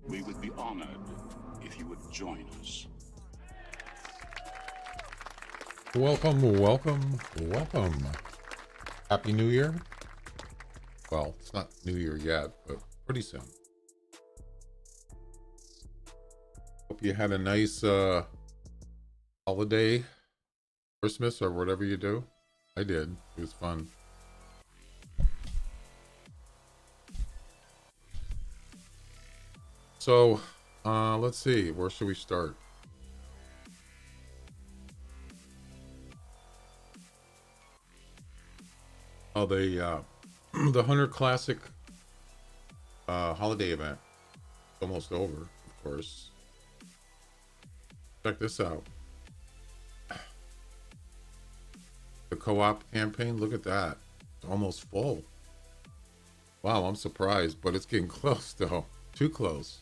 We would be honored if you would join us. Welcome, welcome, welcome. Happy New Year. Well, it's not New Year yet, but pretty soon. Hope you had a nice holiday, Christmas, or whatever you do. I did. It was fun. So, let's see. Where should we start? Oh, the Hunter Classic holiday event. Almost over, of course. Check this out. The co-op campaign, look at that. It's almost full. Wow, I'm surprised, but it's getting close though. Too close.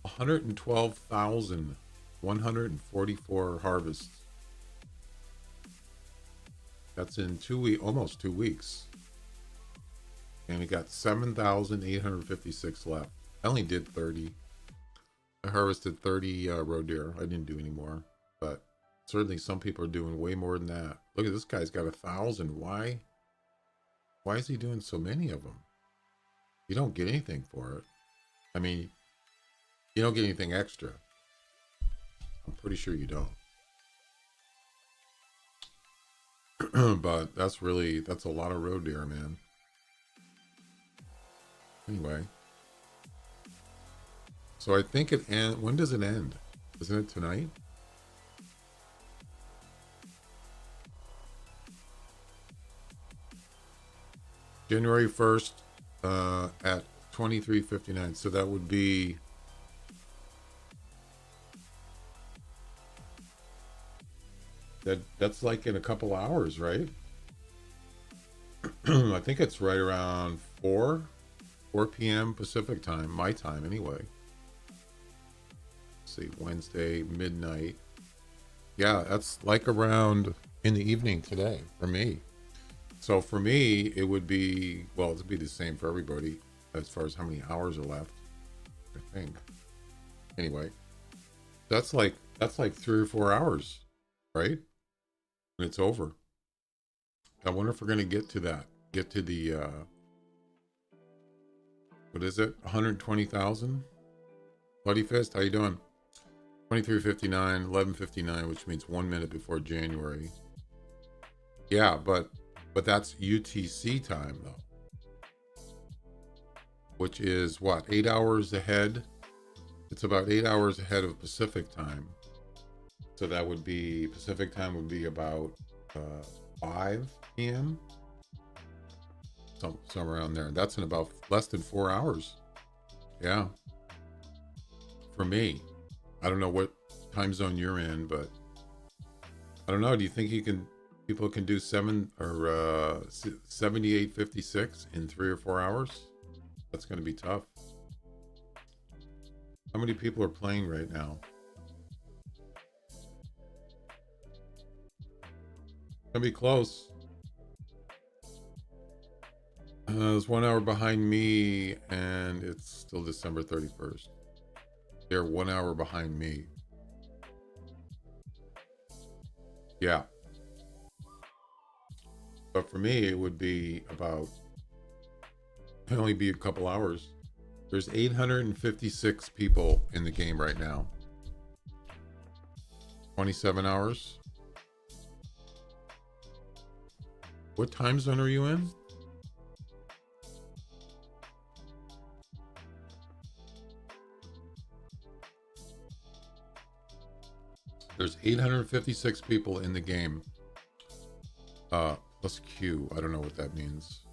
112,144 harvests. That's in 2 weeks, almost 2 weeks. And we got 7,856 left. I only did 30. I harvested 30 roe deer. I didn't do any more, but certainly some people are doing way more than that. Look at this guy's got 1,000. Why is he doing so many of them? You don't get anything for it. I mean, you don't get anything extra. I'm pretty sure you don't. But that's a lot of roe deer, man. Anyway. So I think it ends. When does it end? Isn't it tonight? January 1st at 23:59. So that would be that's like in a couple hours, right? I think it's right around 4 p.m. Pacific time, my time anyway. Let's see, Wednesday midnight. Yeah, that's like around in the evening today for me. So for me, it would be, well, it'd be the same for everybody as far as how many hours are left, I think. Anyway, that's like 3 or 4 hours, right? And it's over. I wonder if we're going to get to that. Get to the, what is it? 120,000? Bloody Fist, how you doing? 23:59, 11:59, which means 1 minute before January. Yeah, but that's UTC time though, which is what, 8 hours ahead? It's about 8 hours ahead of Pacific time. So that would be, Pacific time would be about 5 p.m. Somewhere around there. That's in about less than 4 hours. Yeah. For me. I don't know what time zone you're in, but I don't know. Do you think people can do 78:56 in 3 or 4 hours? That's going to be tough. How many people are playing right now? Gonna be close. There's 1 hour behind me, and it's still December 31st. They're 1 hour behind me. Yeah. But for me, it would be about, it'd only be a couple hours. There's 856 people in the game right now. 27 hours. What time zone are you in? There's 856 people in the game. Plus Q. I don't know what that means.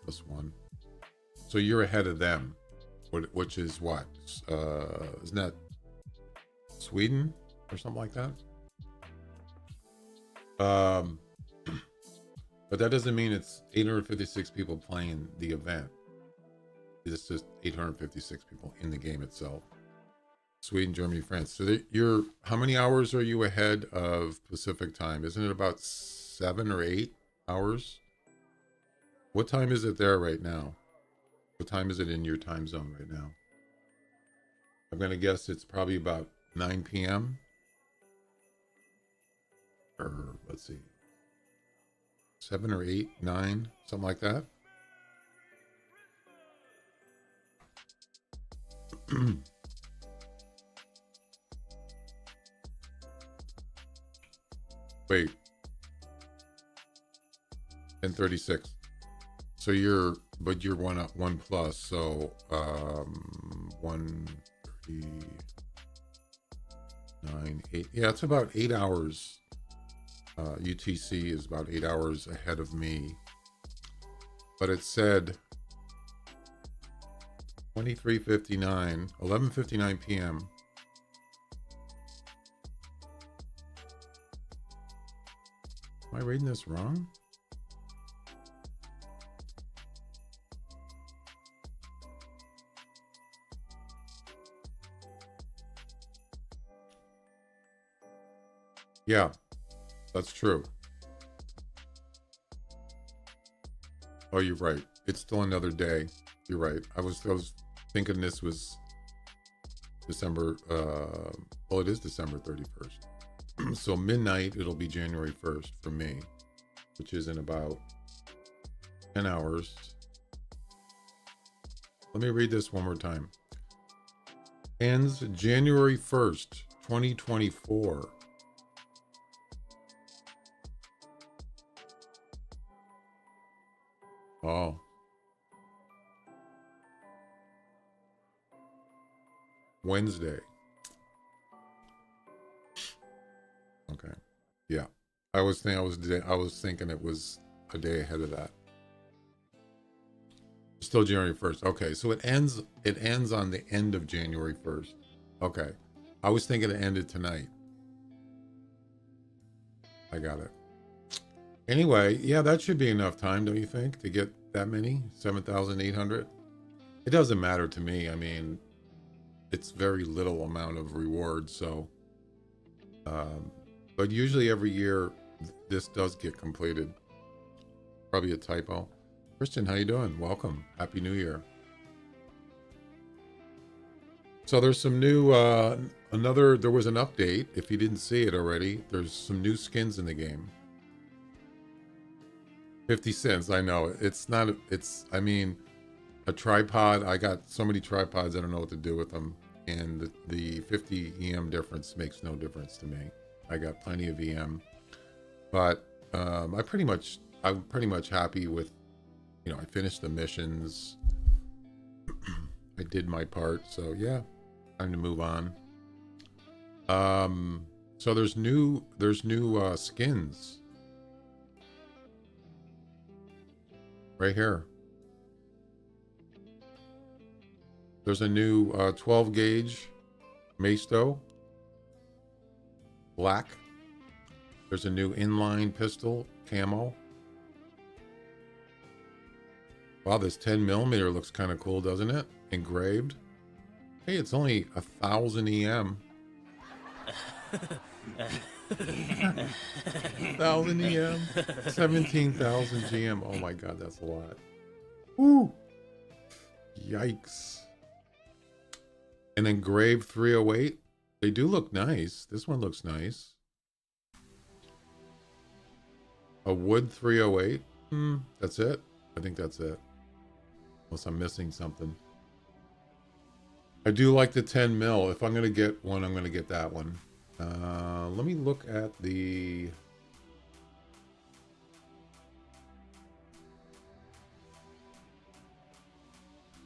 Plus 1. So you're ahead of them. Which is what? Isn't that Sweden or something like that? But that doesn't mean it's 856 people playing the event. It's just 856 people in the game itself. Sweden, Germany, France. So you're, how many hours are you ahead of Pacific time? Isn't it about 7 or 8 hours? What time is it there right now? What time is it in your time zone right now? I'm going to guess it's probably about 9 p.m. Or let's see, 7 or 8, 9, something like that. Wait, 10:36. So you're one plus. So 1:39:8. Yeah, it's about 8 hours. UTC is about 8 hours ahead of me. But it said 23:59, 11:59 p.m. Am I reading this wrong? Yeah, that's true. Oh, you're right. It's still another day. You're right. I was thinking this was December. Well, it is December 31st. So midnight, it'll be January 1st for me, which is in about 10 hours. Let me read this one more time. Ends January 1st, 2024. Oh. Wednesday. Okay. Yeah. I was thinking it was a day ahead of that. Still January 1st. Okay. So it ends on the end of January 1st. Okay. I was thinking it ended tonight. I got it. Anyway, yeah, that should be enough time, don't you think, to get that many? 7,800? It doesn't matter to me. I mean, it's very little amount of reward, so but usually every year this does get completed. Probably a typo. Christian, how you doing? Welcome. Happy New Year. So there's some new there was an update. If you didn't see it already, there's some new skins in the game. 50 cents. I know. I mean, a tripod. I got so many tripods, I don't know what to do with them. And the 50 EM difference makes no difference to me. I got plenty of EM. But I'm pretty much happy with, I finished the missions. I did my part. So yeah, time to move on. So there's new skins. Right here. There's a new 12 gauge Masto. Black. There's a new inline pistol camo. Wow, this 10mm looks kind of cool, doesn't it? Engraved. Hey, it's only 1,000 EM. 1,000 EM. 17,000 GM. Oh my god, that's a lot. Woo! Yikes. And engraved 308. They do look nice. This one looks nice. A wood 308. That's it. I think that's it. Unless I'm missing something. I do like the 10 mil. If I'm going to get one, I'm going to get that one. Let me look at the...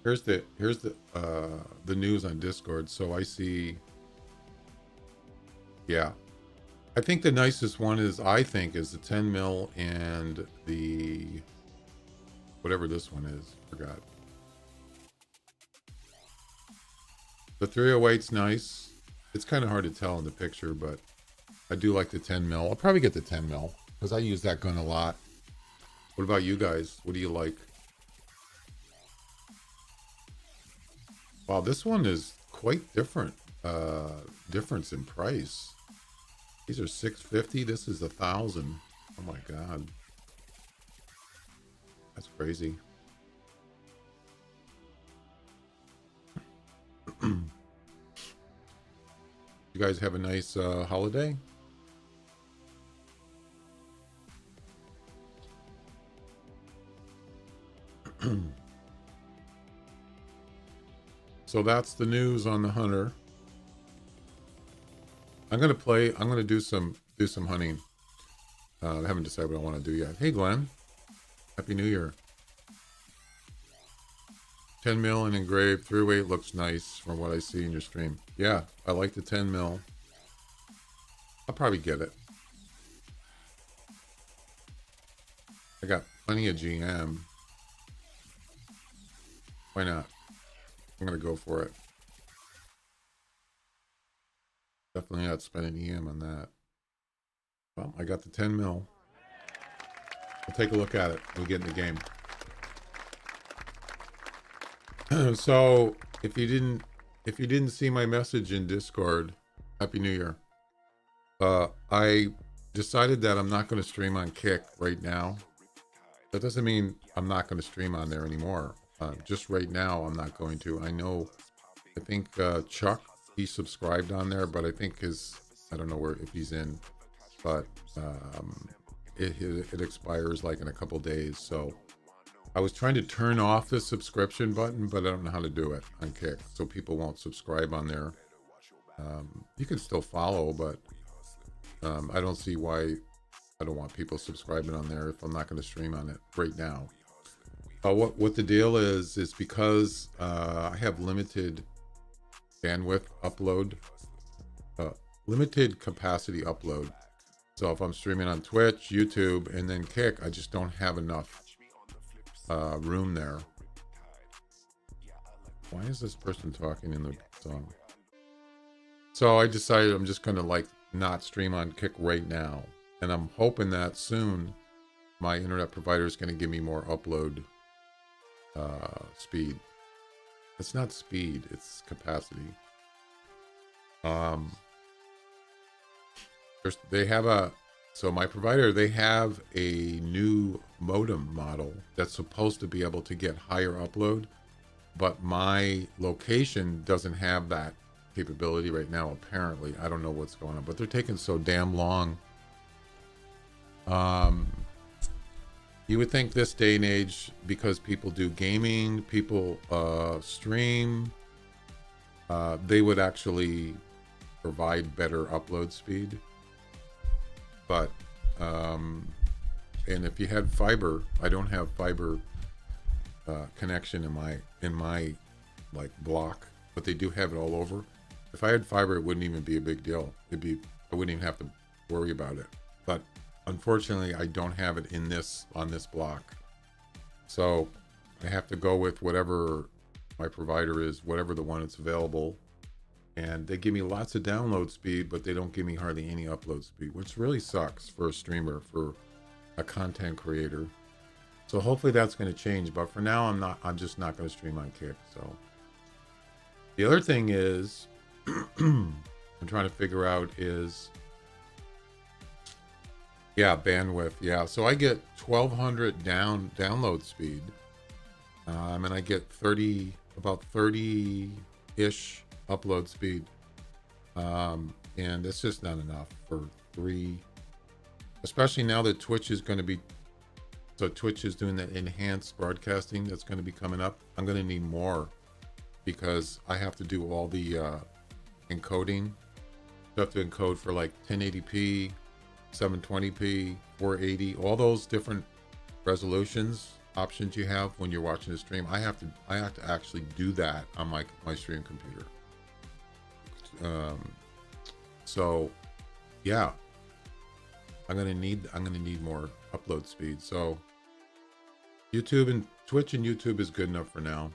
Here's the news on Discord. So I see, yeah, I think the nicest one is the 10 mil and the whatever this one is. Forgot. The 308's nice. It's kind of hard to tell in the picture, but I do like the 10 mil. I'll probably get the 10 mil because I use that gun a lot. What about you guys? What do you like? Wow, this one is quite different. Difference in price. These are $650. This is $1,000. Oh my god, that's crazy. You guys have a nice holiday? So that's the news on the Hunter. I'm gonna do some hunting. I haven't decided what I want to do yet. Hey Glenn, Happy New Year. 10 mil and engraved 308 looks nice from what I see in your stream. Yeah, I like the 10 mil. I'll probably get it. I got plenty of GM. Why not? I'm gonna go for it. Definitely not spending EM on that. Well, I got the 10 mil. We'll take a look at it. We'll get in the game. So if you didn't see my message in Discord, Happy New Year. I decided that I'm not going to stream on Kick right now. That doesn't mean I'm not going to stream on there anymore. Just right now, I'm not going to. I think Chuck, he subscribed on there, but I think I don't know if he's in, but it expires like in a couple days. So I was trying to turn off the subscription button, but I don't know how to do it on Kick, so people won't subscribe on there. You can still follow, but I don't see why I don't want people subscribing on there if I'm not going to stream on it right now. What the deal is because I have limited bandwidth upload, limited capacity upload. So if I'm streaming on Twitch, YouTube, and then Kick, I just don't have enough room there. Why is this person talking in the song? So I decided I'm just going to not stream on Kick right now. And I'm hoping that soon my internet provider is going to give me more upload speed. It's not speed, it's capacity. So my provider, they have a new modem model that's supposed to be able to get higher upload, but my location doesn't have that capability right now, apparently. I don't know what's going on, but they're taking so damn long. You would think this day and age, because people do gaming, people stream, they would actually provide better upload speed. But and if you had fiber, I don't have fiber connection in my like block, but they do have it all over. If I had fiber, it wouldn't even be a big deal. I wouldn't even have to worry about it. But unfortunately, I don't have it on this block. So I have to go with whatever my provider is, whatever the one that's available. And they give me lots of download speed, but they don't give me hardly any upload speed, which really sucks for a streamer, for a content creator. So hopefully that's going to change. But for now, I'm just not going to stream on Kick. So the other thing is, I'm trying to figure out is, yeah, bandwidth. Yeah, so I get 1200 download speed, and I get about 30-ish upload speed, and it's just not enough for 3, especially now that Twitch is going to be, so Twitch is doing that enhanced broadcasting that's going to be coming up. I'm going to need more because I have to do all the encoding. I have to encode for like 1080p, 720p, 480, all those different resolutions options you have when you're watching a stream. I have to actually do that on my stream computer. So yeah, I'm gonna need more upload speed. So YouTube and Twitch and YouTube is good enough for now.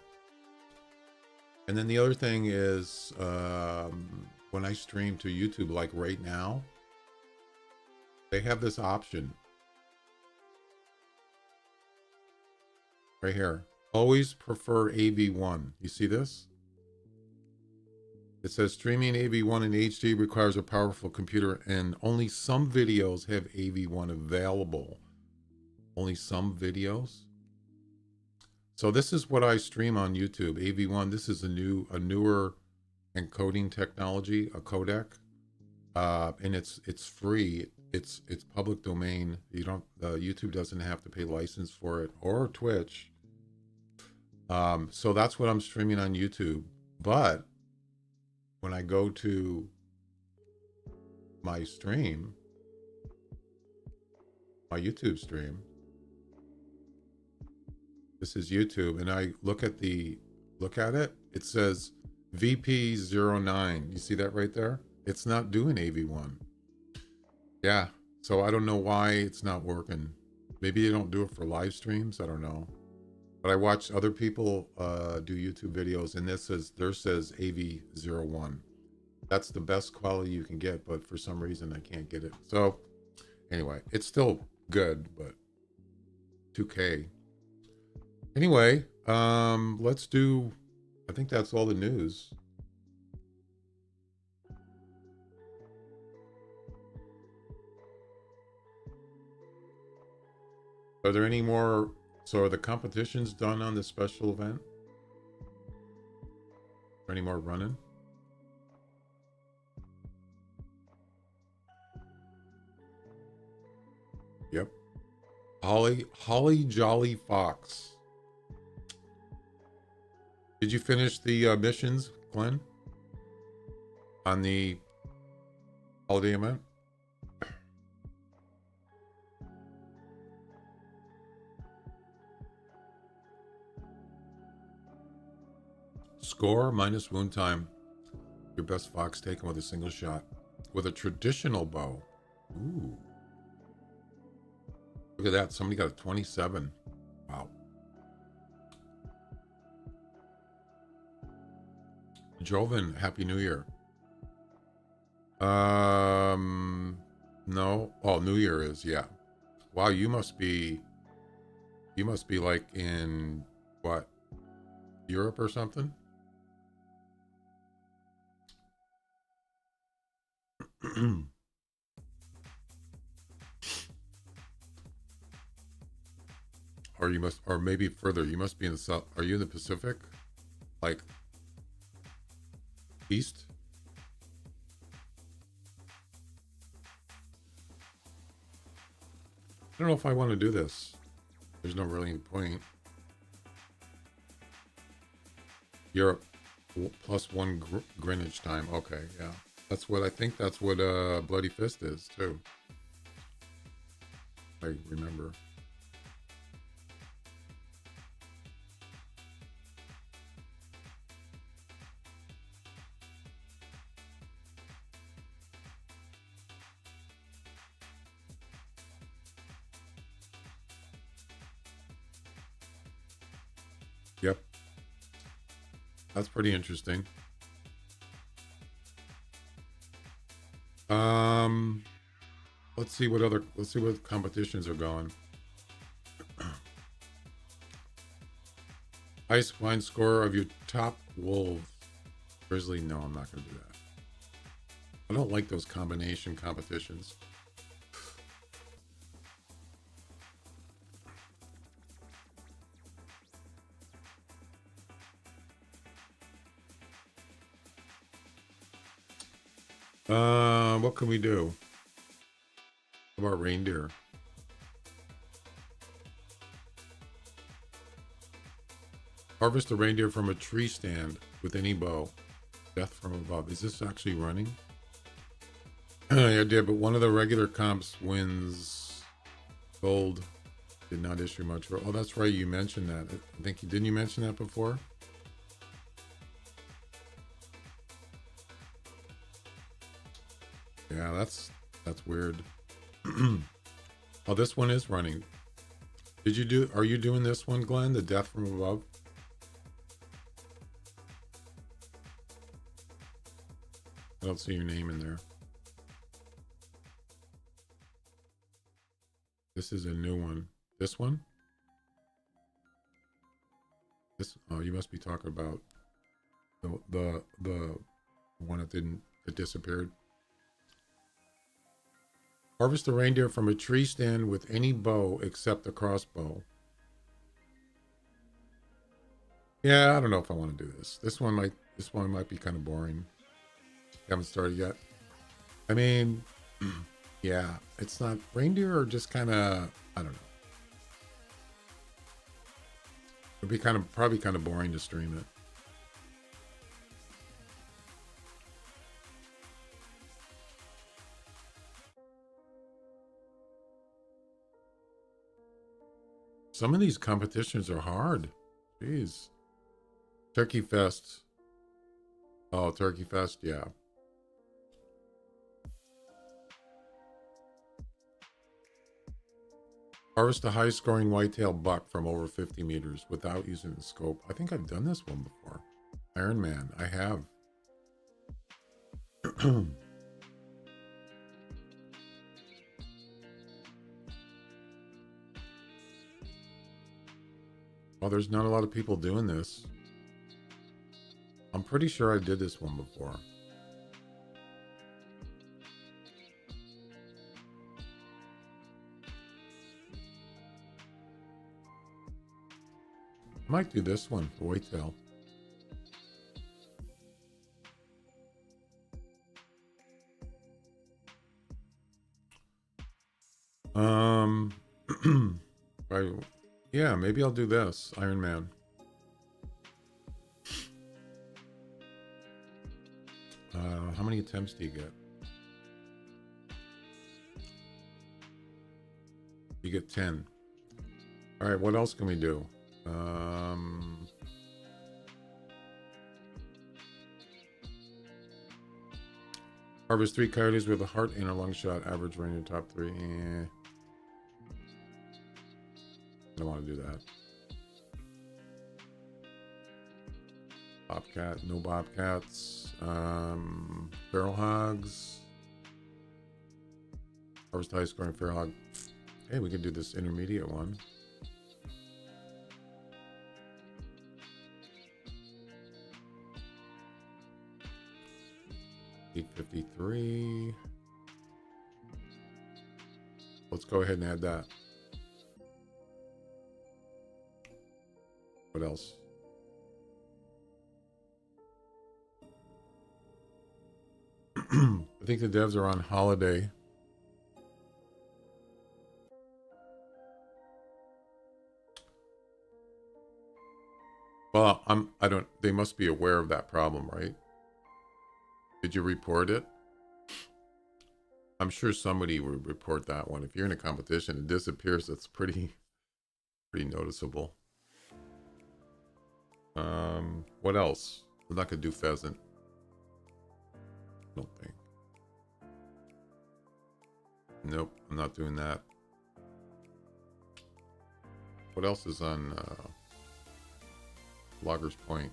And then the other thing is, when I stream to YouTube, like right now, they have this option right here. Always prefer AV1. You see this? It says streaming AV1 in HD requires a powerful computer, and only some videos have AV1 available. Only some videos. So this is what I stream on YouTube. AV1. This is a newer encoding technology, a codec. and it's free. It's public domain. You don't YouTube doesn't have to pay license for it, or Twitch. So that's what I'm streaming on YouTube. But when I go to my stream, my YouTube stream, this is YouTube, and I look at it. It says VP09. You see that right there? It's not doing AV1. Yeah. So I don't know why it's not working. Maybe they don't do it for live streams. I don't know. But I watched other people do YouTube videos, and theirs says AV01. That's the best quality you can get, but for some reason I can't get it. So anyway, it's still good, but 2K. Anyway, let's do, I think that's all the news. Are there any more? So are the competitions done on the special event? Are any more running? Yep. Holly Jolly Fox. Did you finish the missions, Glenn? On the holiday event? Score minus wound time. Your best fox taken with a single shot. With a traditional bow. Ooh. Look at that. Somebody got a 27. Wow. Joven, Happy New Year. No. Oh, New Year is, yeah. Wow, you must be like in what? Europe or something? Or maybe further. You must be in the south. Are you in the Pacific? Like east? I don't know if I want to do this. There's no really point. Europe +1 Greenwich time. Okay, yeah. That's what I think. That's what Bloody Fist is too. I remember. Yep. That's pretty interesting. Let's see what competitions are going. Ice wine score of your top wolf. Grizzly, no, I'm not gonna do that. I don't like those combination competitions. What can we do? How about reindeer? Harvest a reindeer from a tree stand with any bow. Death from above. Is this actually running? I did, but one of the regular comps wins gold. Did not issue much. Oh, that's right. You mentioned that. I think didn't you mention that before? Yeah, that's weird. Oh, this one is running. Are you doing this one, Glenn? The Death from Above? I don't see your name in there. This is a new one. This one? Oh, you must be talking about the one that disappeared. Harvest a reindeer from a tree stand with any bow except a crossbow. Yeah, I don't know if I want to do this. This one might be kind of boring. Haven't started yet. I mean, yeah, it's not, reindeer are just kind of, I don't know. It'd be probably kind of boring to stream it. Some of these competitions are hard. Jeez. Turkey Fest. Oh, Turkey Fest, yeah. Harvest a high-scoring whitetail buck from over 50 meters without using the scope. I think I've done this one before. Iron Man, I have. Well, there's not a lot of people doing this. I'm pretty sure I did this one before. I might do this one for whitetail. Right. Yeah, maybe I'll do this. Iron Man. How many attempts do you get? You get 10. All right, what else can we do? Harvest 3 coyotes with a heart and a lung shot. Average range in top 3. I don't want to do that. Bobcat, no bobcats. Feral hogs. Harvest high scoring feral hog. Hey, we could do this intermediate one. $853. Let's go ahead and add that. What else? I think the devs are on holiday. Well, they must be aware of that problem, right? Did you report it? I'm sure somebody would report that one. If you're in a competition, it disappears. That's pretty noticeable. What else? We're not gonna do pheasant. I don't think. Nope, I'm not doing that. What else is on Loggers Point?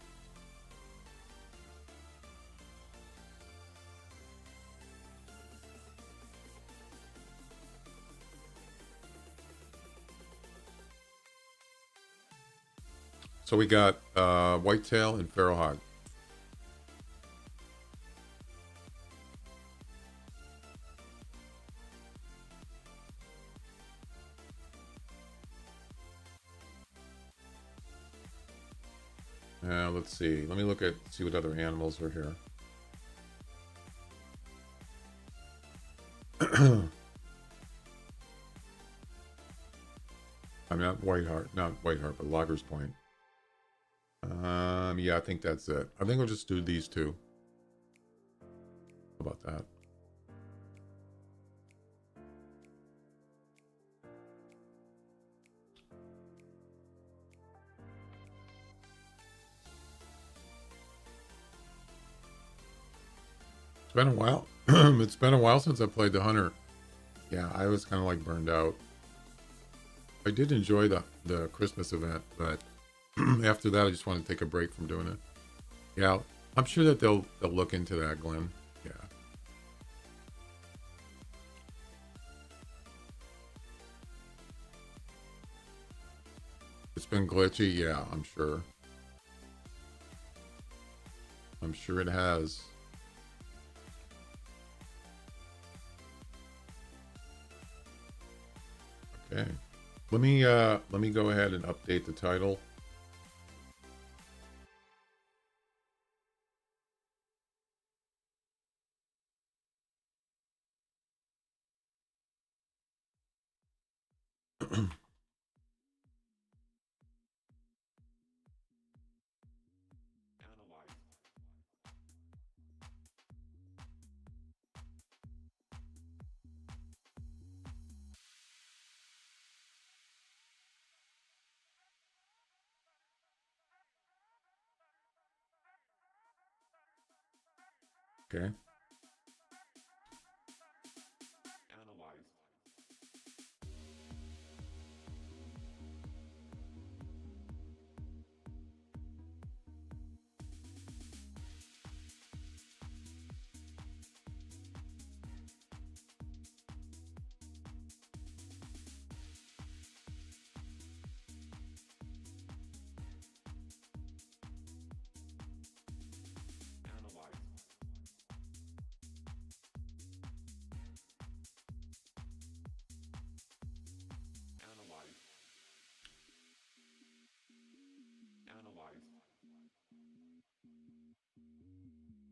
So we got whitetail and feral hog. Let's see. Let me see what other animals are here. I'm not Whiteheart, but Loggers Point. Yeah, I think that's it. I think we'll just do these two. How about that? It's been a while. It's been a while since I played the Hunter. Yeah, I was kind of like burned out. I did enjoy the Christmas event, but after that, I just want to take a break from doing it. Yeah, I'm sure that they'll look into that, Glenn. Yeah. It's been glitchy. Yeah, I'm sure. I'm sure it has. Okay. Let me go ahead and update the title. Okay. Analyze. Analyze. Analyze. Analyze.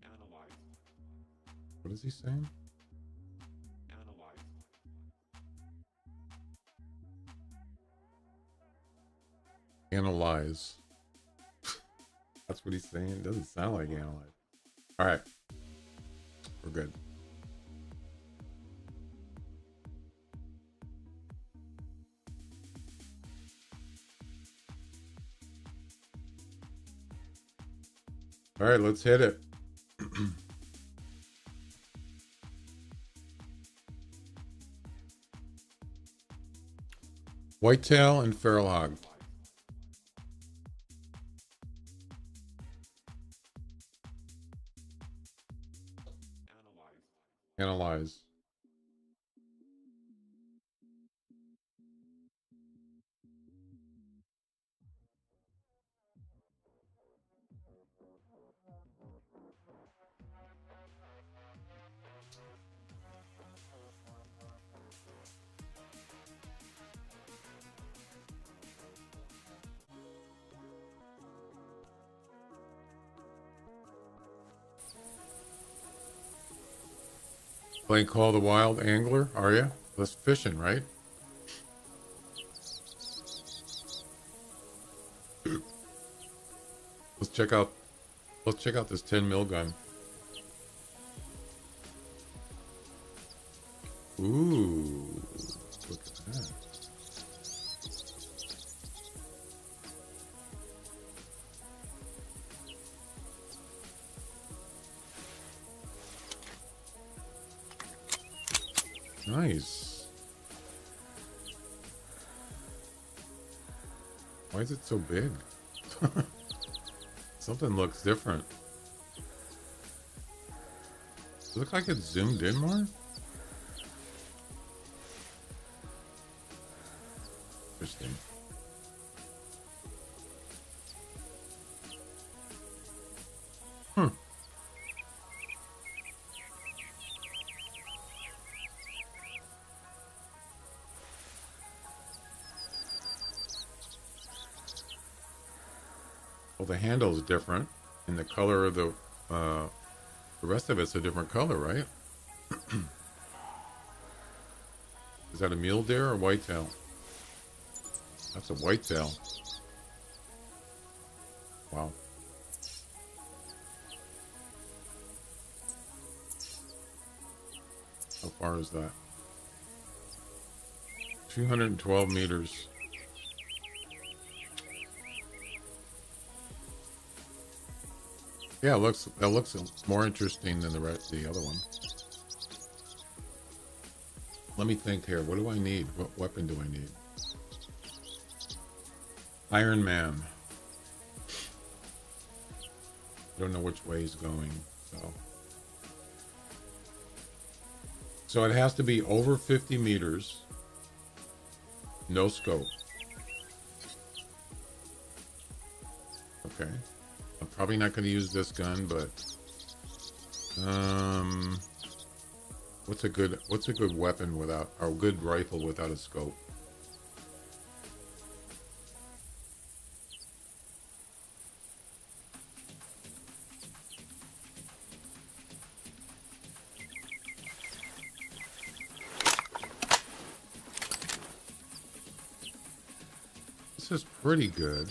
Analyze. What is he saying? Analyze. Analyze. That's what he's saying. It doesn't sound like analyze. All right. We're good. All right, let's hit it. Whitetail and feral hog. Analyze. Playing Call of the Wild Angler, are you? That's fishing, right? Let's check out this 10 mil gun. Ooh, look at that. Nice. Why is it so big? Something looks different. Does it look like it's zoomed in more? Interesting. Hmm. Well, the handle is different, and the color of the rest of it's a different color, right? Is that a mule deer or whitetail? That's a whitetail. Wow. How far is that? 212 meters. Yeah, that looks more interesting than the other one. Let me think here. What do I need? What weapon do I need? Iron Man. I don't know which way he's going, so it has to be over 50 meters. No scope. Okay. I'm probably not going to use this gun, but what's a good weapon without, or a good rifle without a scope? This is pretty good.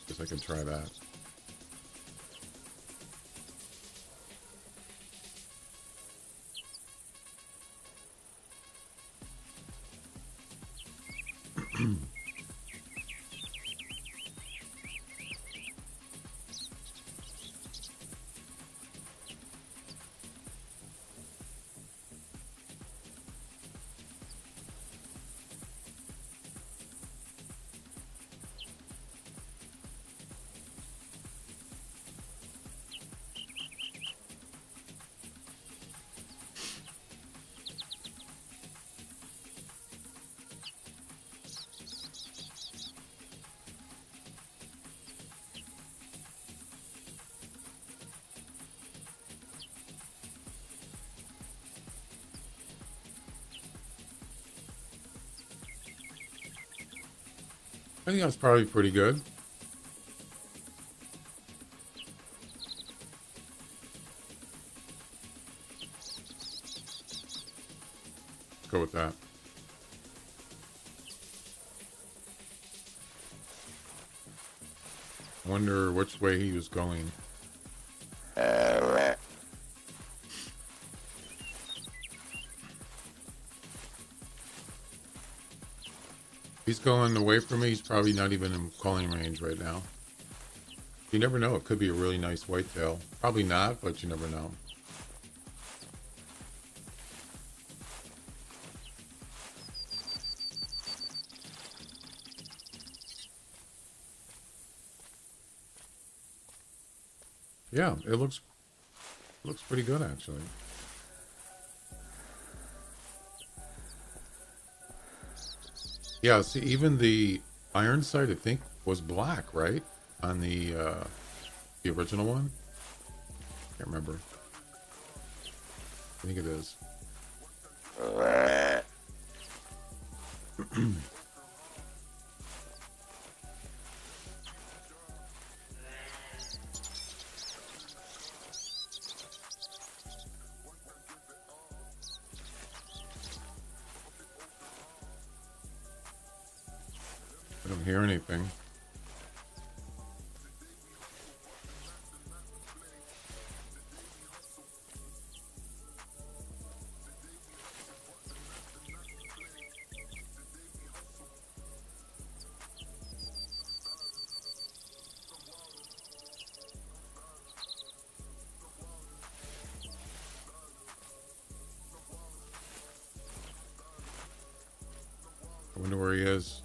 Guess I can try that. I think that's probably pretty good. Let's go with that. I wonder which way he was going. He's going away from me. He's probably not even in calling range right now. You never know. It could be a really nice whitetail. Probably not, but you never know. Yeah, it looks pretty good actually. Yeah, see, even the iron sight I think was black, right? On the original one. Can't remember. I think it is. I don't hear anything. I wonder where he is.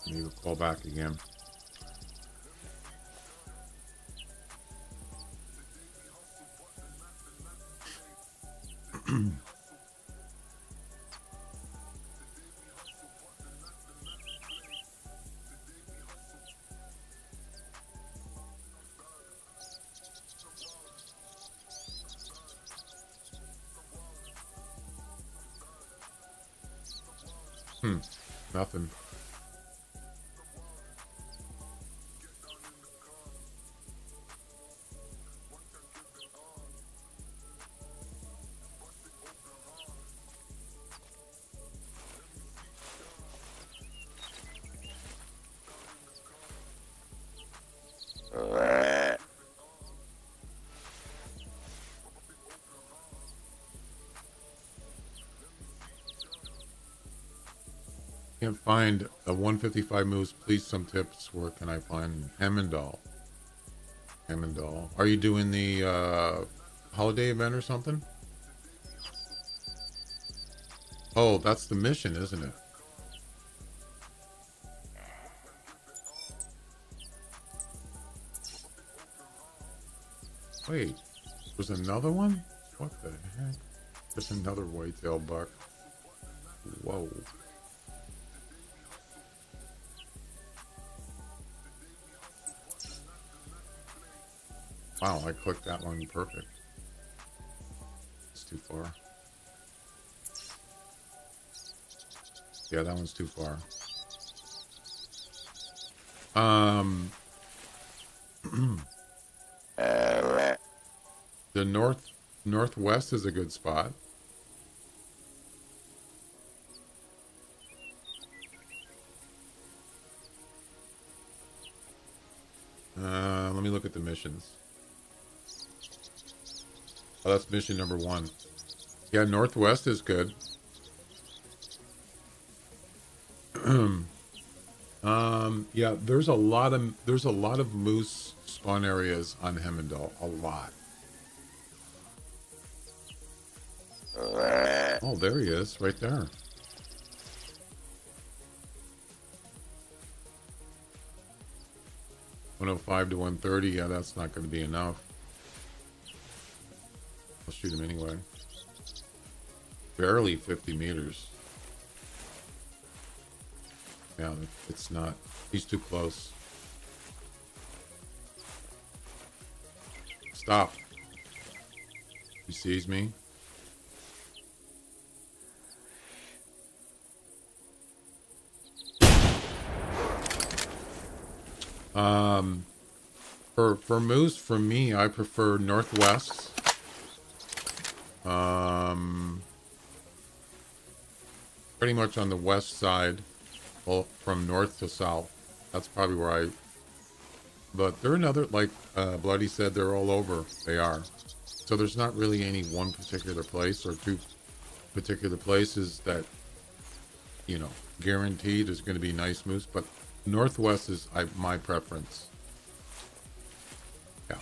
Maybe we'll call back again. Nothing. Can't find a 155 moose. Please, some tips. Where can I find Hemendall? Hemendall. Are you doing the holiday event or something? Oh, that's the mission, isn't it? Wait, there's another one? What the heck? There's another whitetail buck. Whoa. Wow, I clicked that one perfect. It's too far. Yeah, that one's too far. The northwest is a good spot. Let me look at the missions. Oh, that's mission number 1. Yeah, northwest is good. Yeah, there's a lot of moose spawn areas on Hemendall. A lot. Oh, there he is, right there. $105 to $130. Yeah, that's not going to be enough. I'll shoot him anyway. barely 50 meters. Yeah, it's not. He's too close. Stop. He sees me. For moose, for me, I prefer northwest. Pretty much on the west side, well, from north to south. That's probably where I. But they're another, like Bloody said, they're all over. They are. So there's not really any one particular place or two particular places that, you know, guaranteed is going to be nice moose. But northwest is my preference. Yeah.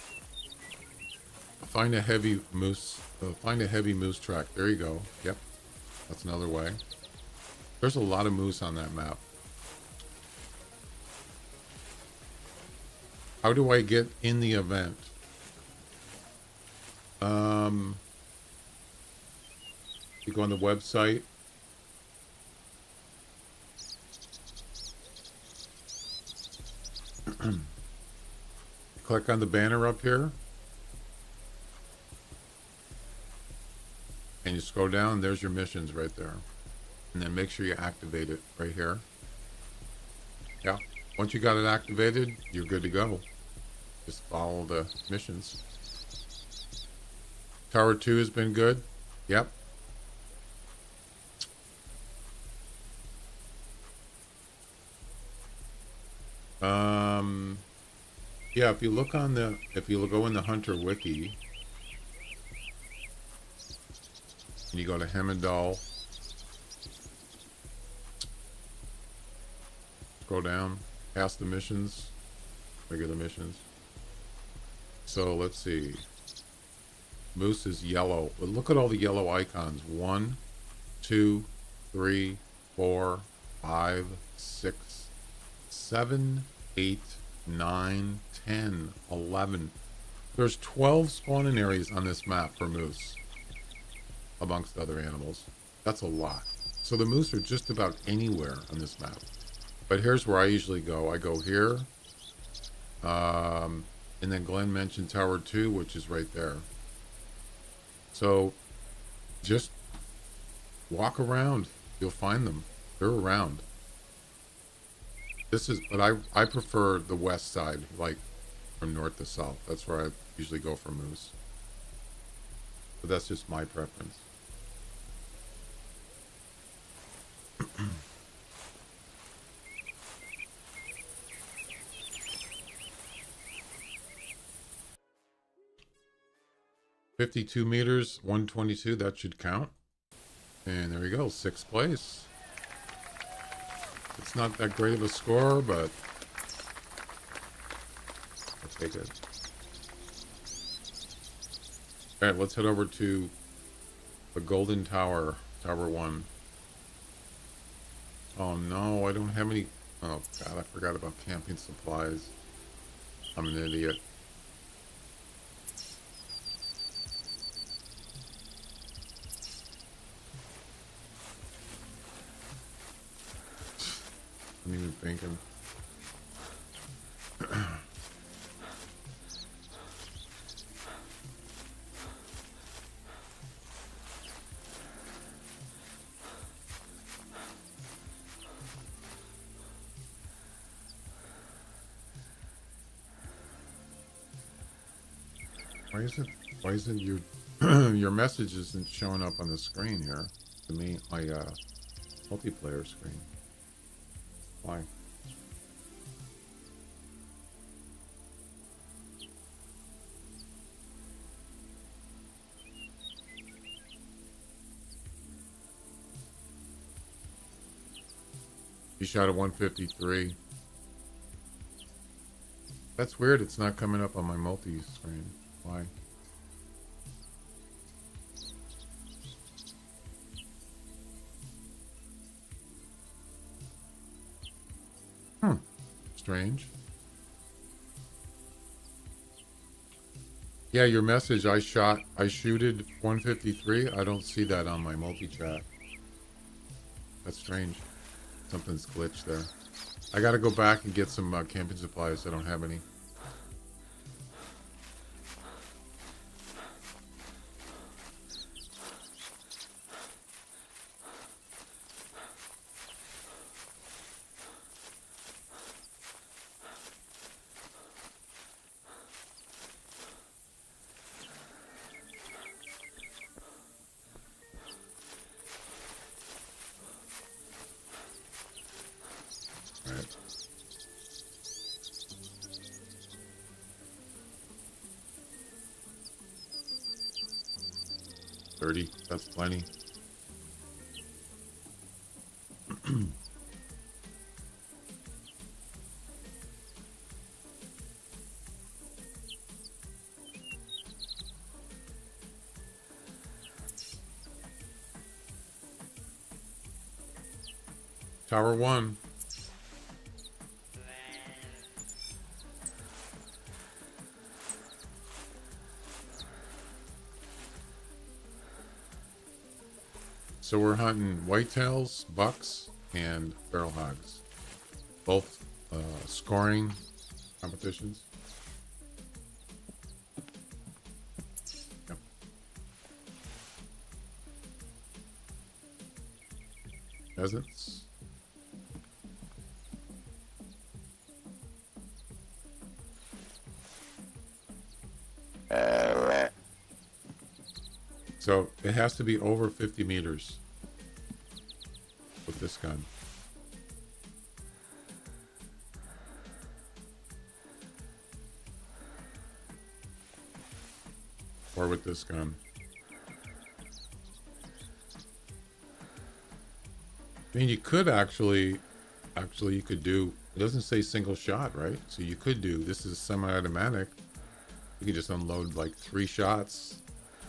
Find a heavy moose. Find a heavy moose track. There you go. Yep. That's another way. There's a lot of moose on that map. How do I get in the event? You go on the website. Click on the banner up here. And you scroll down, there's your missions right there. And then make sure you activate it right here. Yeah. Once you got it activated, you're good to go. Just follow the missions. Tower 2 has been good. Yep. Yeah, if you look on the, if you go in the Hunter wiki, and you go to Hemendal, scroll down, past the missions, regular missions. So let's see. Moose is yellow. But look at all the yellow icons. 1, 2, 3, 4, 5, 6, 7, 8, 9, 10, 11. There's 12 spawning areas on this map for moose, amongst other animals. That's a lot. So the moose are just about anywhere on this map. But here's where I usually go. I go here. And then Glenn mentioned Tower 2, which is right there. So just walk around. You'll find them. They're around. This is, but I prefer the west side, like from north to south. That's where I usually go for moose. But that's just my preference. $52 meters, 122, that should count. And there you go, 6th place. It's not that great of a score, but I'll take it. All right, let's head over to the Golden Tower, Tower 1. Oh no, I don't have any. Oh god, I forgot about camping supplies. I'm an idiot. I'm even thinking. Why isn't your your message isn't showing up on the screen here? To me, my multiplayer screen. Why? You shot at 153. That's weird. It's not coming up on my multi-screen. Why? Strange. Yeah, your message, I shooted 153. I don't see that on my multi-chat. That's strange. Something's glitched there. I gotta go back and get some camping supplies. I don't have any. All right. 30. That's plenty. Tower 1. So we're hunting whitetails, bucks, and feral hogs. Both scoring competitions. Yep. Pheasants. So it has to be over 50 meters with this gun. Or with this gun. I mean, you could actually you could do, it doesn't say single shot, right? So you could do, this is semi-automatic. You could just unload like 3 shots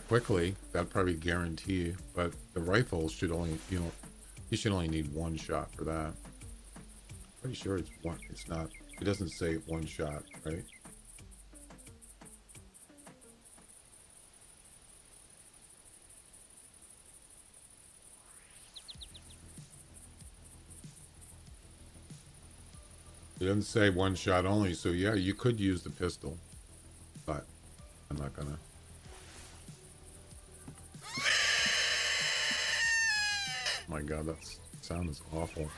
quickly. That'd probably guarantee you. But the rifle should only, you should only need 1 shot for that. Pretty sure it's one. It's not. It doesn't say 1 shot, right? It doesn't say 1 shot only. So yeah, you could use the pistol, but I'm not gonna. My God, that sound is awful. Of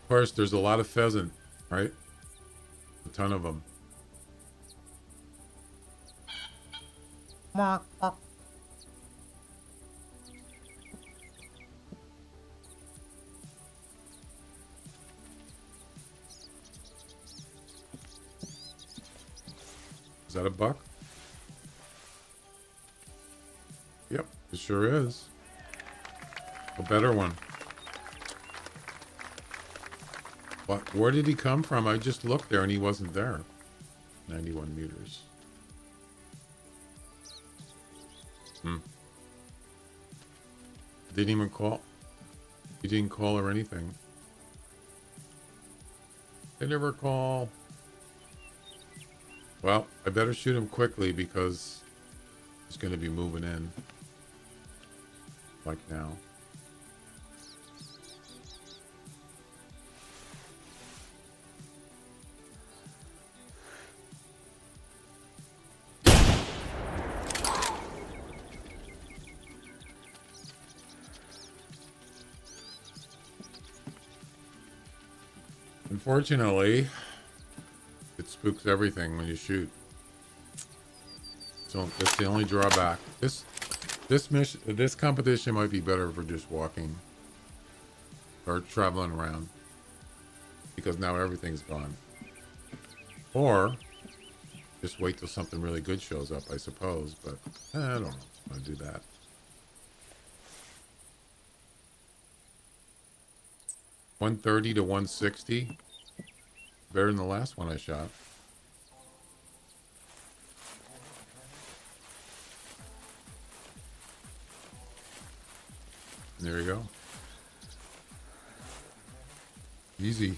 course, there's a lot of pheasant, right? A ton of them. Is that a buck? Yep, it sure is. A better one. But where did he come from? I just looked there and he wasn't there. 91 meters. Didn't even call. He didn't call or anything. They never call. Well, I better shoot him quickly because he's going to be moving in. Like now. Unfortunately, it spooks everything when you shoot. So that's the only drawback. This competition might be better for just walking or traveling around because now everything's gone. Or just wait till something really good shows up, I suppose. But I don't know if I do that. $130 to $160. Better than the last one I shot. And there you go. Easy.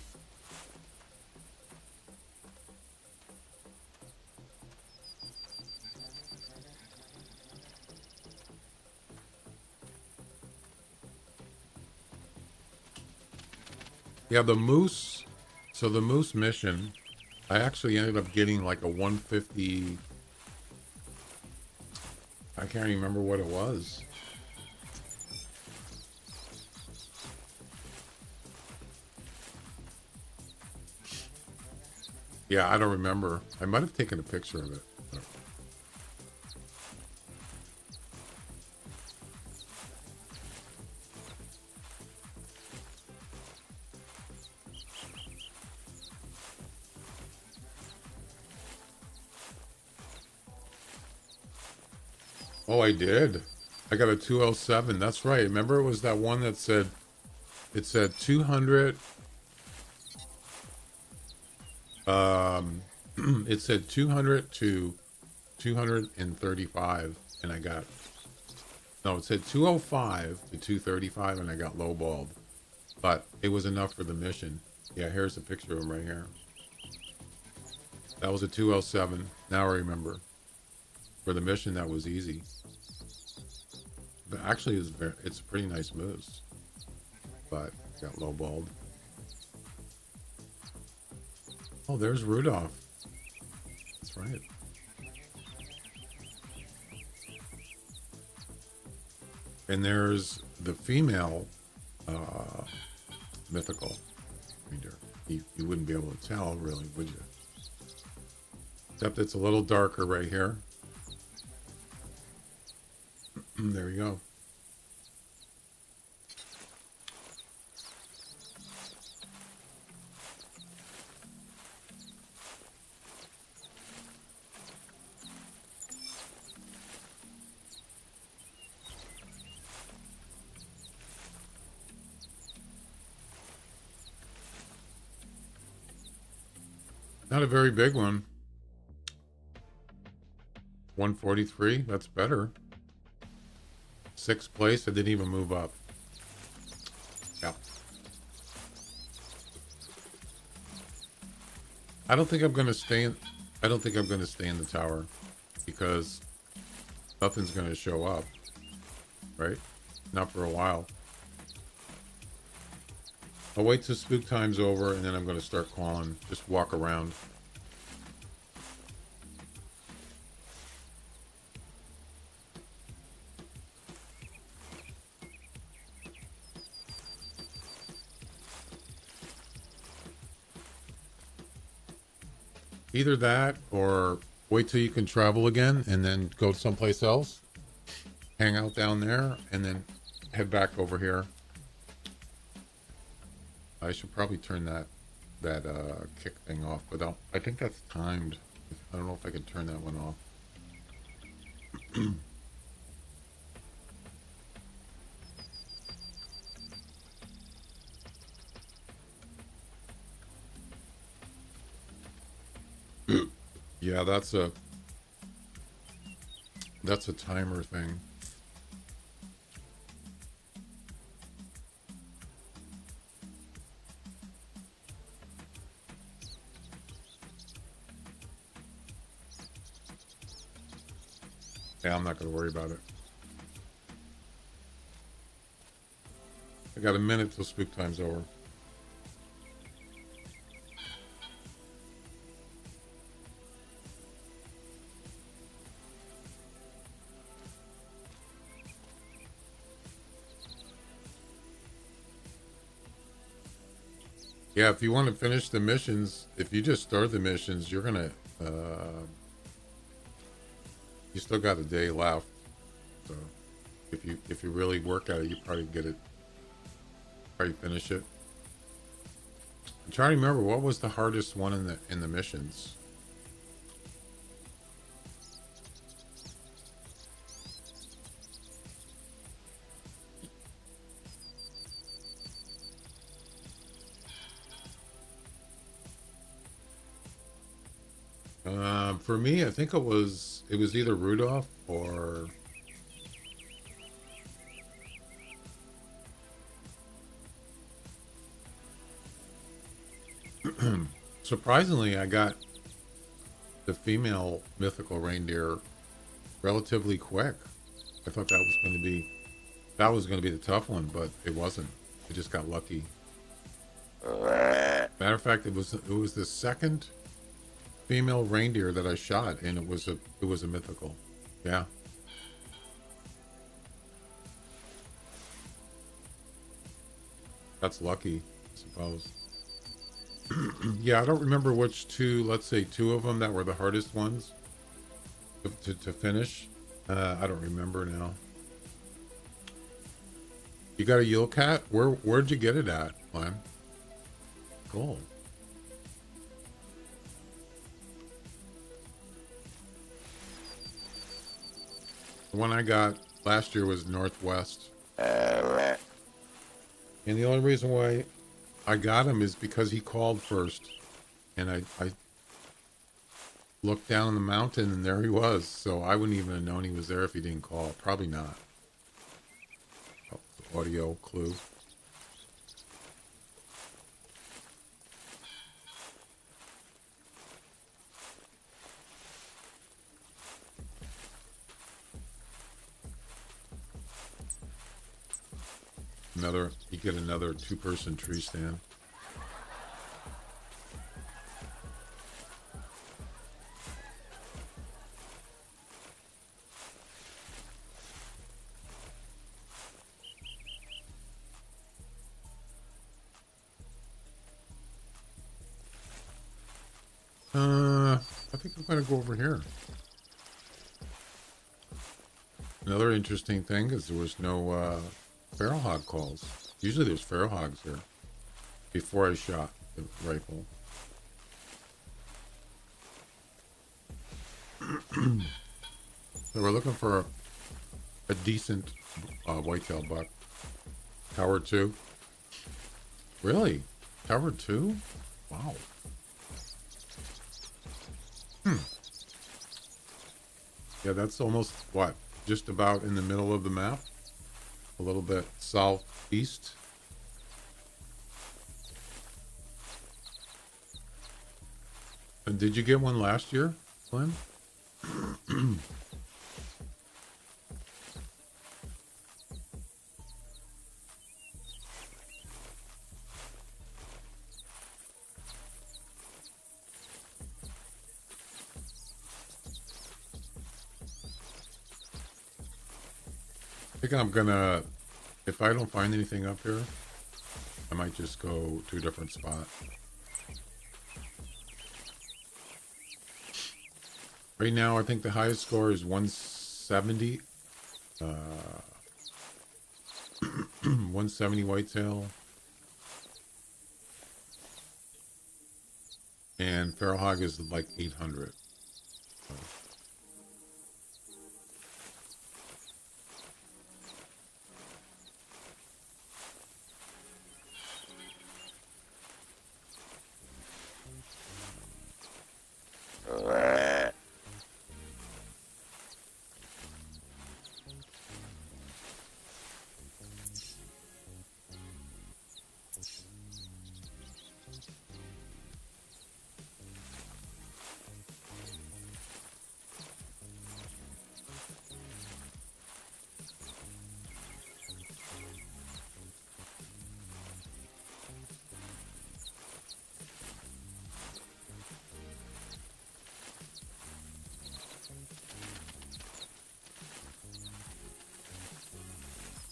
Yeah, the moose. So the moose mission, I actually ended up getting like a 150. I can't remember what it was. Yeah, I don't remember. I might have taken a picture of it. Oh, I did. I got a 207. That's right. Remember it was that one that said, it said 200. It said 200 to 235, and I got, no, it said 205 to 235, and I got lowballed. But it was enough for the mission. Yeah, here's a picture of him right here. That was a 207. Now I remember. For the mission, that was easy. But actually, it's a pretty nice moose. But got lowballed. Oh, there's Rudolph. That's right. And there's the female mythical reindeer. You wouldn't be able to tell, really, would you? Except it's a little darker right here. There you go. Not a very big one. 143, that's better. 6th place, I didn't even move up. Yeah. I don't think I'm gonna stay in the tower because nothing's gonna show up. Right? Not for a while. I'll wait till spook time's over and then I'm gonna start calling. Just walk around. Either that or wait till you can travel again and then go someplace else. Hang out down there and then head back over here. I should probably turn that kick thing off, but I think that's timed. I don't know if I can turn that one off. Yeah, that's a timer thing. Yeah, I'm not going to worry about it. I got a minute till spook time's over. Yeah, if you want to finish the missions, if you just start the missions, you're gonna, you still got a day left. So, if you really work at it, you probably finish it. I'm trying to remember what was the hardest one in the missions. For me, I think it was either Rudolph or surprisingly, I got the female mythical reindeer relatively quick. I thought that was going to be the tough one, but it wasn't. I just got lucky. Matter of fact, it was the second female reindeer that I shot, and it was a mythical. Yeah. That's lucky, I suppose. Yeah, I don't remember which two, let's say two of them that were the hardest ones to finish. I don't remember now. You got a Yule Cat? Where'd you get it at, Glenn? Cool. The one I got last year was Northwest. And the only reason why I got him is because he called first. And I looked down the mountain and there he was. So I wouldn't even have known he was there if he didn't call. Probably not. Oh, audio clue. You get another 2-person tree stand. I think I'm going to go over here. Another interesting thing is there was no feral hog calls. Usually there's feral hogs here before I shot the rifle. So we're looking for a decent whitetail buck. Tower 2. Really? Tower 2? Wow. Yeah, that's almost, what, just about in the middle of the map? A little bit southeast. And did you get one last year, Glenn? I think I'm gonna, if I don't find anything up here, I might just go to a different spot. Right now, I think the highest score is 170. 170 whitetail. And feral hog is like 800.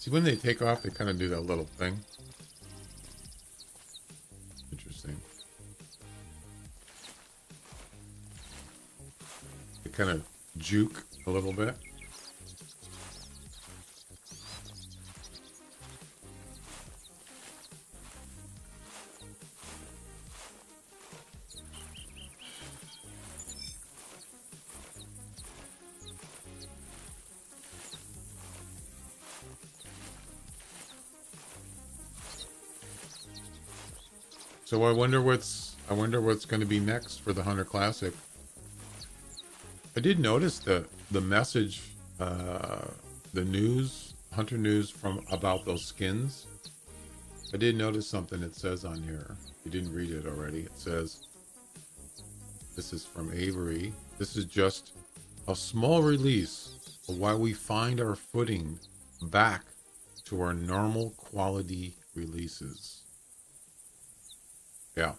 See, when they take off, they kind of do that little thing. Interesting. They kind of juke a little bit. So I wonder what's going to be next for the Hunter Classic. I did notice the message, the news, Hunter news from about those skins. I did notice something it says on here. You didn't read it already. It says, this is from Avery. This is just a small release while we find our footing back to our normal quality releases. Yeah.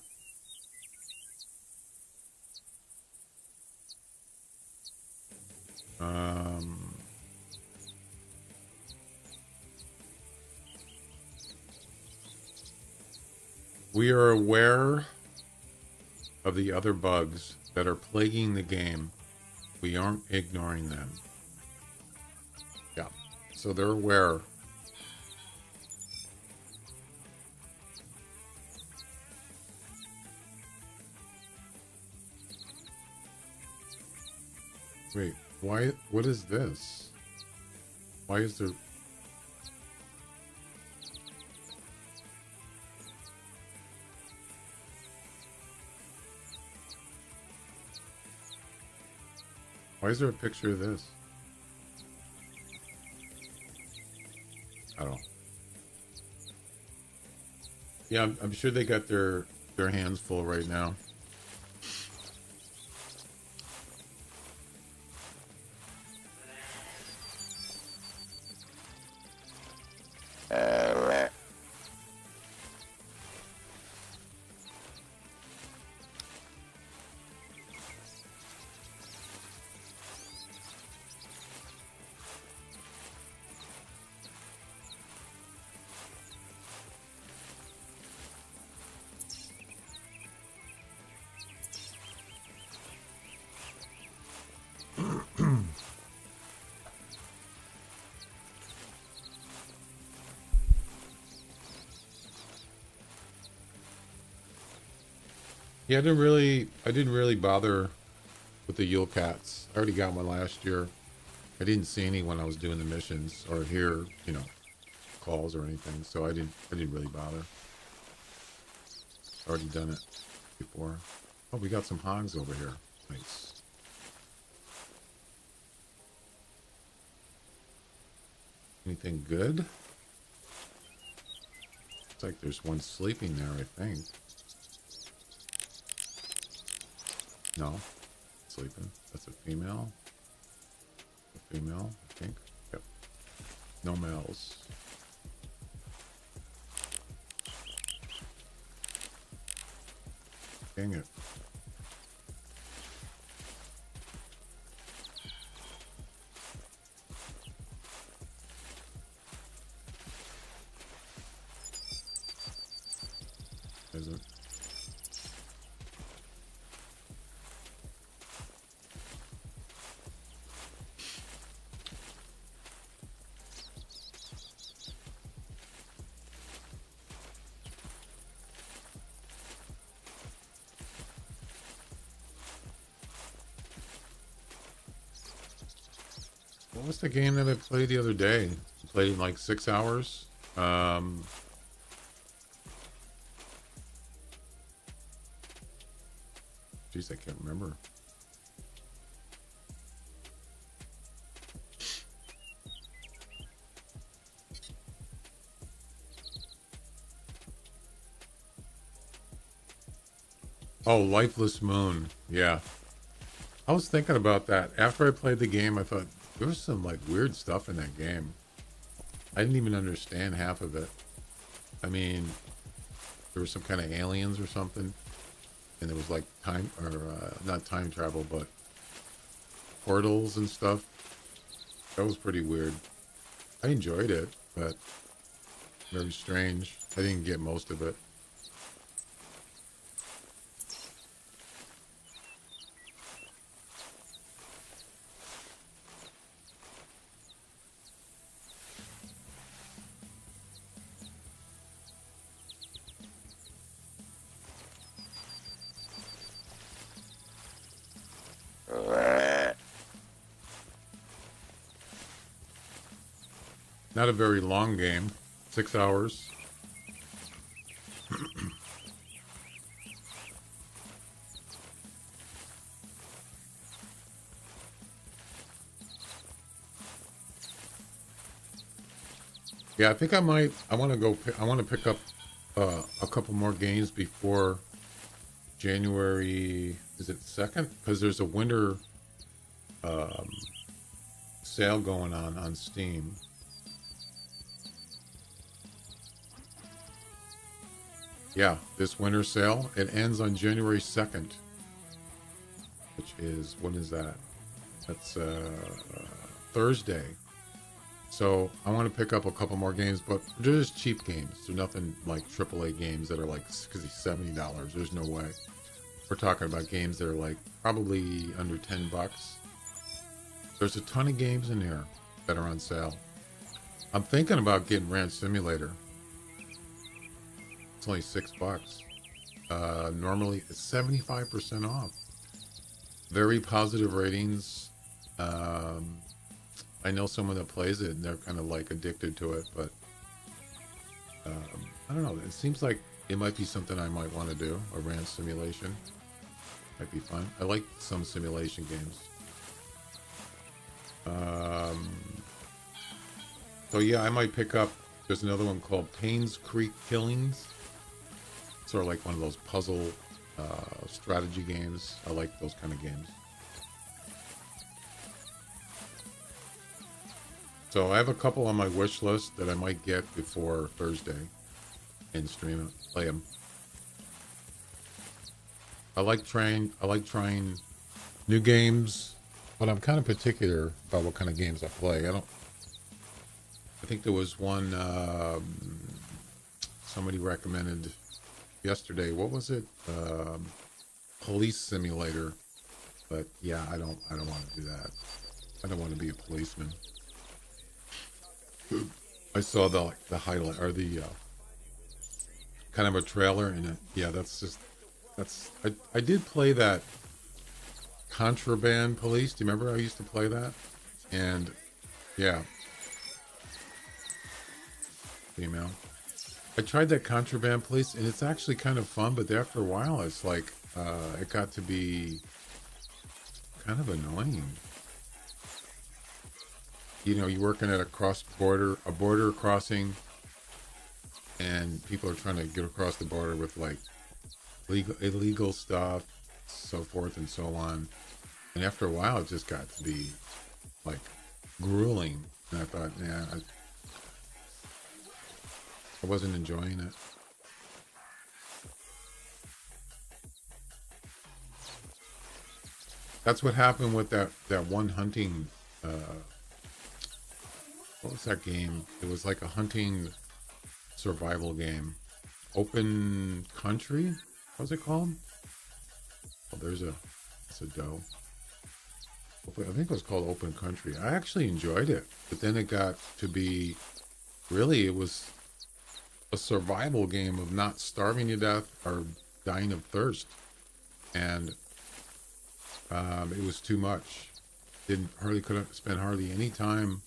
We are aware of the other bugs that are plaguing the game. We aren't ignoring them. Yeah. So they're aware. Wait, why? What is this? Why is there... Why is there a picture of this? I don't know. Yeah, I'm sure they got their hands full right now. Yeah, I didn't really bother with the Yule Cats. I already got one last year. I didn't see any when I was doing the missions or hear, calls or anything. So I didn't really bother. Already done it before. Oh, we got some hogs over here. Nice. Anything good? Looks like there's one sleeping there, I think. No, sleeping. That's a female. A female, I think. Yep. No males. Dang it. Is it? What was the game that I played the other day? I played in like 6 hours. Jeez, I can't remember. Oh, Lifeless Moon. Yeah. I was thinking about that. After I played the game, I thought there was some like weird stuff in that game. I didn't even understand half of it. I mean, there was some kind of aliens or something. And there was like time, or not time travel, but portals and stuff. That was pretty weird. I enjoyed it, but very strange. I didn't get most of it. Not a very long game. 6 hours. Yeah, I think I might. I want to go. I want to pick up a couple more games before January. Is it 2nd? Because there's a winter sale going on Steam. Yeah, this winter sale. It ends on January 2nd, which is, when is that? That's Thursday. So I want to pick up a couple more games, but they're just cheap games. They're nothing like AAA games that are like $70. There's no way. We're talking about games that are like probably under $10. There's a ton of games in here that are on sale. I'm thinking about getting Ranch Simulator. It's only $6. Normally it's 75% off. Very positive ratings. I know someone that plays it and they're kind of like addicted to it, but I don't know. It seems like it might be something I might want to do. A ranch simulation might be fun. I like some simulation games. So yeah, I might pick up. There's another one called Payne's Creek Killings. Sort of like one of those puzzle strategy games. I like those kind of games. So I have a couple on my wish list that I might get before Thursday and stream it, play them. I like trying new games, but I'm kind of particular about what kind of games I play. I think there was one somebody recommended yesterday. What was it? Police Simulator. But yeah, I don't want to do that. I don't want to be a policeman. I saw the highlight or the kind of a trailer, and yeah, I did play that Contraband Police. Do you remember I used to play that? And yeah, female. I tried that Contraband Police, and it's actually kind of fun, but after a while, it's like it got to be kind of annoying. You know, you're working at a border crossing, and people are trying to get across the border with like illegal stuff, so forth and so on. And after a while, it just got to be like grueling. And I thought, yeah, I wasn't enjoying it. That's what happened with that one hunting. What was that game? It was like a hunting survival game. Open Country? What was it called? Oh, it's a doe. I think it was called Open Country. I actually enjoyed it, but then it got to be, really, it was a survival game of not starving to death or dying of thirst. And it was too much. Couldn't spend hardly any time.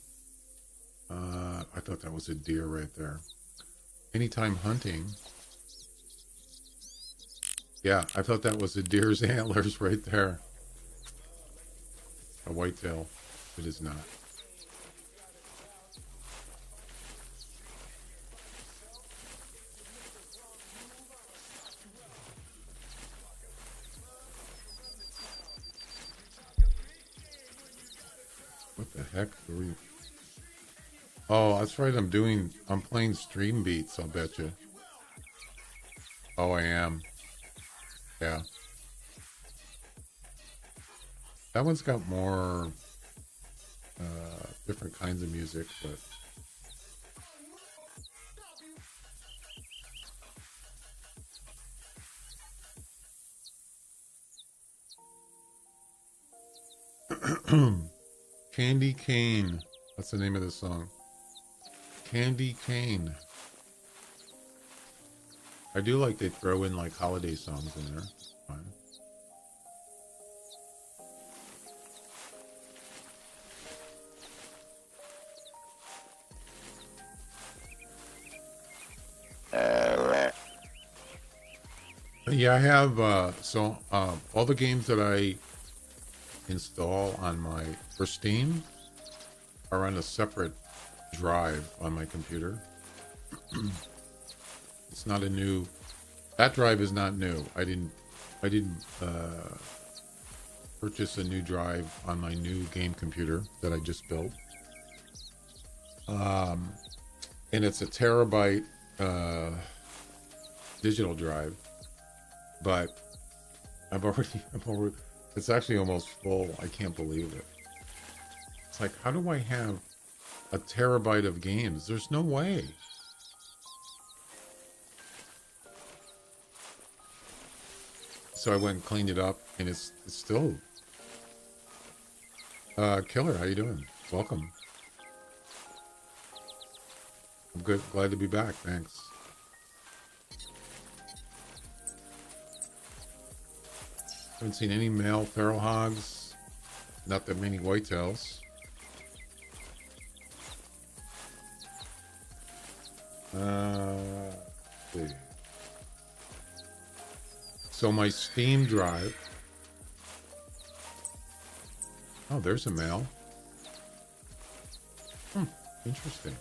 I thought that was a deer right there. Anytime hunting. Yeah, I thought that was a deer's antlers right there. A whitetail. It is not. What the heck are we... Oh, that's right. I'm playing Stream Beats, I'll bet you. Oh, I am. Yeah. That one's got more different kinds of music, but Candy Cane. That's the name of the song. Candy Cane. I do like they throw in like holiday songs in there. Fine. Yeah, I have all the games that I install for Steam are on a separate drive on my computer. It's not that drive is not new. I didn't purchase a new drive on my new game computer that I just built. And it's a terabyte digital drive, but I'm already, it's actually almost full. I can't believe it. It's like, how do I have a terabyte of games? There's no way. So I went and cleaned it up, and it's still killer. How you doing? Welcome. I'm good. Glad to be back. Thanks. Haven't seen any male feral hogs. Not that many whitetails. Let's see. So my Steam drive. Oh, there's a male. Interesting.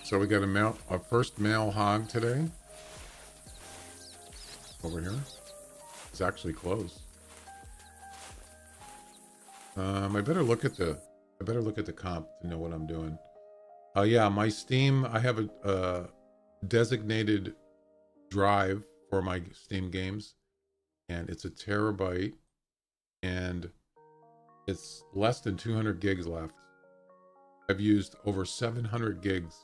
So we got our first male hog today. Over here. It's actually close. I better look at the comp to know what I'm doing. Yeah, my Steam, I have a designated drive for my Steam games, and it's a terabyte, and it's less than 200 gigs left. I've used over 700 gigs.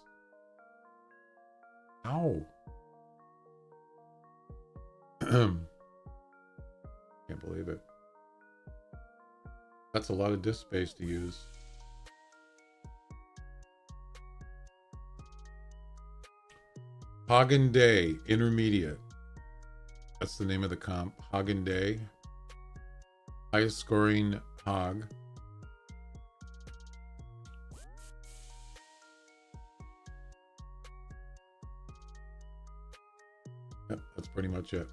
Ow. Can't believe it. That's a lot of disk space to use. Hagen Day Intermediate. That's the name of the comp. Hagen Day. Highest scoring hog. Yep, that's pretty much it.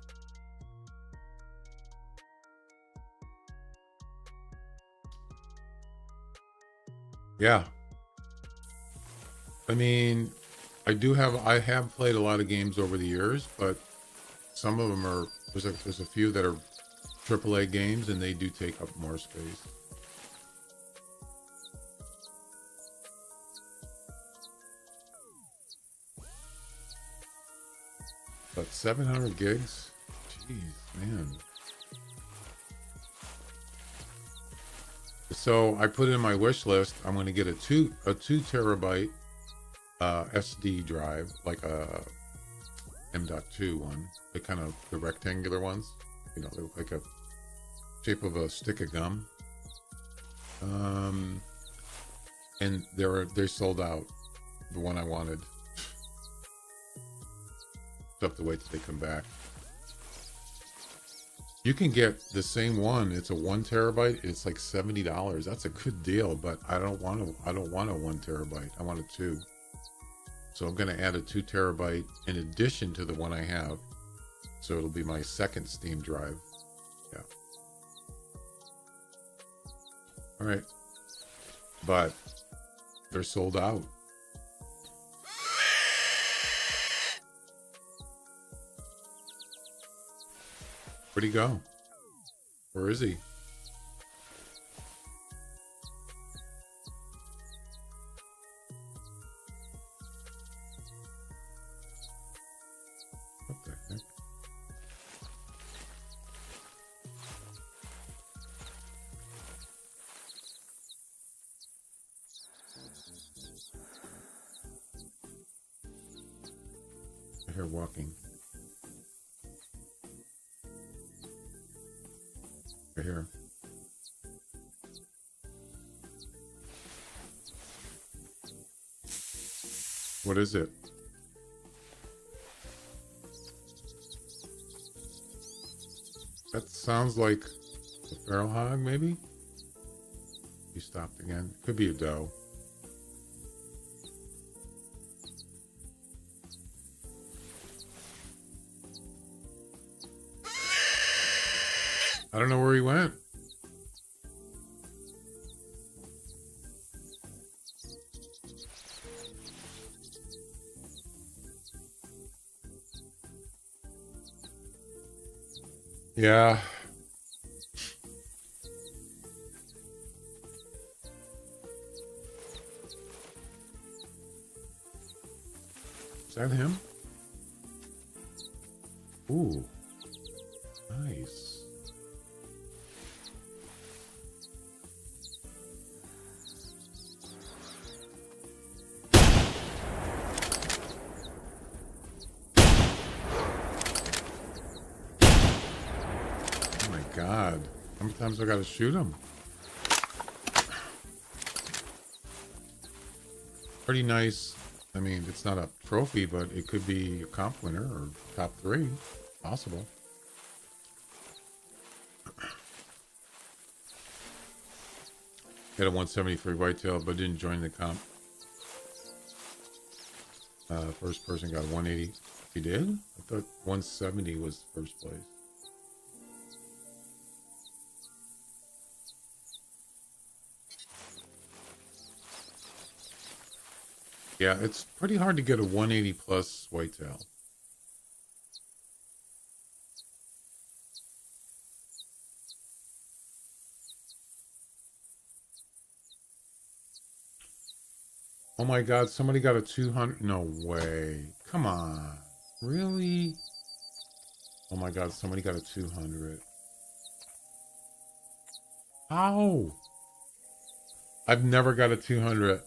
Yeah. I mean, I have played a lot of games over the years, but some of them are, there's a few that are AAA games, and they do take up more space. But 700 gigs? Jeez, man. So I put in my wish list. I'm going to get a 2 terabyte SD drive, like a M.2 one, the rectangular ones. You know, they look like a shape of a stick of gum. And they're sold out. The one I wanted. Just have to wait till they come back. You can get the same one. It's a 1 terabyte. It's like $70. That's a good deal, but I don't want a 1 terabyte. I want a 2. So I'm going to add a 2 terabyte in addition to the one I have. So it'll be my second Steam drive. Yeah. All right. But they're sold out. Where'd he go? Where is he? What the heck? I hear walking. Here. What is it? That sounds like a feral hog, maybe? He stopped again. Could be a doe. I don't know where he went. Yeah. that him? Ooh. Nice. Oh my God. How many times do I gotta shoot him? Pretty nice. I mean, it's not a trophy, but it could be a comp winner or top 3. Possible. Had a 173 whitetail, but didn't join the comp. First person got 180. He did? I thought 170 was first place. Yeah, it's pretty hard to get a 180 plus whitetail. Oh my God, somebody got a 200. No way. Come on. Really? Oh my God, somebody got a 200. How? I've never got a 200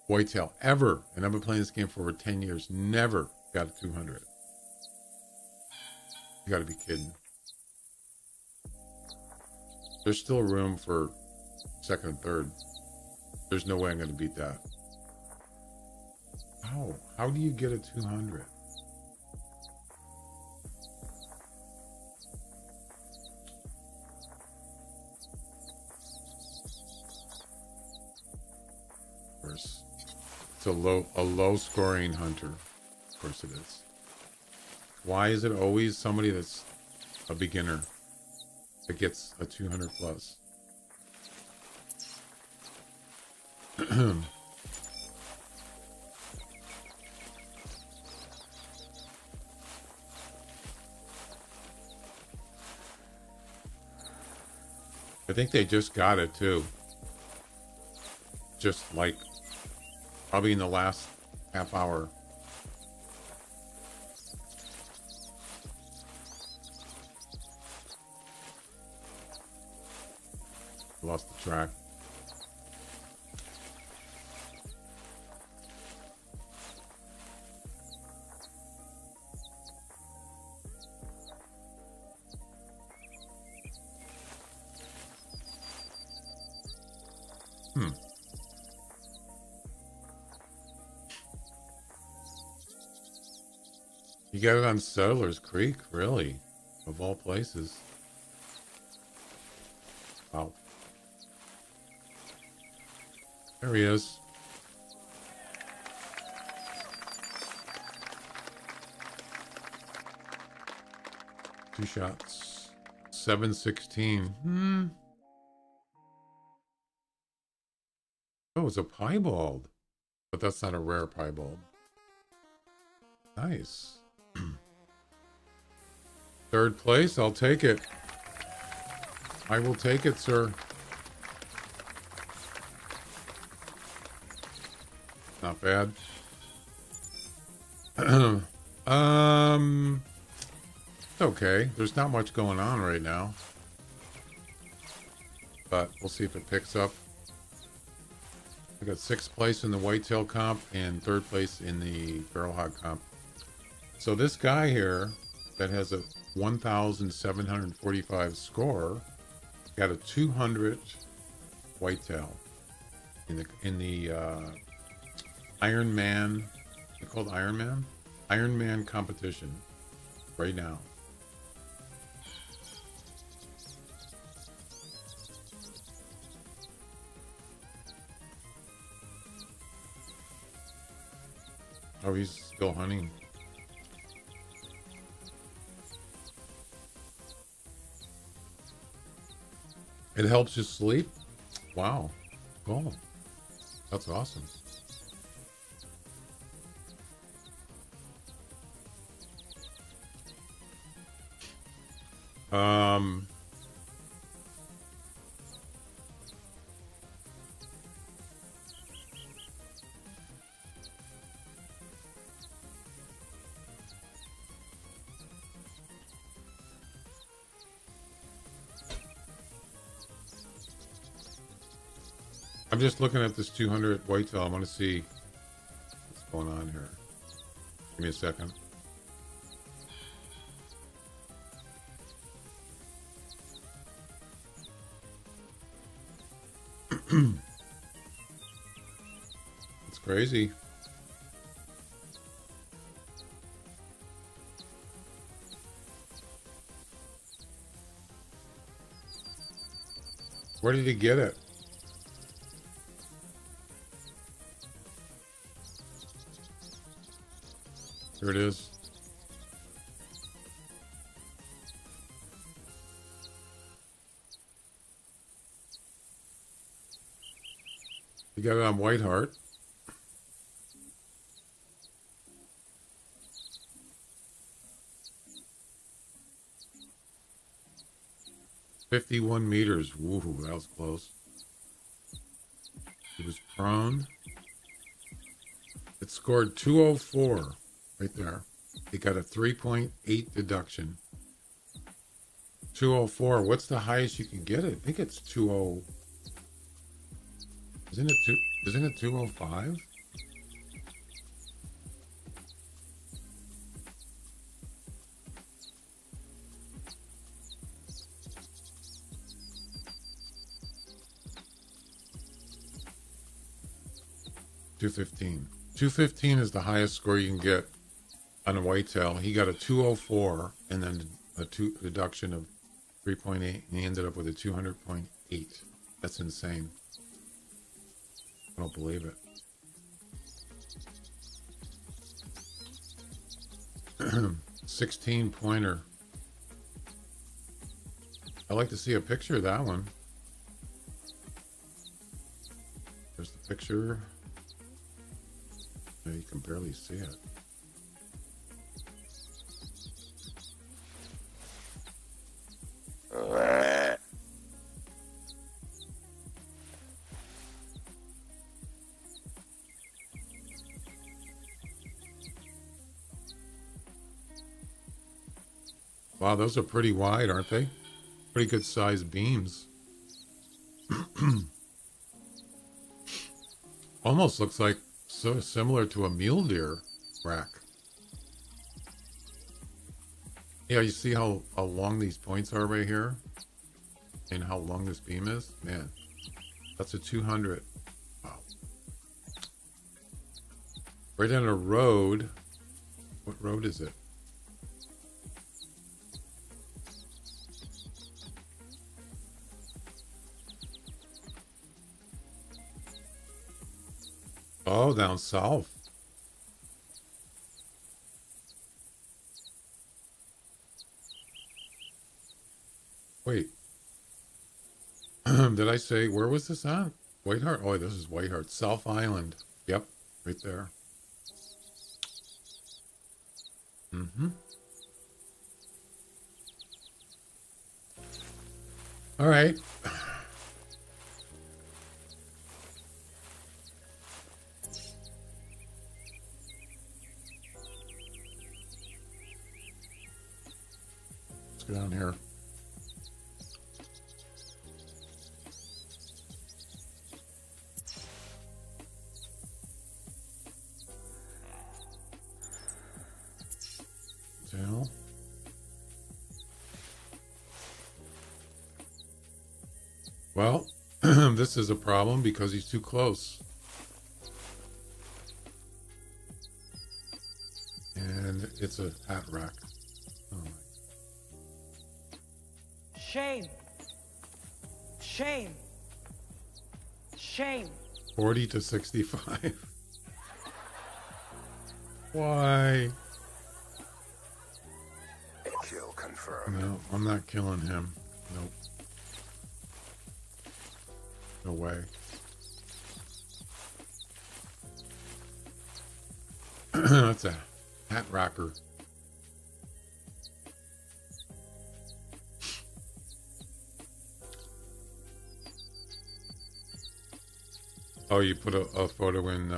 whitetail ever. And I've been playing this game for over 10 years. Never got a 200. You gotta be kidding. There's still room for second and third. There's no way I'm gonna beat that. How do you get a 200? Of course, it's a low scoring hunter. Of course it is. Why is it always somebody that's a beginner that gets a 200 plus? I think they just got it too. Just like probably in the last half hour. Lost the track. You got it on Settlers Creek, really? Of all places. Wow. There he is. Two shots. 716. Oh, it's a piebald. But that's not a rare piebald. Nice. Third place, I'll take it. I will take it, sir. Not bad. Okay. There's not much going on right now. But we'll see if it picks up. I got 6th place in the whitetail comp and 3rd place in the barrel hog comp. So this guy here that has a 1,745 score got a 200 whitetail in the Iron Man. They're called Iron Man. Iron Man competition right now. Oh, he's still hunting. It helps you sleep? Wow. Cool. That's awesome. just looking at this 200 whitetail. I want to see what's going on here. Give me a second. It's crazy. Where did he get it? Here it is. You got it on Whiteheart. $51 meters. Woo, that was close. It was prone. It scored 204 right there. It got a 3.8 deduction. 204. What's the highest you can get it? I think it's 20. Isn't it 205? $215. $215 is the highest score you can get on a whitetail. He got a 204 and then a deduction of 3.8, and he ended up with a 200.8. That's insane. I don't believe it. 16 pointer. I'd like to see a picture of that one. There's the picture. Yeah, you can barely see it. Wow, those are pretty wide, aren't they? Pretty good sized beams. Almost looks like so similar to a mule deer rack. Yeah, you see how long these points are right here? And how long this beam is? Man, that's a 200. Wow. Right on a road. What road is it? Oh, down south. Wait. Did I say, where was this at? Whiteheart? Oh, this is Whiteheart. South Island. Yep, right there. Mm-hmm. All right. Let's go down here. Down. Well, this is a problem because he's too close. And it's a hat rack. Oh my. Shame. Shame. Shame. 40 to 65. Why? Kill confirmed. No, I'm not killing him. Nope. No way. That's a hat racker. Oh, you put a photo in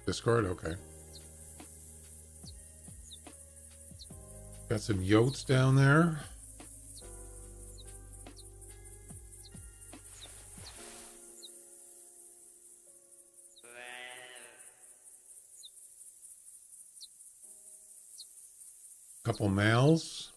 Discord? Okay. Got some yotes down there. Couple males.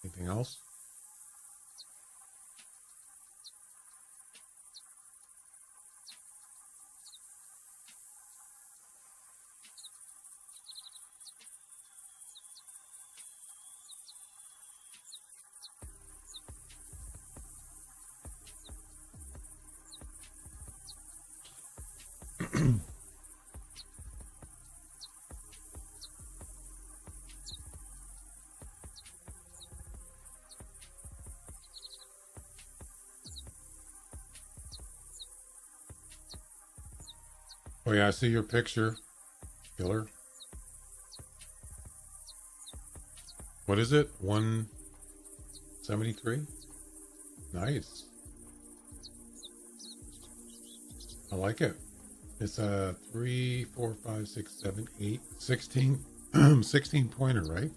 Anything else? Oh yeah, I see your picture, killer. What is it? 173? Nice. I like it. It's a 3, 4, 5, 6, 7, 8, 16, 16 pointer, right?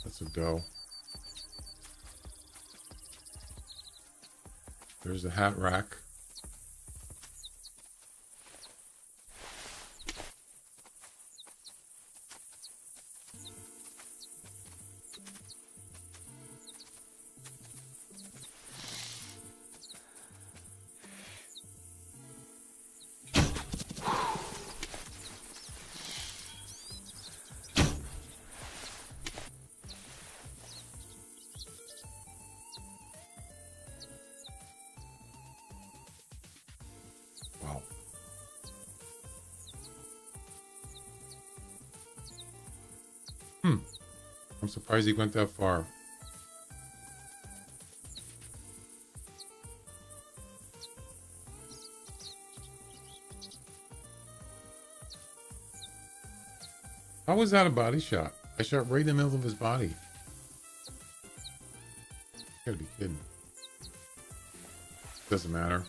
That's a doe. There's the hat rack. Wow. I'm surprised he went that far. How was that a body shot? I shot right in the middle of his body. You gotta be kidding. Doesn't matter.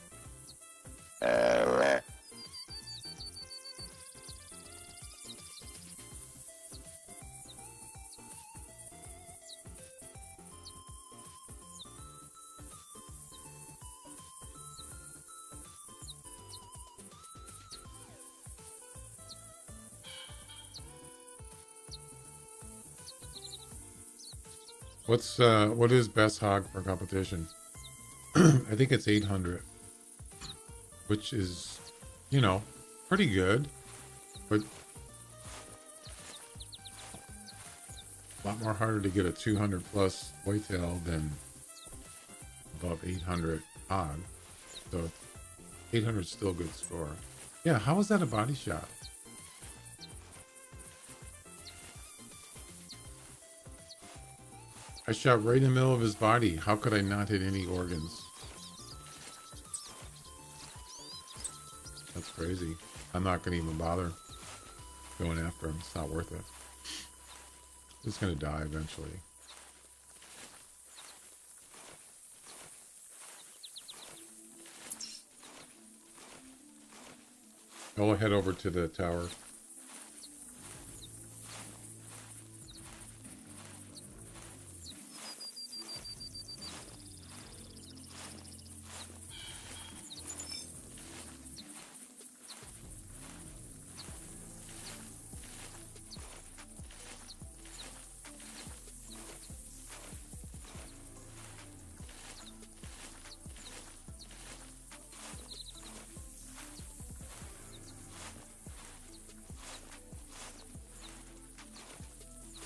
What is best hog for competition? I think it's 800, which is, you know, pretty good, but a lot more harder to get a 200 plus whitetail than above 800 hog. So 800 is still a good score. Yeah, how was that a body shot? I shot right in the middle of his body. How could I not hit any organs? That's crazy. I'm not going to even bother going after him. It's not worth it. He's going to die eventually. I'll head over to the tower.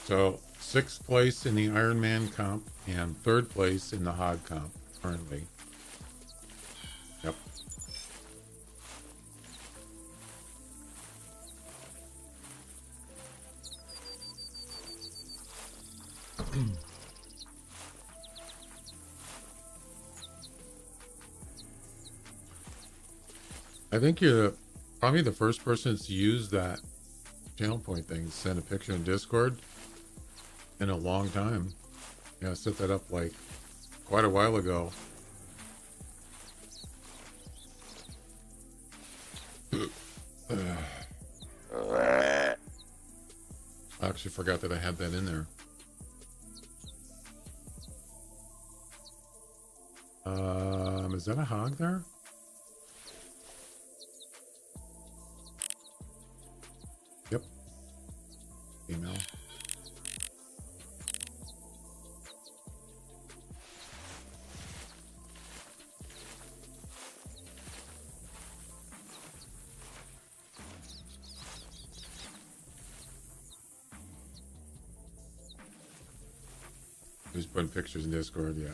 So 6th place in the Ironman comp and 3rd place in the hog comp currently. Yep. I think you're probably the first person to use that channel point thing, send a picture in Discord in a long time. Yeah, I set that up like quite a while ago. I actually forgot that I had that in there. Is that a hog there? Yep. Female. Just putting pictures in Discord, yeah.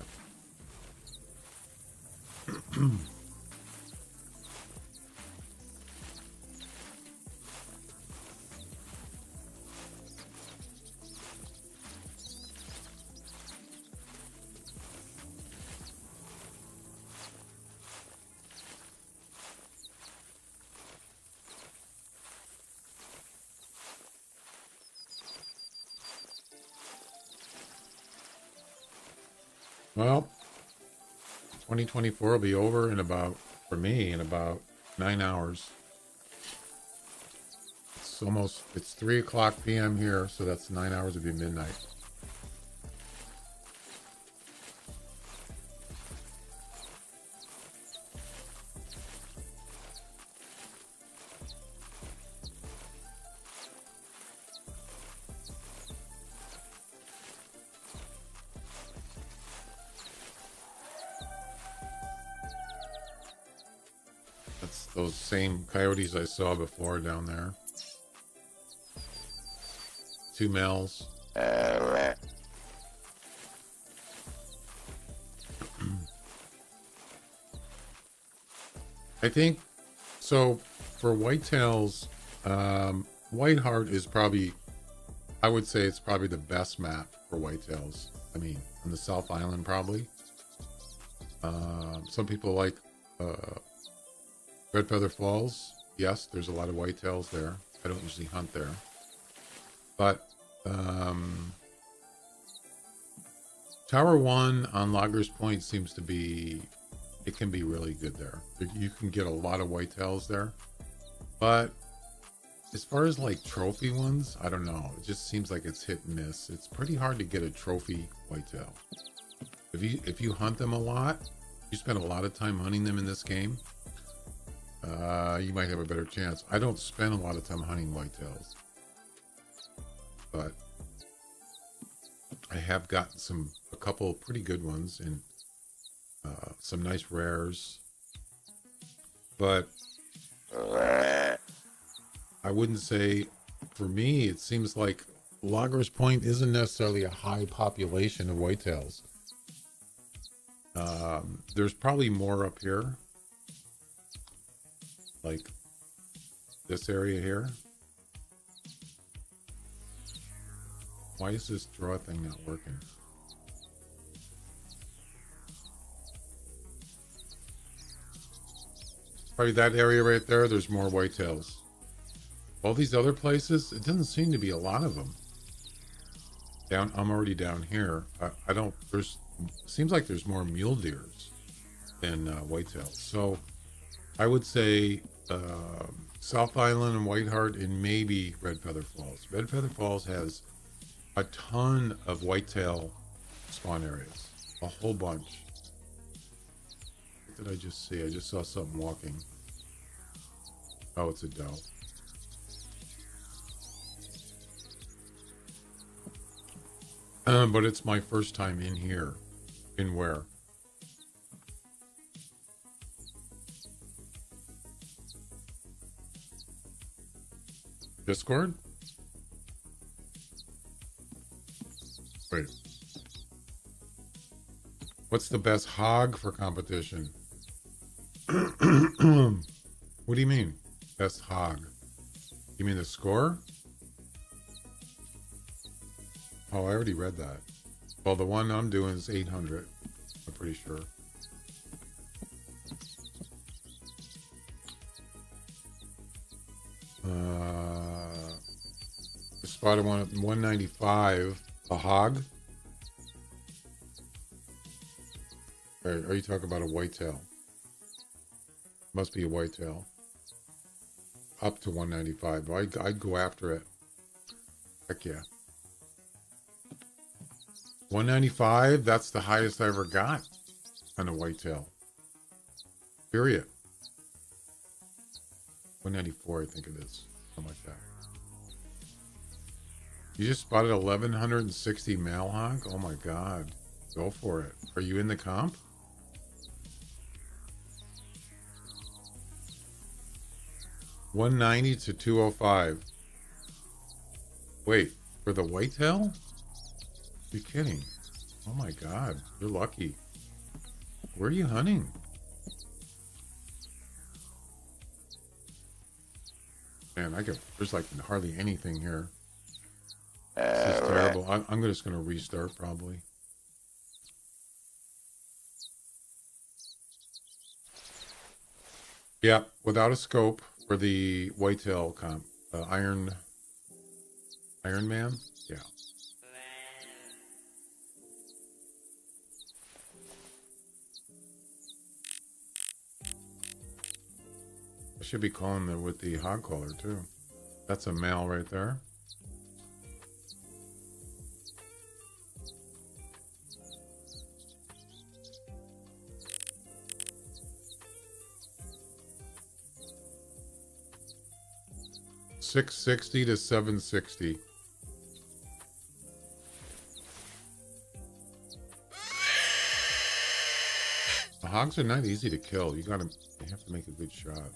Well, 2024 will be over in about, for me, in about 9 hours. It's 3 o'clock p.m. here, so that's 9 hours would be midnight. That's those same coyotes I saw before down there. 2 males. I think so. For whitetails, Whiteheart is probably, I would say it's probably the best map for whitetails. I mean, on the South Island, probably. Some people like Red Feather Falls. Yes, there's a lot of whitetails there. I don't usually hunt there, but Tower 1 on Loggers Point seems to be, it can be really good there. You can get a lot of whitetails there, but as far as like trophy ones, I don't know. It just seems like it's hit and miss. It's pretty hard to get a trophy whitetail. If you hunt them a lot, you spend a lot of time hunting them in this game, you might have a better chance. I don't spend a lot of time hunting whitetails, but I have gotten a couple pretty good ones and some nice rares. But I wouldn't say, for me, it seems like Loggers Point isn't necessarily a high population of whitetails. There's probably more up here, like this area here. Why is this draw thing not working? Probably that area right there, there's more whitetails. All these other places, it doesn't seem to be a lot of them. I'm already down here. I don't, seems like there's more mule deers than whitetails. So I would say South Island and Whiteheart and maybe Red Feather Falls. Red Feather Falls has a ton of whitetail spawn areas, a whole bunch. What did I just see? I just saw something walking. Oh, it's a doe. But it's my first time in here. In where? Discord? What's the best hog for competition? What do you mean? Best hog? You mean the score? Oh, I already read that. Well, the one I'm doing is 800. I'm pretty sure. I spotted one at 195. A hog? Or are you talking about a whitetail? Must be a whitetail. Up to 195. I'd go after it. Heck yeah. 195, that's the highest I ever got on a whitetail. Period. 194, I think it is. Something like that. You just spotted 1,160 male hog? Oh my God. Go for it. Are you in the comp? $190 to $205. Wait, for the whitetail? You're kidding. Oh my God. You're lucky. Where are you hunting? Man, there's like hardly anything here. This is terrible. I'm just going to restart probably. Yeah, without a scope for the whitetail comp. Iron Man? Yeah. I should be calling it with the hog collar too. That's a male right there. $660 to $760. The hogs are not easy to kill. You have to make a good shot.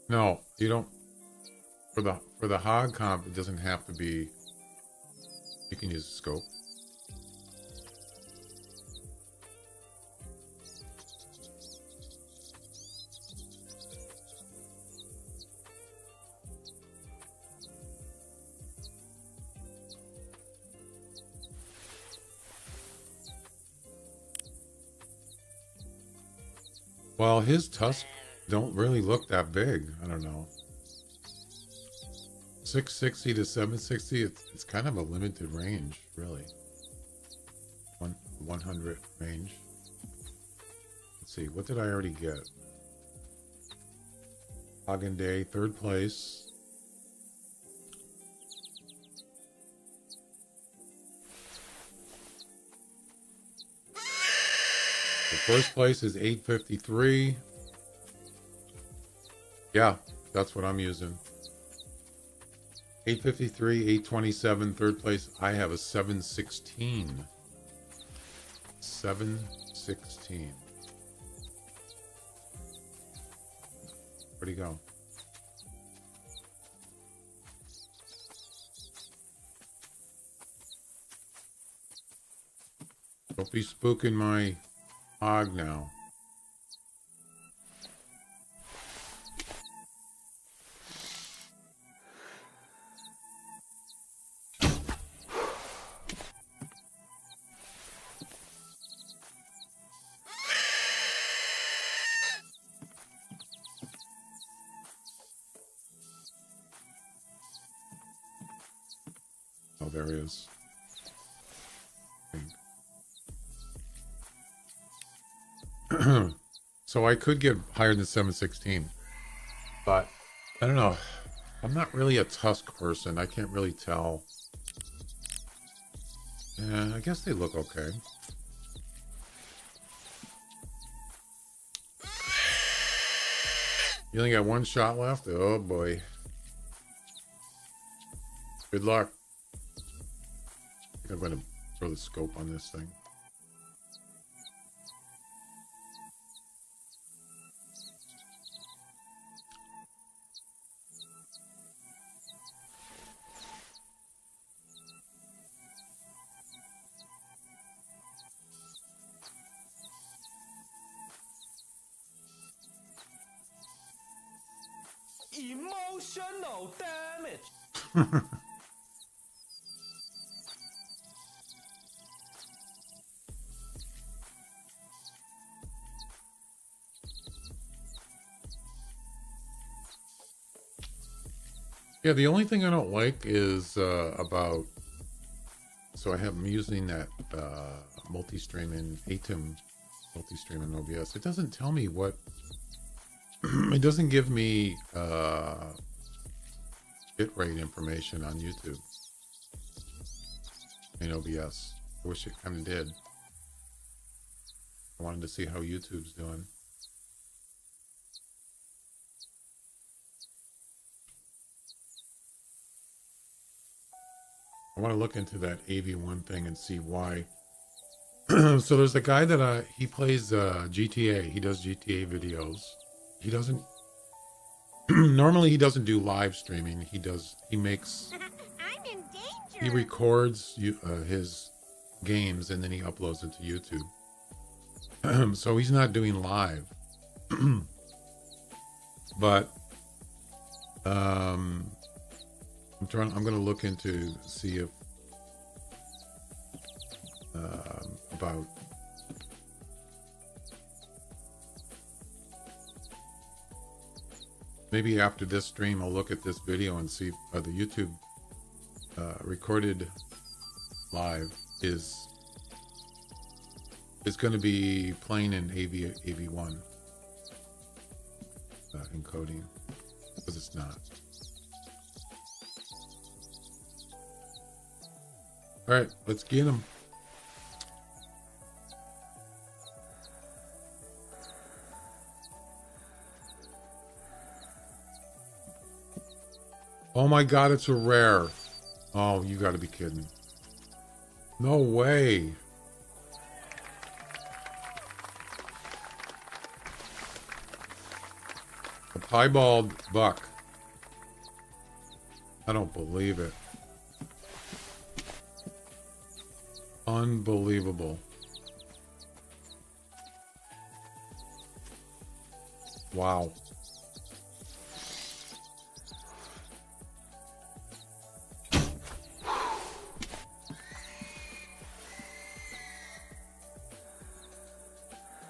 No, you don't. For the hog comp, it doesn't have to be. You can use a scope. Well, his tusks don't really look that big. I don't know. 660 to 760. It's kind of a limited range, really. 100 range. Let's see. What did I already get? Hagen Day, 3rd place. The 1st place is 853. Yeah, that's what I'm using. 853, 827, 3rd place. I have a 716. 716. Where'd he go? Don't be spooking my hog now. Oh, there he is. So I could get higher than 716, but I don't know. I'm not really a tusk person. I can't really tell. Yeah, I guess they look okay. You only got 1 shot left? Oh boy. Good luck. I think I'm going to throw the scope on this thing. Oh, damn it! Yeah, the only thing I don't like is about. So I'm using that multi-stream in ATEM multi-stream in OBS. It doesn't tell me what. It doesn't give me bitrate information on YouTube in OBS. I wish it kind of did. I wanted to see how YouTube's doing. I want to look into that AV1 thing and see why. So there's a guy that he plays GTA. He does GTA videos. He doesn't normally he doesn't do live streaming. He makes I'm in danger. he records his games and then he uploads it to YouTube. So he's not doing live. But I'm going to look into see if about maybe after this stream I'll look at this video and see if the YouTube recorded live is going to be playing in AV1 encoding, because it's not. All right, let's get him. Oh my God, it's a rare. Oh, you gotta be kidding. No way. A piebald buck. I don't believe it. Unbelievable. Wow.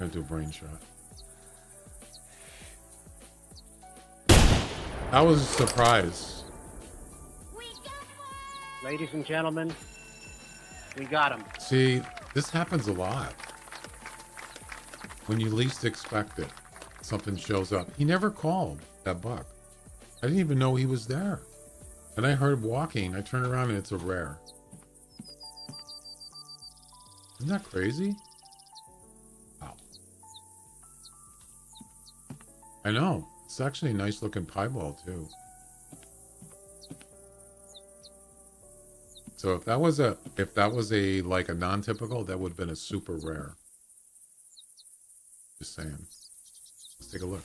Gotta do a brain shot. That was a surprise. Ladies and gentlemen, we got him. See, this happens a lot. When you least expect it, something shows up. He never called, that buck. I didn't even know he was there. And I heard him walking. I turned around and it's a rare. Isn't that crazy? Wow. I know. It's actually a nice looking piebald too. So if that was a like a non-typical, that would have been a super rare. Just saying. Let's take a look.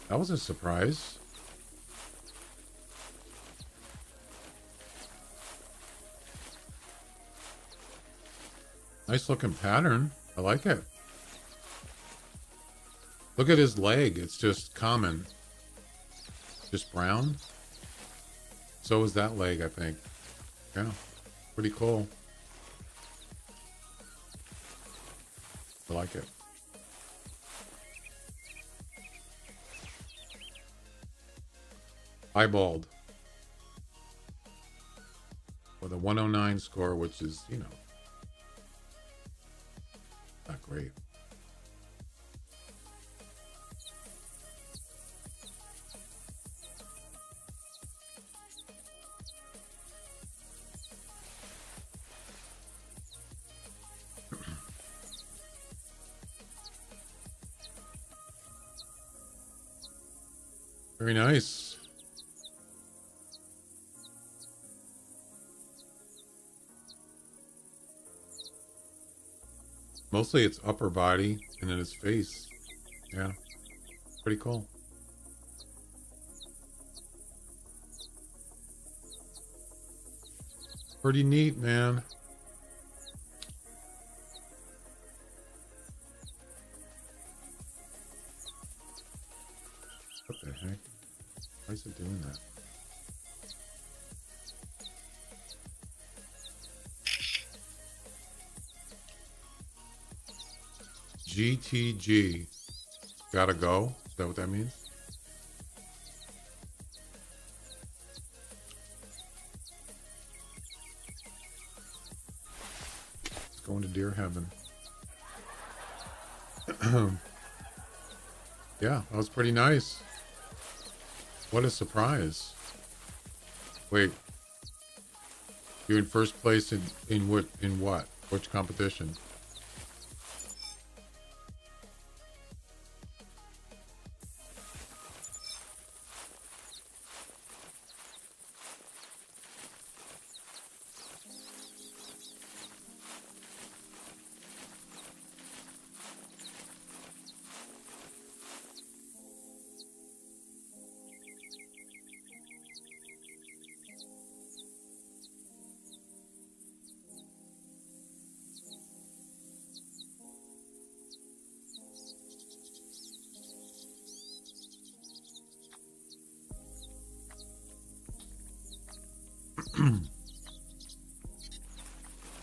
That was a surprise. Nice looking pattern. I like it. Look at his leg. It's just common. Just brown. So is that leg, I think. Yeah. Pretty cool. I like it. Piebald. With a 109 score, which is, you know, not great. Very nice. Mostly it's upper body and then his face. Yeah. Pretty cool. Pretty neat, man. Why is it doing that? GTG. Gotta go? Is that what that means? It's going to deer heaven. Yeah, that was pretty nice. What a surprise. Wait. You're in first place in what? Which competition?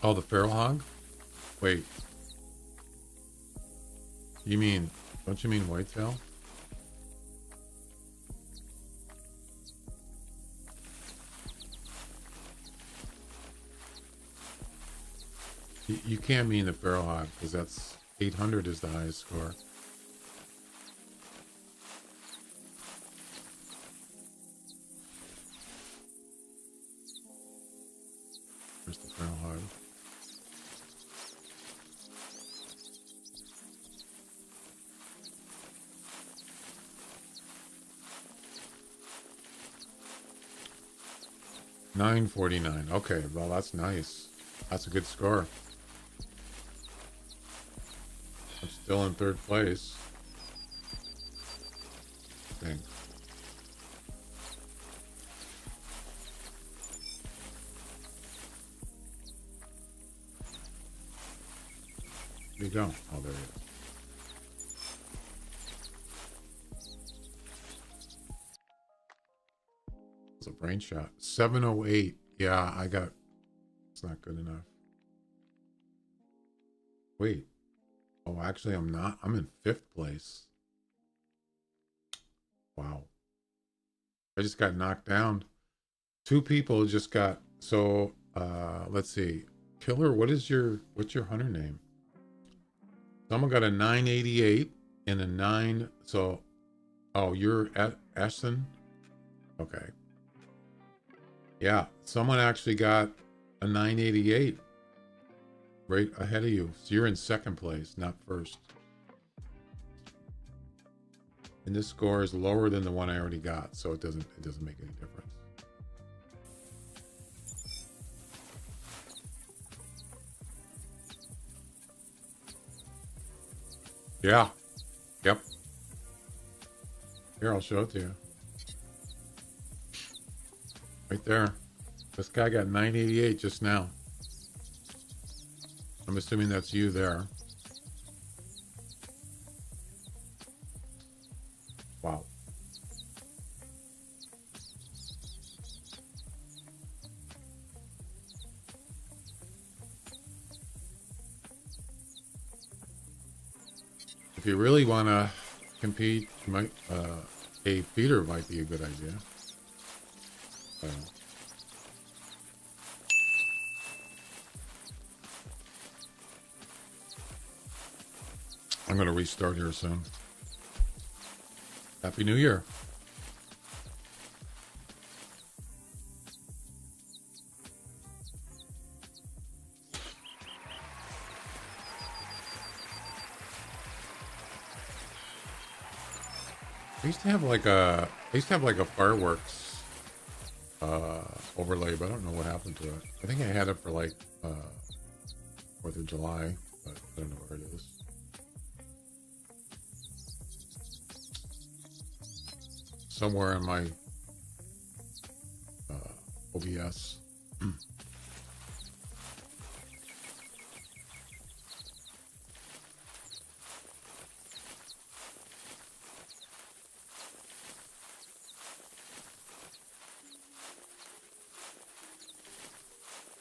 Oh, the feral hog? Wait. You mean, don't you mean whitetail? You can't mean the feral hog, because that's 800 is the highest score. Where's the feral hog? $9.49. Okay, well that's nice. That's a good score. I'm still in third place. Dang. Where'd he go? Oh, there he is. It's a brain shot. 708. Yeah, I got. It's not good enough. Wait. Oh, actually, I'm not. I'm in 5th place. Wow. I just got knocked down. 2 people just got. So, let's see. Killer, what's your hunter name? Someone got a 988 and a 9. So, oh, you're at Ashton? Okay. Yeah, someone actually got a 988 right ahead of you. So you're in 2nd place, not 1st. And this score is lower than the one I already got, so it doesn't make any difference. Yeah. Yep. Here, I'll show it to you. Right there. This guy got 988 just now. I'm assuming that's you there. Wow. If you really want to compete, you might a feeder might be a good idea. I'm going to restart here soon. Happy New Year. I used to have like a fireworks overlay, but I don't know what happened to it. I think I had it for like 4th of July, but I don't know where it is. Somewhere in my OBS.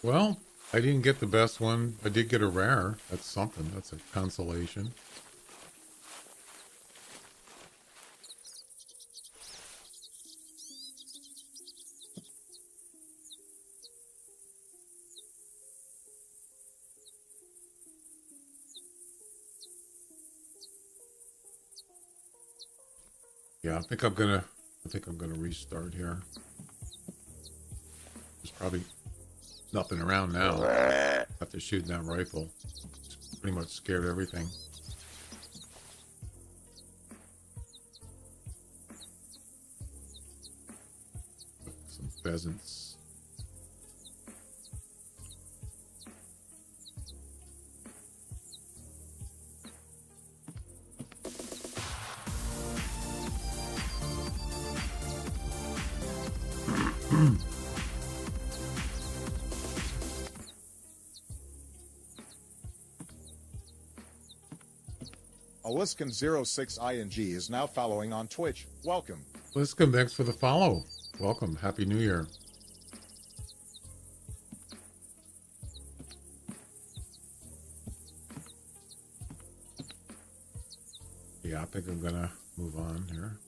Well, I didn't get the best one. I did get a rare. That's something. That's a consolation. Yeah, I think I'm gonna restart here. There's probably nothing around now after shooting that rifle. It's pretty much scared everything. Some pheasants. Aliskin06ing is now following on Twitch. Welcome. Liscom, thanks for the follow. Welcome. Happy New Year. Yeah, I think I'm gonna move on here.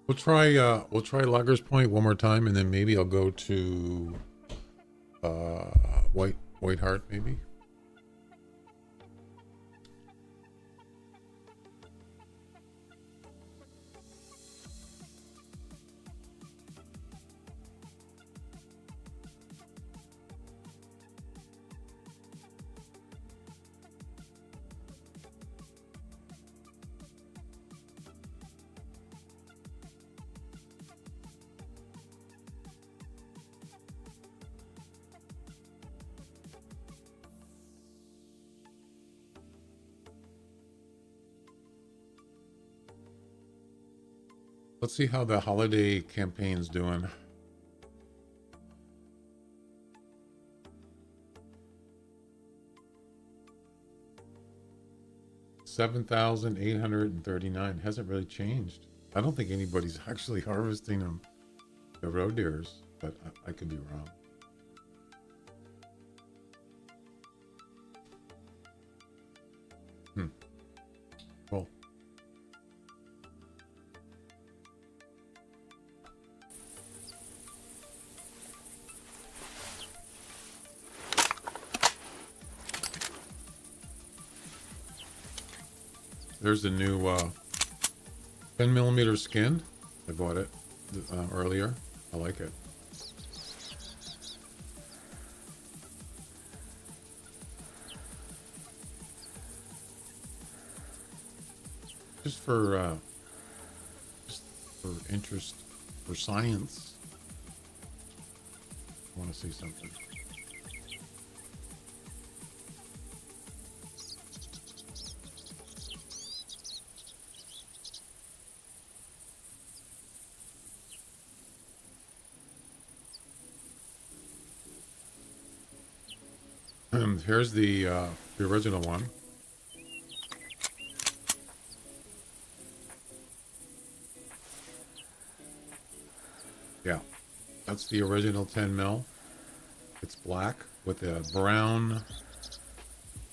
We'll try Loggers Point one more time, and then maybe I'll go to White Heart, maybe. Let's see how the holiday campaign's doing. $7,839 hasn't really changed. I don't think anybody's actually harvesting them, the roe deers, but I could be wrong. Cool. There's the new 10mm skin. I bought it earlier. I like it. Just for interest, for science. I want to see something. Here's the original one. Yeah, that's the original 10mm. It's black with a brown,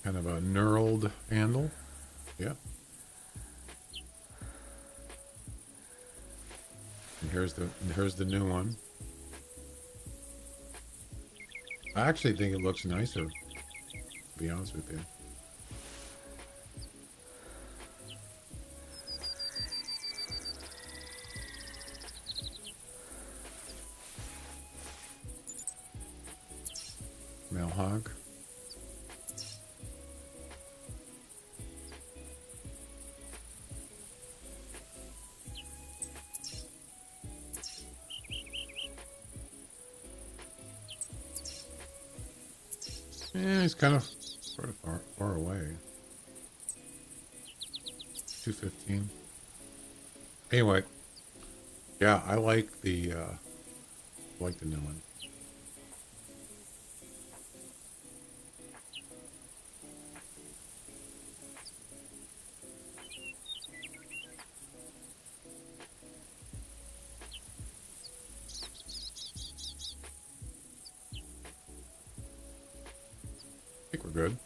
kind of a knurled handle. Yeah. And here's the new one. I actually think it looks nicer, to be honest with you. Male hog. Yeah, he's kind of sort of far away. 215. Anyway, Yeah, I like the new one. I think we're good.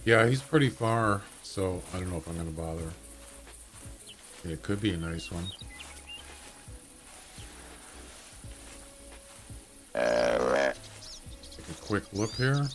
Yeah, he's pretty far, so I don't know if I'm going to bother. Yeah, it could be a nice one. Take a quick look here.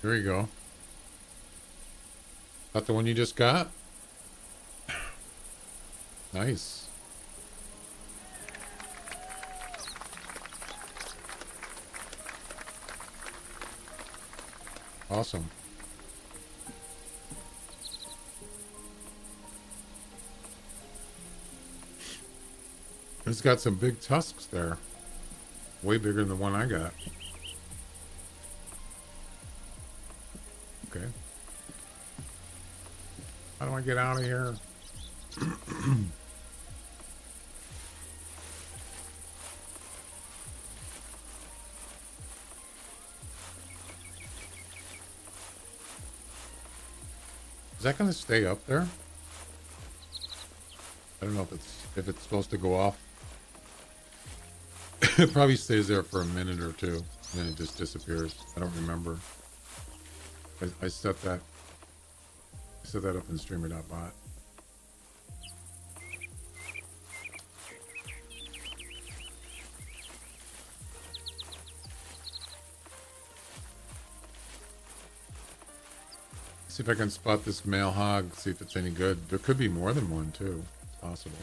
There you go. That the one you just got? Nice. Awesome. It's got some big tusks there. Way bigger than the one I got. Okay. How do I get out of here? Is that going to stay up there? I don't know if it's supposed to go off. It probably stays there for a minute or two, and then it just disappears. I don't remember. I set that up in streamer.bot. See if I can spot this male hog, see if it's any good. There could be more than one too. It's possible.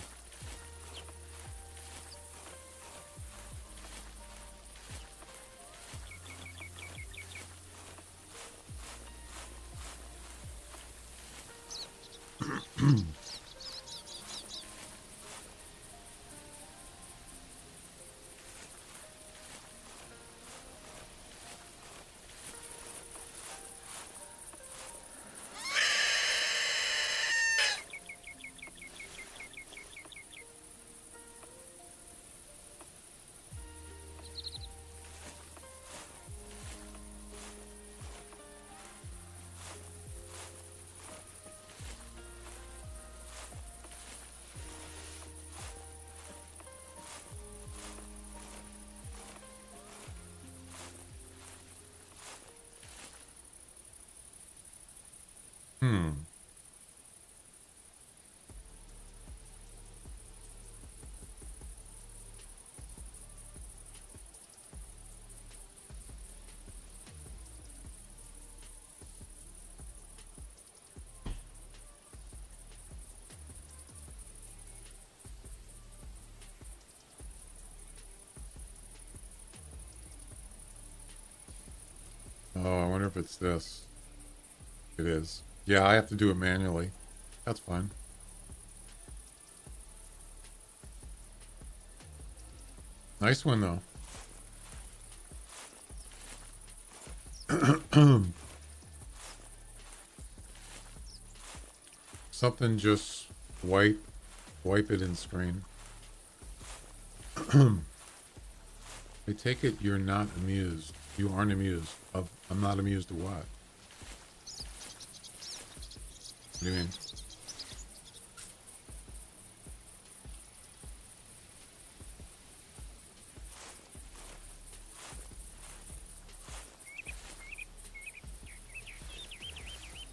Hmm. Oh, I wonder if it's this. It is. Yeah, I have to do it manually. That's fine. Nice one, though. Something just wipe it in screen. I take it you're not amused. You aren't amused. I'm not amused of what? What do you mean?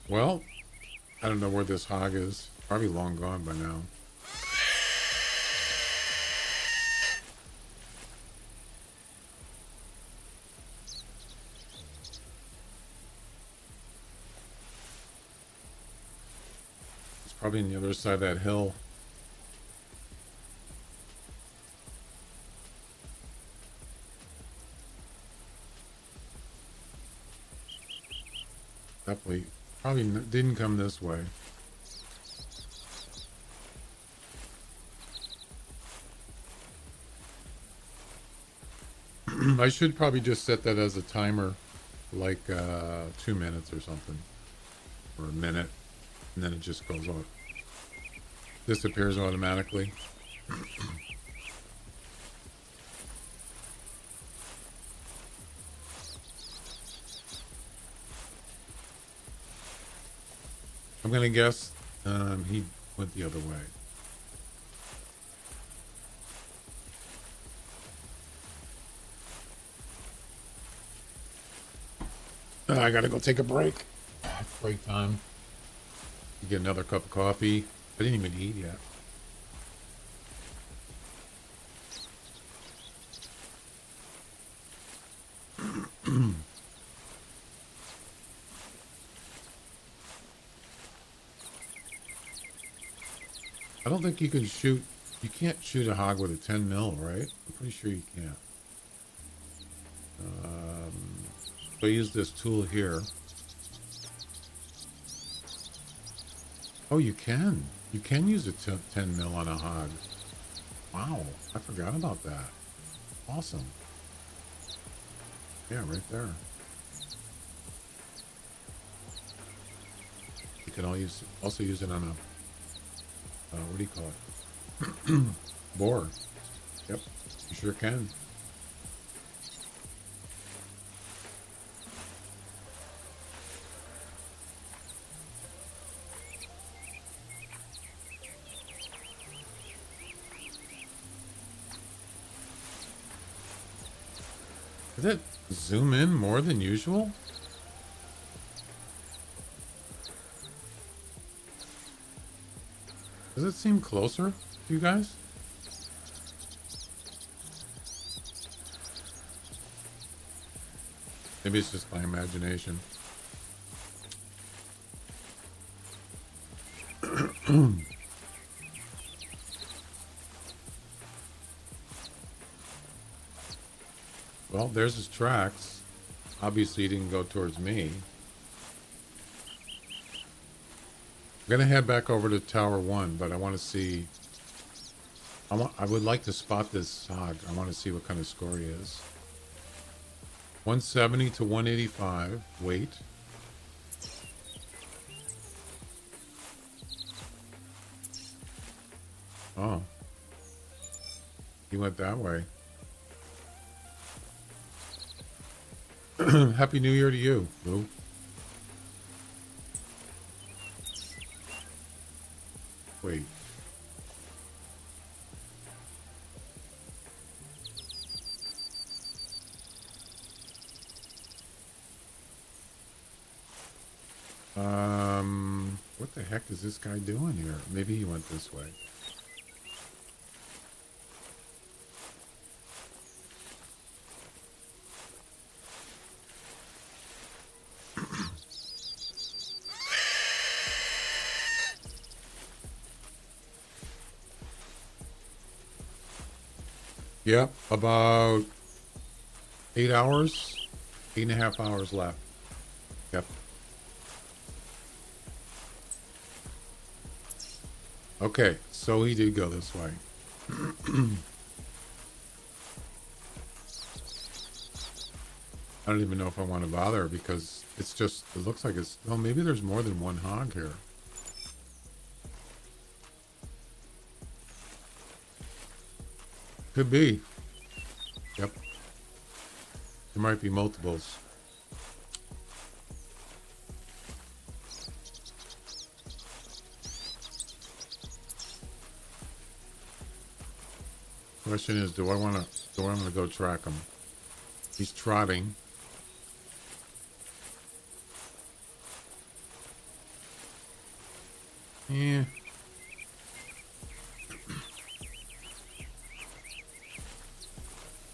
Well, I don't know where this hog is. Probably long gone by now. Probably on the other side of that hill. Definitely, probably didn't come this way. I should probably just set that as a timer, like 2 minutes or something, or a minute, and then it just goes on, disappears automatically. I'm gonna guess he went the other way. I gotta go take a break. Break time. Get another cup of coffee. I didn't even eat yet. I don't think you can shoot. You can't shoot a hog with a 10 mil, right? I'm pretty sure you can't. So I use this tool here. Oh, you can. You can use a 10 mil on a hog. Wow, I forgot about that. Awesome. Yeah, right there. You can also use it on a, what do you call it? Boar. Yep, you sure can. Did it zoom in more than usual? Does it seem closer to you guys? Maybe it's just my imagination. Well, there's his tracks. Obviously, he didn't go towards me. I'm gonna head back over to Tower 1, but I want to see. I would like to spot this hog. I want to see what kind of score he is. 170 to 185 weight. Oh, he went that way. Happy New Year to you, Lou. Wait. What the heck is this guy doing here? Maybe he went this way. Yep, about 8 hours, 8.5 hours left. Yep. Okay, so he did go this way. I don't even know if I want to bother because it's just, it looks like it's, well, maybe there's more than one hog here. Could be. Yep. There might be multiples. Question is, do I want to go track him? He's trotting. Yeah.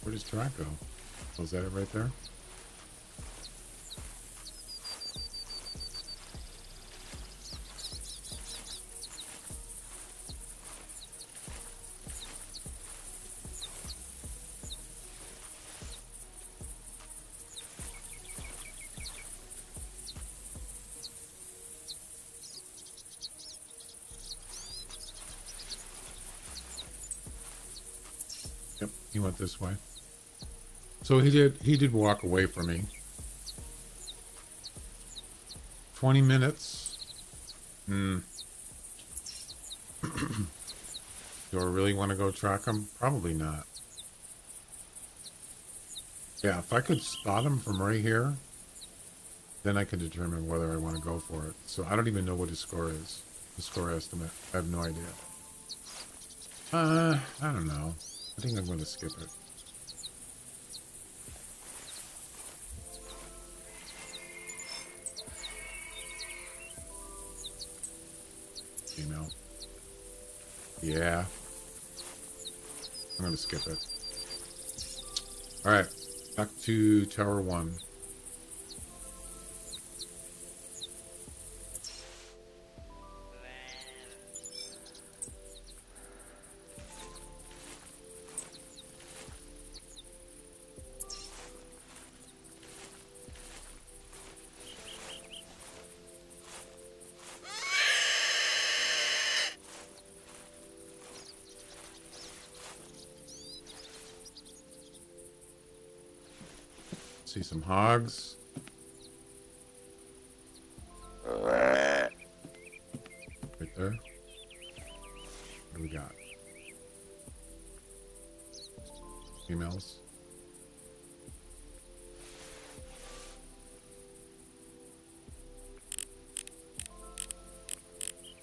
Where does track go? Oh, is that it right there? Yep, he went this way. So he did walk away from me. 20 minutes. Do I really want to go track him? Probably not. Yeah, if I could spot him from right here, then I can determine whether I want to go for it. So I don't even know what his score is. The score estimate. I have no idea. I don't know. I think I'm going to skip it. Female. Yeah. I'm going to skip it. All right. Back to Tower 1. See some hogs. Right there. What do we got? Females.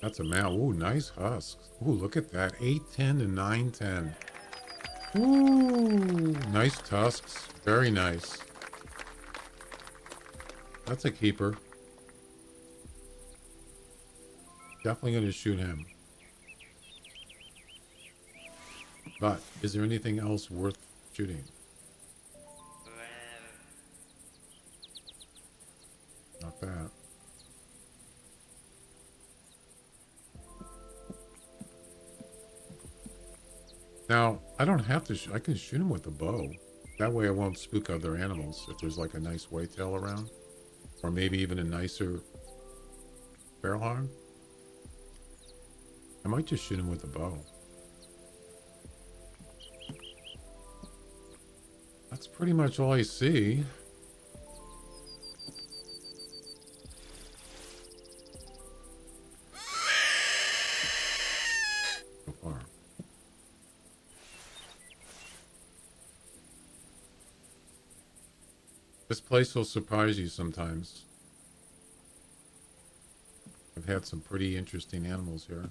That's a male. Ooh, nice husks. Ooh, look at that. 810 and 910. Ooh, nice tusks. Very nice. That's a keeper. Definitely going to shoot him. But is there anything else worth shooting? Not that. Now, I don't have to I can shoot him with a bow. That way I won't spook other animals if there's like a nice whitetail around. Or maybe even a nicer feral hog. I might just shoot him with a bow. That's pretty much all I see. So far. This place will surprise you sometimes. I've had some pretty interesting animals here.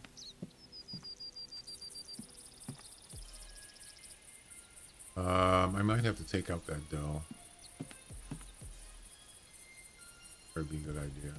I might have to take out that doe. That'd be a good idea.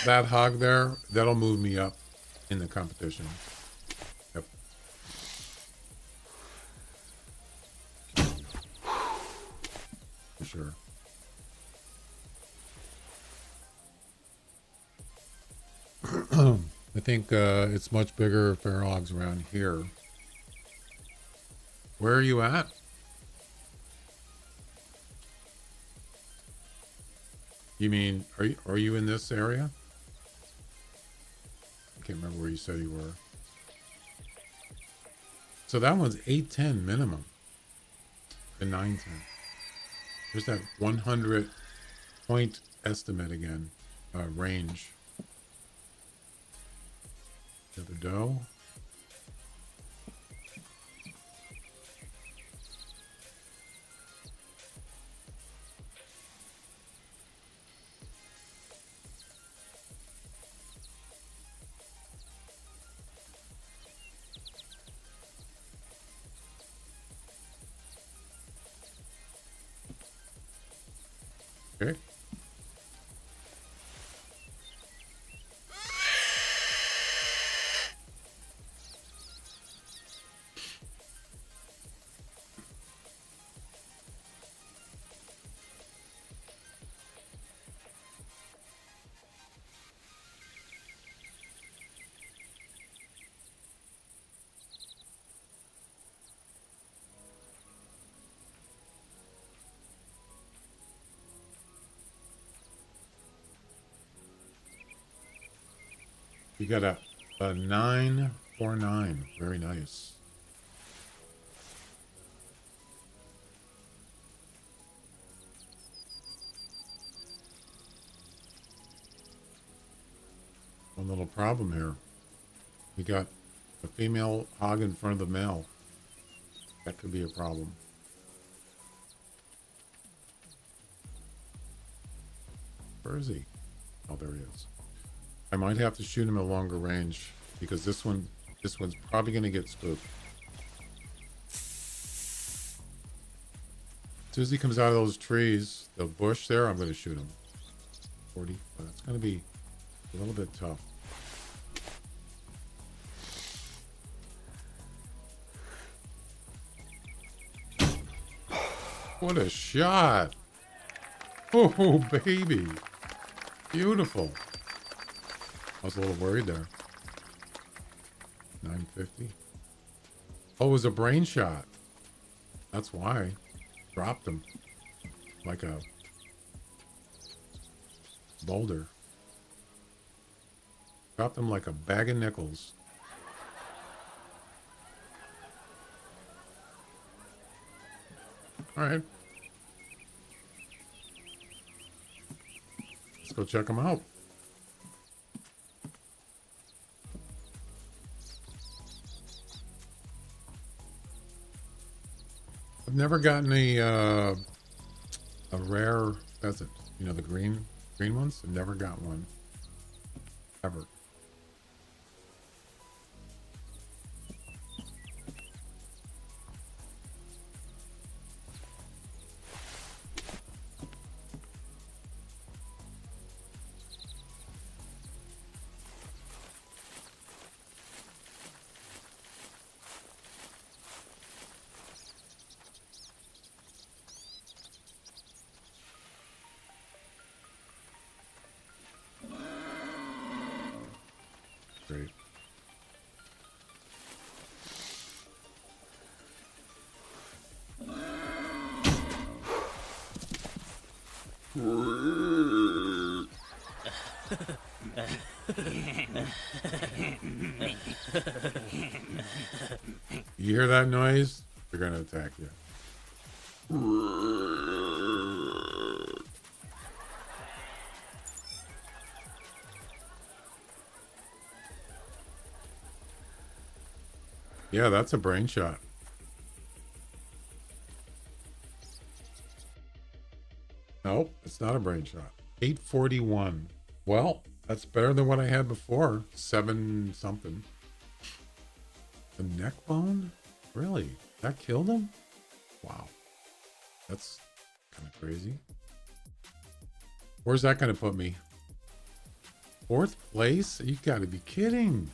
That hog there, that'll move me up in the competition. Yep. For sure. I think it's much bigger feral hogs around here. Where are you at? You mean, are you in this area? I can't remember where you said you were. So that one's 810 minimum. And 910. There's that 100 point estimate again. Range. Another doe. Okay. You got a 949. Very nice. One little problem here. We got the female hog in front of the male. That could be a problem. Where is he? Oh, there he is. I might have to shoot him at longer range because this one's probably going to get spooked. As soon as he comes out of those trees, the bush there, I'm going to shoot him. 40, but it's going to be a little bit tough. What a shot. Oh, baby. Beautiful. I was a little worried there. 950. Oh, it was a brain shot. That's why. Dropped him. Like a boulder. Dropped him like a bag of nickels. All right. Let's go check them out. I've never gotten a rare pheasant. You know, the green ones? I've never got one. Ever. Great. You hear that noise? They're gonna attack you. Yeah, that's a brain shot. Nope, it's not a brain shot. 841. Well, that's better than what I had before. 7 something. The neck bone? Really? That killed him? Wow. That's kind of crazy. Where's that going to put me? 4th place? You got to be kidding.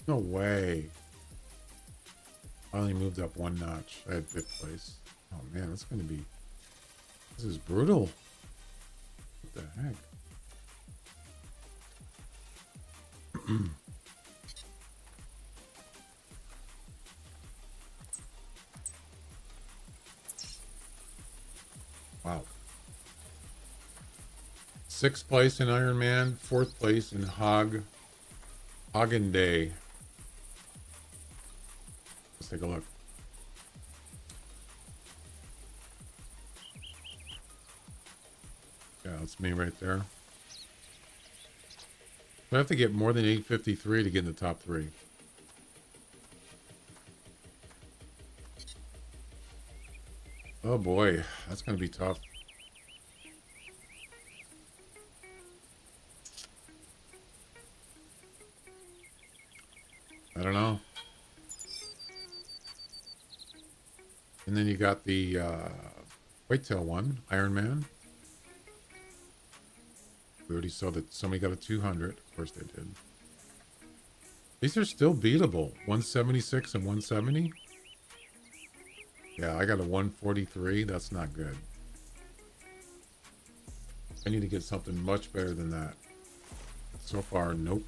No way. I only moved up 1 notch. I had 5th place. Oh man, that's going to be... This is brutal. What the heck? Wow. 6th place in Iron Man, 4th place in Hagen Day. Let's take a look. Yeah, that's me right there. I have to get more than 853 to get in the top 3. Oh boy, that's going to be tough. I don't know. And then you got the Whitetail one, Iron Man. We already saw that somebody got a 200. Of course they did. These are still beatable. 176 and 170. Yeah, I got a 143. That's not good. I need to get something much better than that. So far, nope.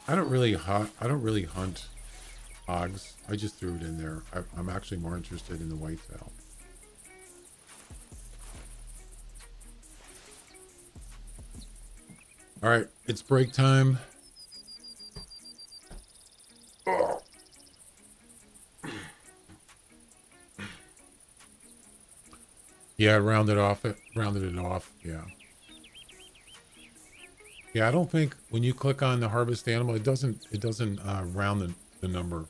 I don't really hunt hogs. I just threw it in there. I'm actually more interested in the whitetail. All right, it's break time. Oh. Yeah, rounded it off. Yeah. Yeah, I don't think when you click on the harvest animal, it doesn't round the number.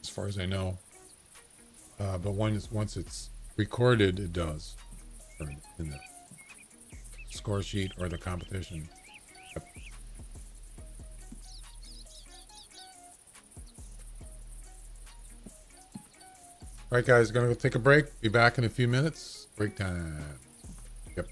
As far as I know. But once it's recorded, it does. Or in the score sheet or the competition. Yep. All right, guys, gonna go take a break. Be back in a few minutes. Break time. Yep.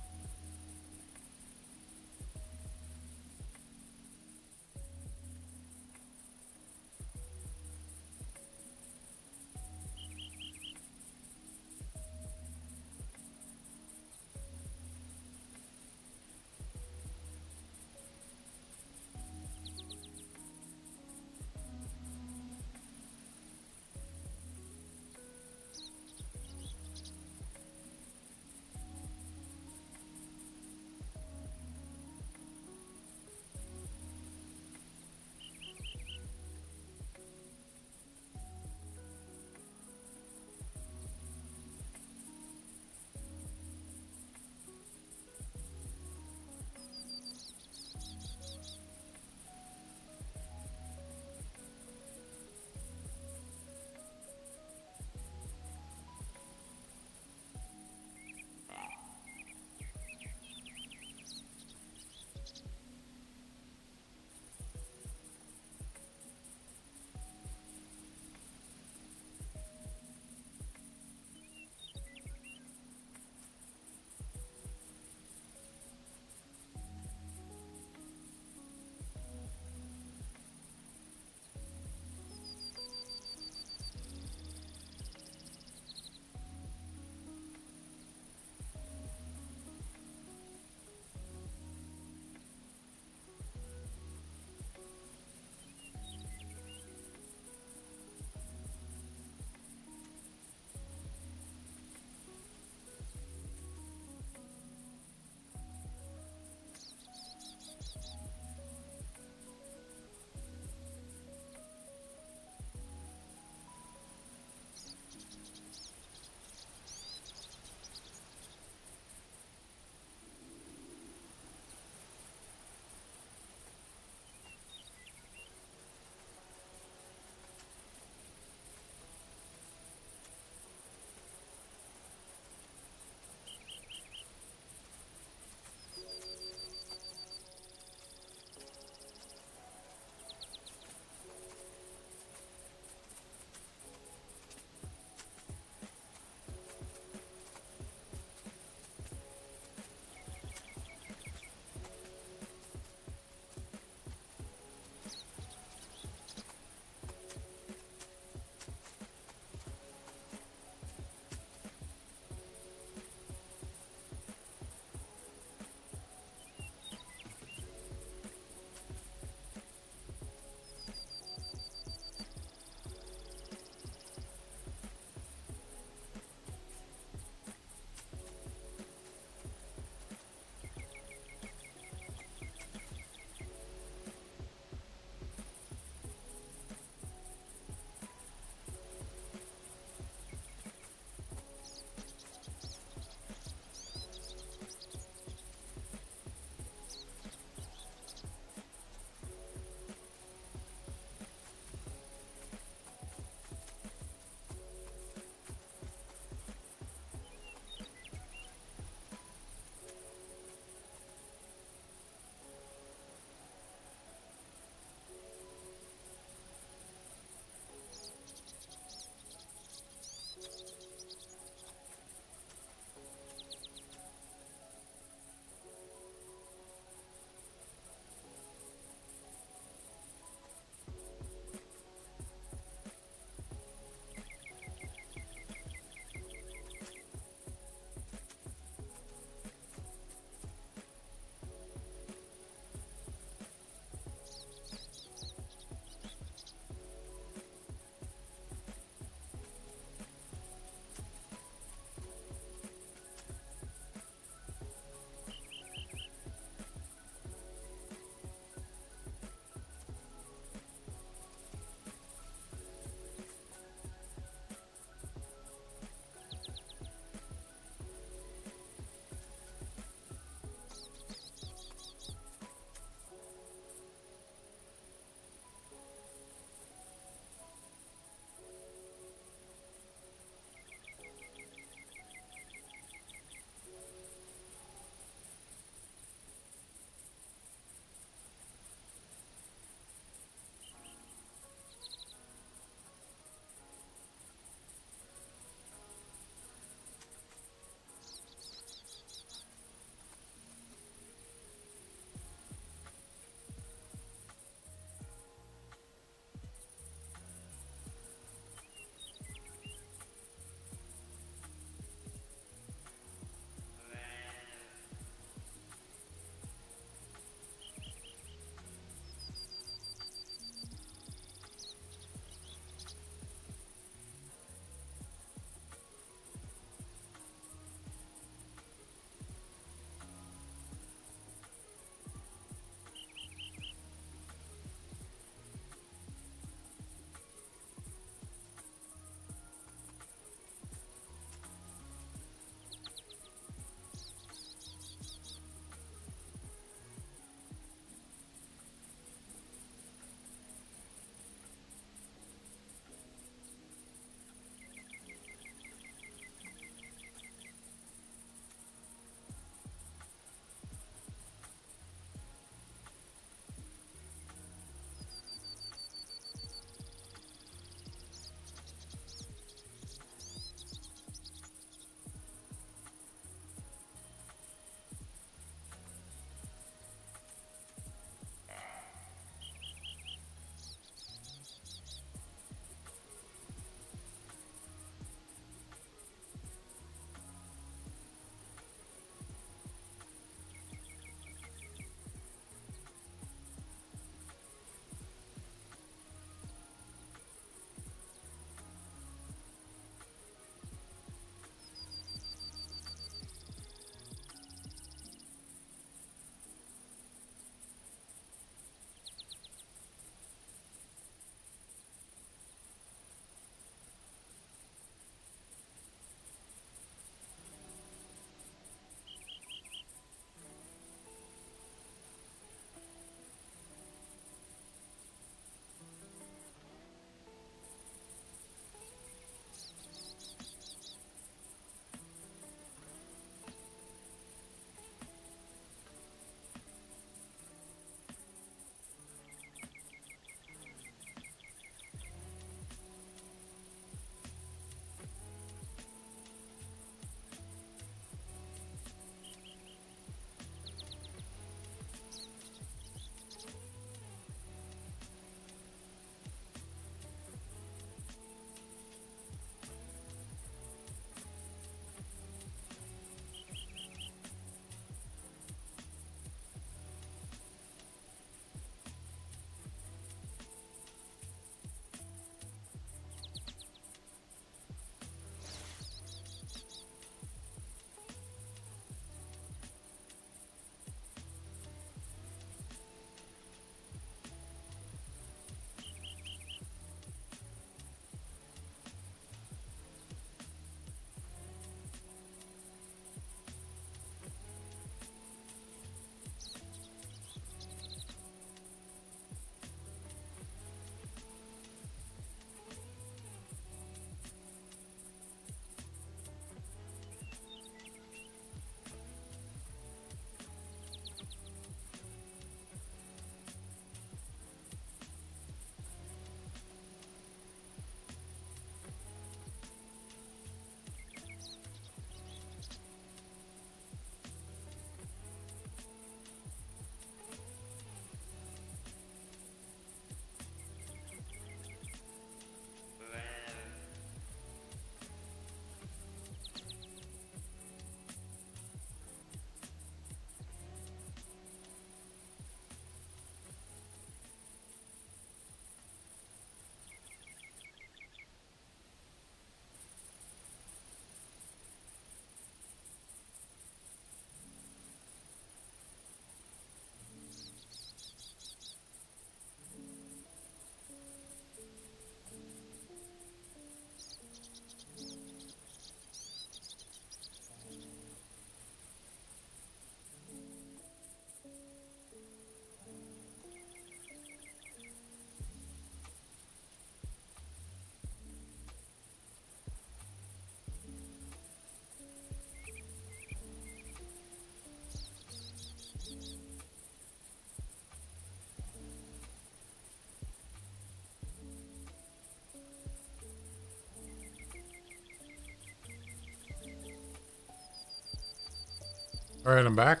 All right, I'm back.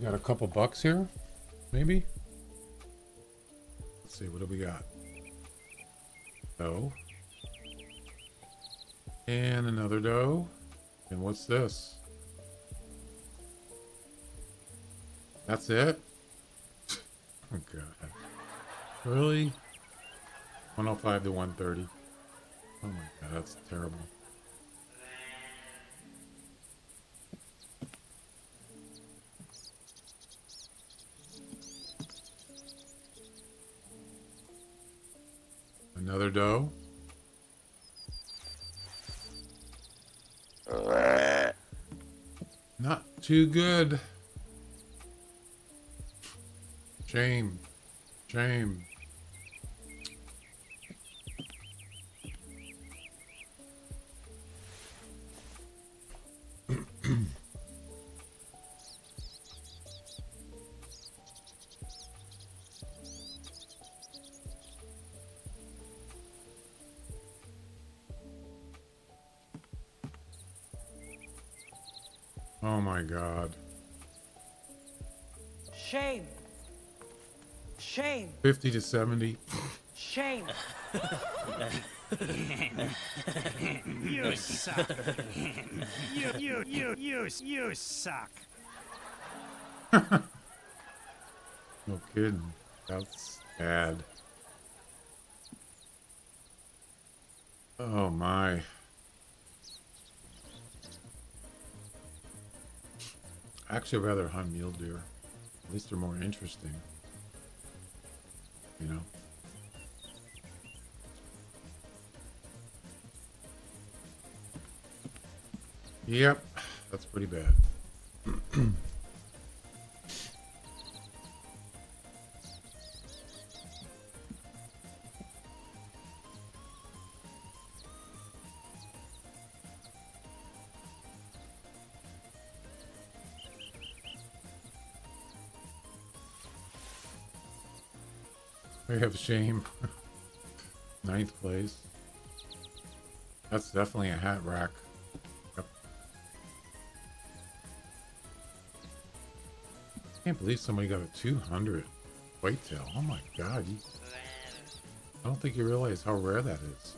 Got a couple bucks here, maybe. Let's see, what do we got? Doe. And another doe. And what's this? That's it? Oh, God. Really? 105 to 130. Oh, my God, that's terrible. Another doe. Not too good. Shame. Shame. Oh my God. Shame. Shame. 50 to 70. Shame. You suck. You suck. No kidding. That's bad. Oh my. Actually, I'd rather hunt mule deer. At least they're more interesting. You know? Yep, that's pretty bad. I have shame. 9th place. That's definitely a hat rack. Yep. I can't believe somebody got a 200 whitetail. Oh my God. I don't think you realize how rare that is.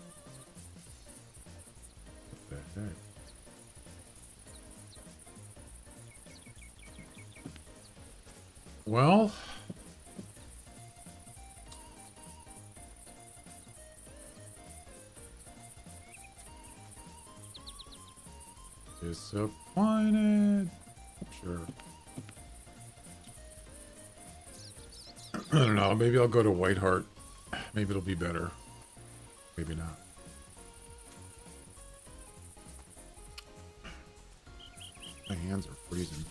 What the heck? Well, disappointed. Sure. I don't know. Maybe I'll go to Whiteheart. Maybe it'll be better. Maybe not. My hands are freezing.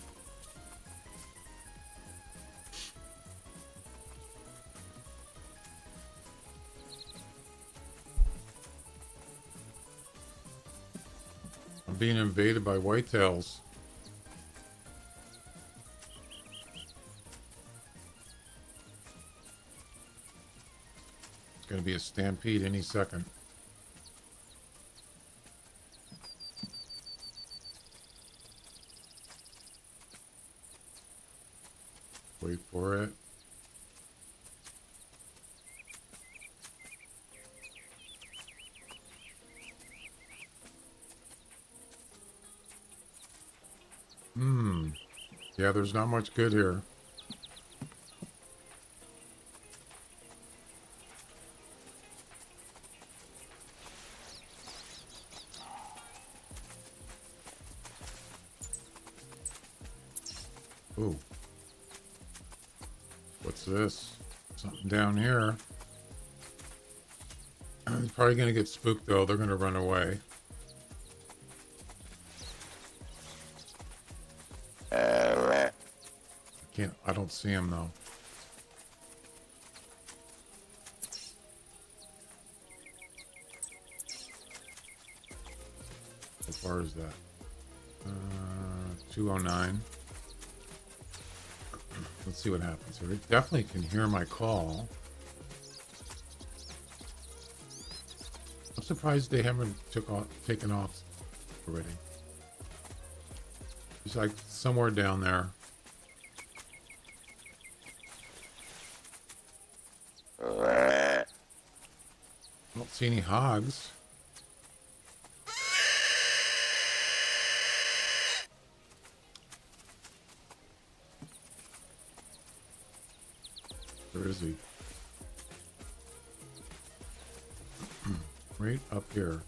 I'm being invaded by whitetails. It's going to be a stampede any second. Wait for it. Yeah, there's not much good here. Ooh. What's this? Something down here. He's probably going to get spooked, though. They're going to run away. I don't see him, though. How far is that? 209. Let's see what happens here. It definitely can hear my call. I'm surprised they haven't taken off already. He's like somewhere down there. I don't see any hogs. Where is he? Right up here.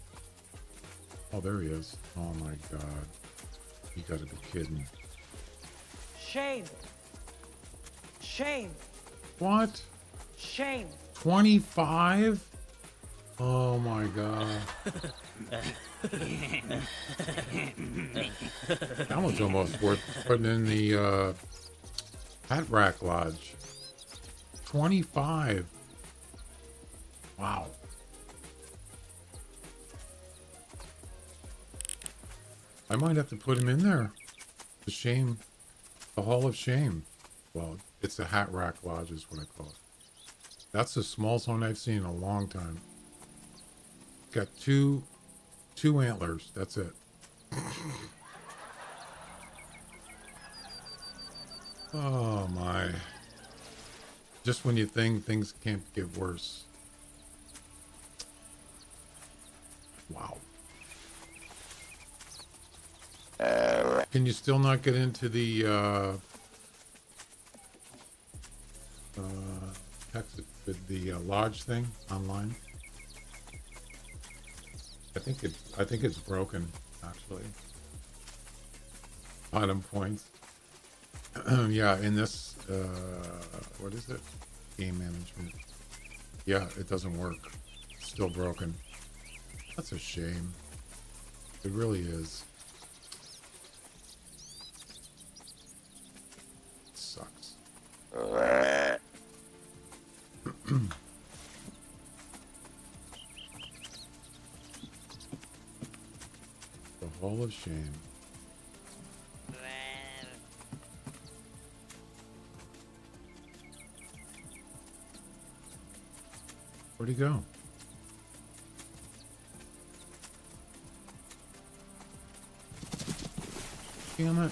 Oh, there he is. Oh my God. You gotta be kidding. Shame. Shame. What? Shame. 25? Oh my God. That one's almost worth putting in the hat rack lodge. 25. Wow. I might have to put him in there. The shame. The Hall of Shame. Well, it's the hat rack lodge is what I call it. That's the smallest one I've seen in a long time. Got two antlers. That's it. Oh my. Just when you think things can't get worse. Wow. Can you still not get into the text the lodge thing online? I think it's broken actually. Item points. Yeah, in this what is it? Game management. Yeah, it doesn't work. It's still broken. That's a shame. It really is. It sucks. The Hall of Shame. Where'd he go? Damn it.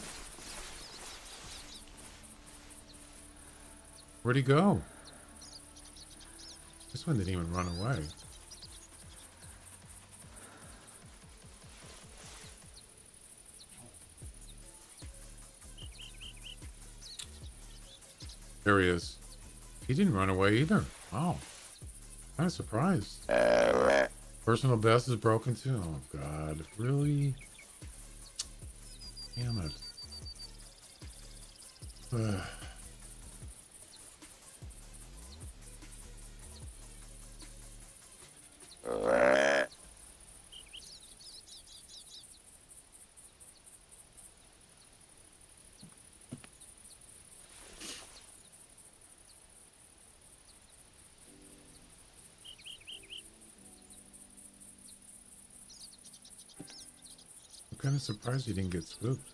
Where'd he go? This one didn't even run away. There he is. He didn't run away either. Wow. Kind of surprised. Personal best is broken too. Oh God, really? Damn it. I'm kind of surprised you didn't get spooked.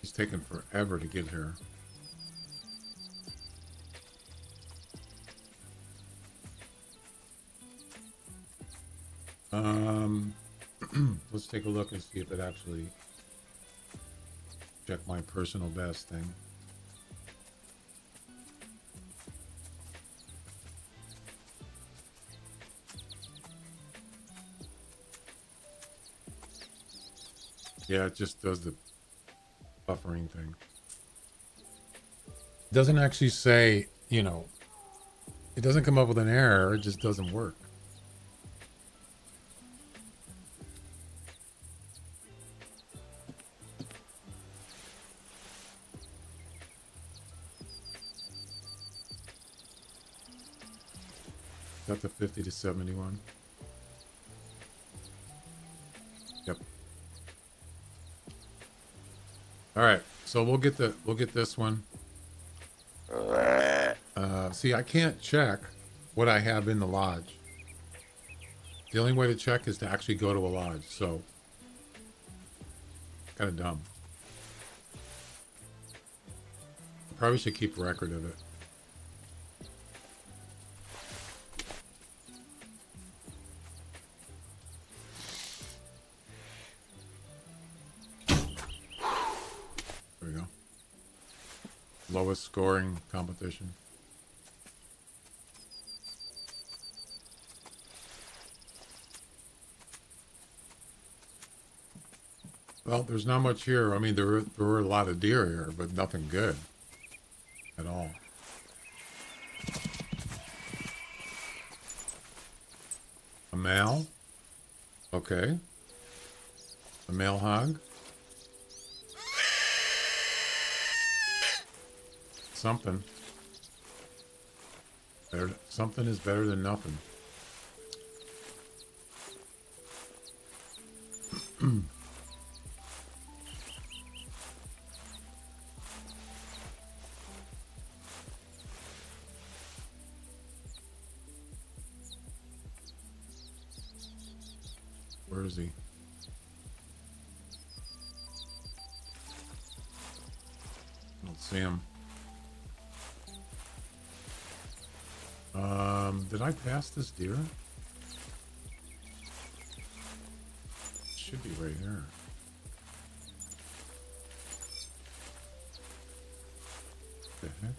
He's taken forever to get here. Let's take a look and see if it actually check my personal best thing. Yeah, it just does the buffering thing. It doesn't actually say, you know, it doesn't come up with an error, it just doesn't work. Got the 50 to 71. Yep. All right, so we'll get this one. See, I can't check what I have in the lodge. The only way to check is to actually go to a lodge, so kind of dumb. Probably should keep a record of it. There we go. Lowest scoring competition. Well, there's not much here. I mean, there were a lot of deer here, but nothing good at all. A male? Okay. A male hog? Something. Something is better than nothing. Where is he? I don't see him. Did I pass this deer? Should be right here. The heck?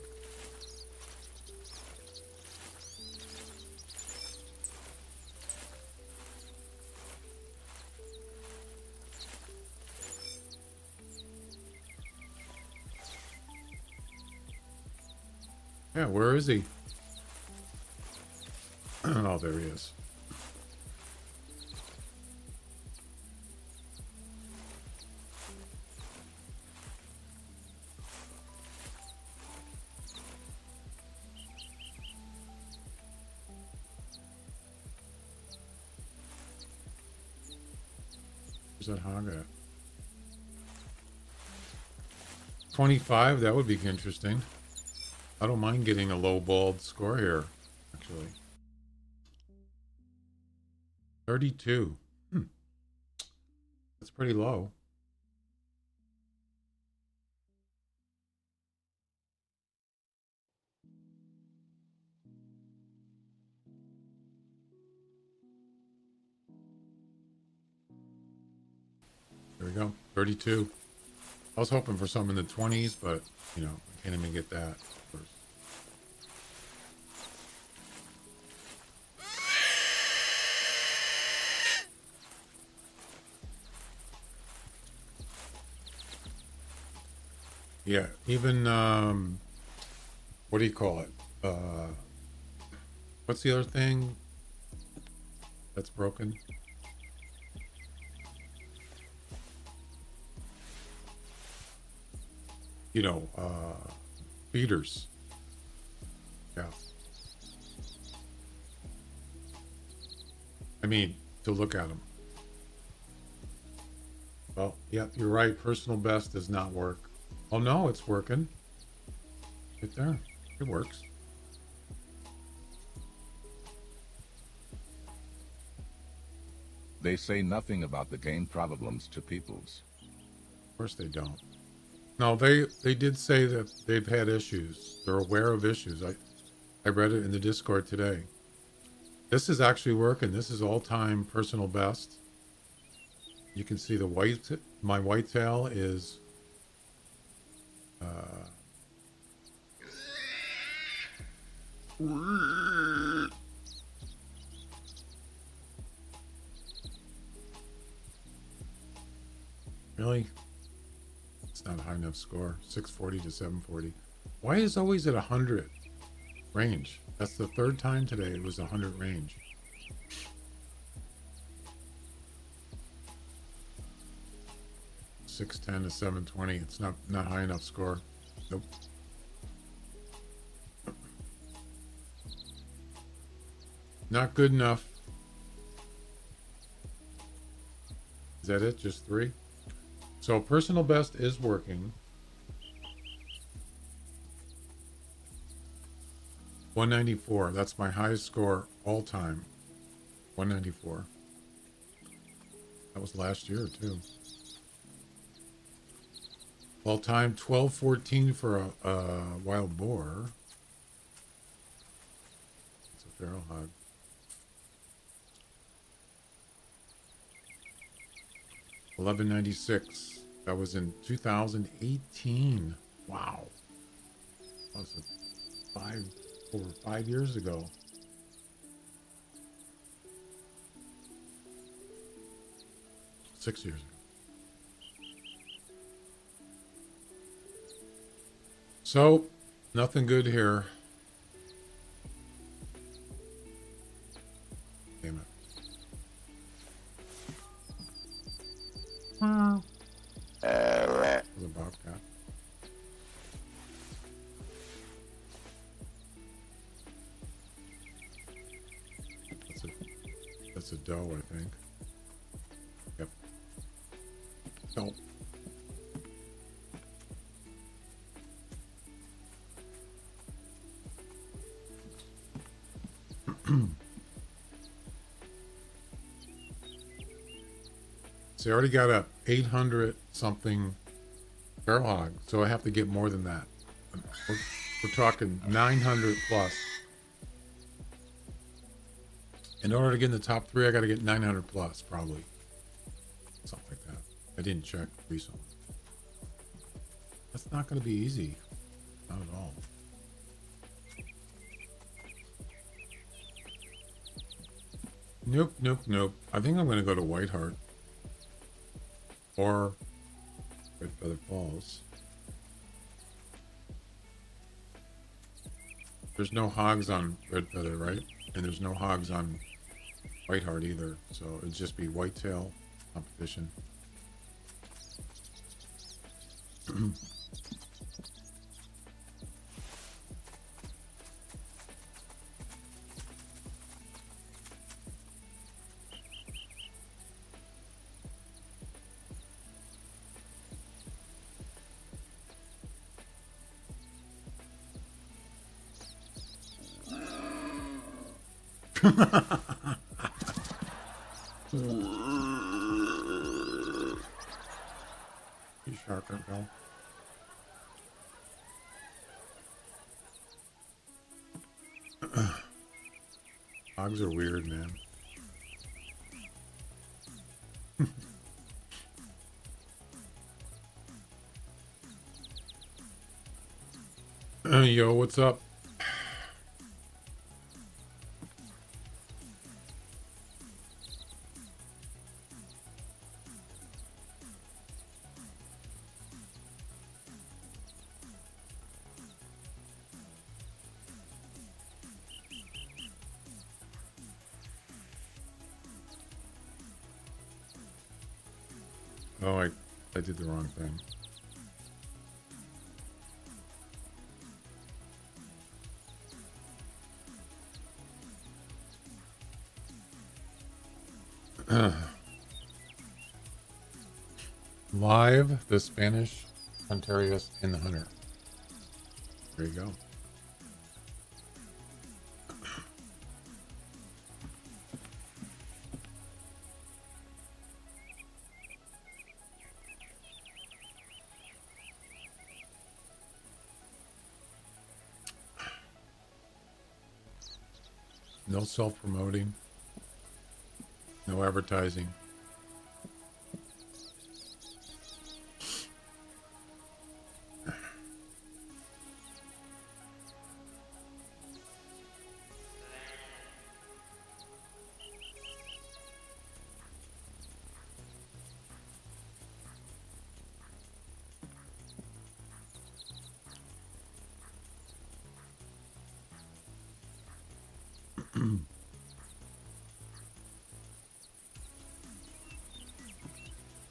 Yeah, where is he? Oh, there he is. Where's that hog at? 25, that would be interesting. I don't mind getting a low balled score here, actually. 32. That's pretty low. There we go. 32. I was hoping for some in the 20s, but, you know, I can't even get that. Yeah, even, what do you call it? What's the other thing that's broken? You know, feeders. Yeah. I mean, to look at them. Well, yeah, you're right. Personal best does not work. Oh no, it's working. Right there. It works. They say nothing about the game problems to peoples. Of course they don't. No, they did say that they've had issues. They're aware of issues. I read it in the Discord today. This is actually working. This is all-time personal best. You can see my whitetail is really? It's not a high enough score. 640 to 740. Why is always at 100 range? That's the third time today it was 100 range. .610 to 720. It's not high enough score. Nope. Not good enough. Is that it? Just 3? So personal best is working. 194. That's my highest score all time. 194. That was last year too. All time 1214 for a wild boar. It's a feral hog. $11.96. That was in 2018. Wow. That was 5 years ago. Six years ago. So, nothing good here. Damn it. The bobcat. That's a doe, I think. Yep. Nope. So I already got a 800 something feral hog, so I have to get more than that. We're talking 900 plus. In order to get in the top 3, I got to get 900 plus, probably. Something like that. I didn't check recently. That's not going to be easy. Not at all. Nope, nope, nope. I think I'm going to go to Whiteheart. Or Red Feather Falls. There's no hogs on Red Feather, right? And there's no hogs on Whiteheart either. So it'd just be whitetail competition. You shark, Bill. Hogs are weird, man. Yo, what's up? Oh, I did the wrong thing. Live, the Spanish Huntarius in the Hunter. There you go. No self-promoting. No advertising.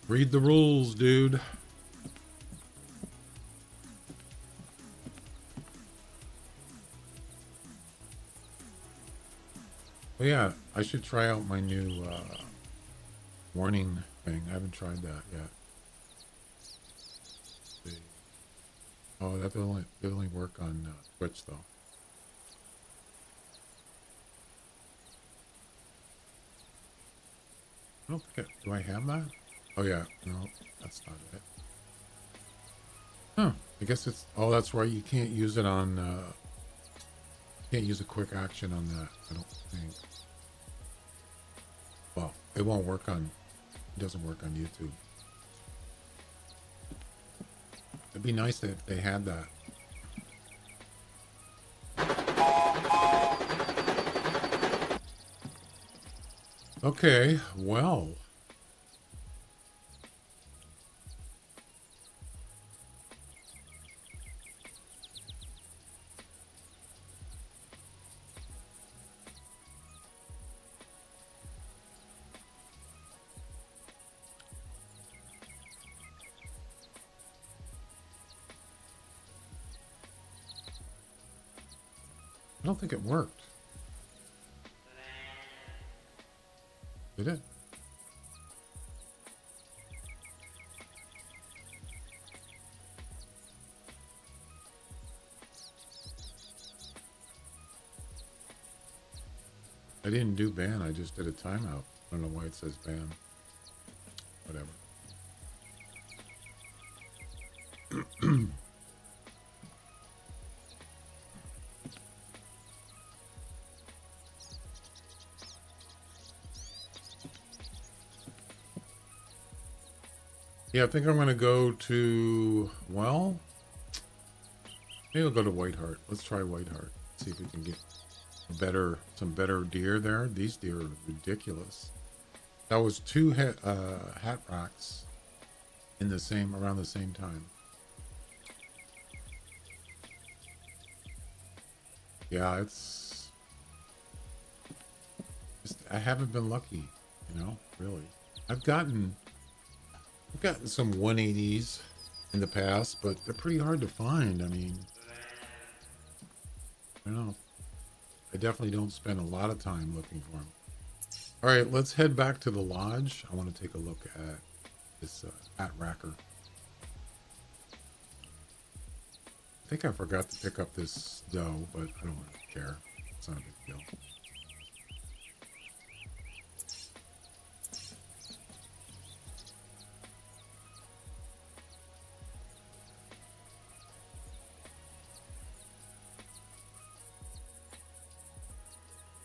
Read the rules, dude. Oh yeah, I should try out my new warning thing. I haven't tried that yet. Let's see. Oh, that will only work on Twitch though. I don't think do I have that? Oh yeah, no, that's not it. Huh. I guess it's, oh, that's right. You can't use it on, can't use a quick action on that, I don't think. Well, it won't work on, it doesn't work on YouTube. It'd be nice if they had that. Okay, well. I don't think it worked. Did it? I didn't do ban, I just did a timeout. I don't know why it says ban. Whatever. Yeah, I think I'm going to go to, well, maybe I'll go to Whiteheart. Let's try Whiteheart. See if we can get some better deer there. These deer are ridiculous. That was two hat racks in the same, around the same time. Yeah, it's just, I haven't been lucky, you know, really. I've gotten some 180s in the past, but they're pretty hard to find. I mean, I don't know. I definitely don't spend a lot of time looking for them. All right, let's head back to the lodge. I want to take a look at this hat racker. I think I forgot to pick up this doe, but I don't really care. It's not a big deal.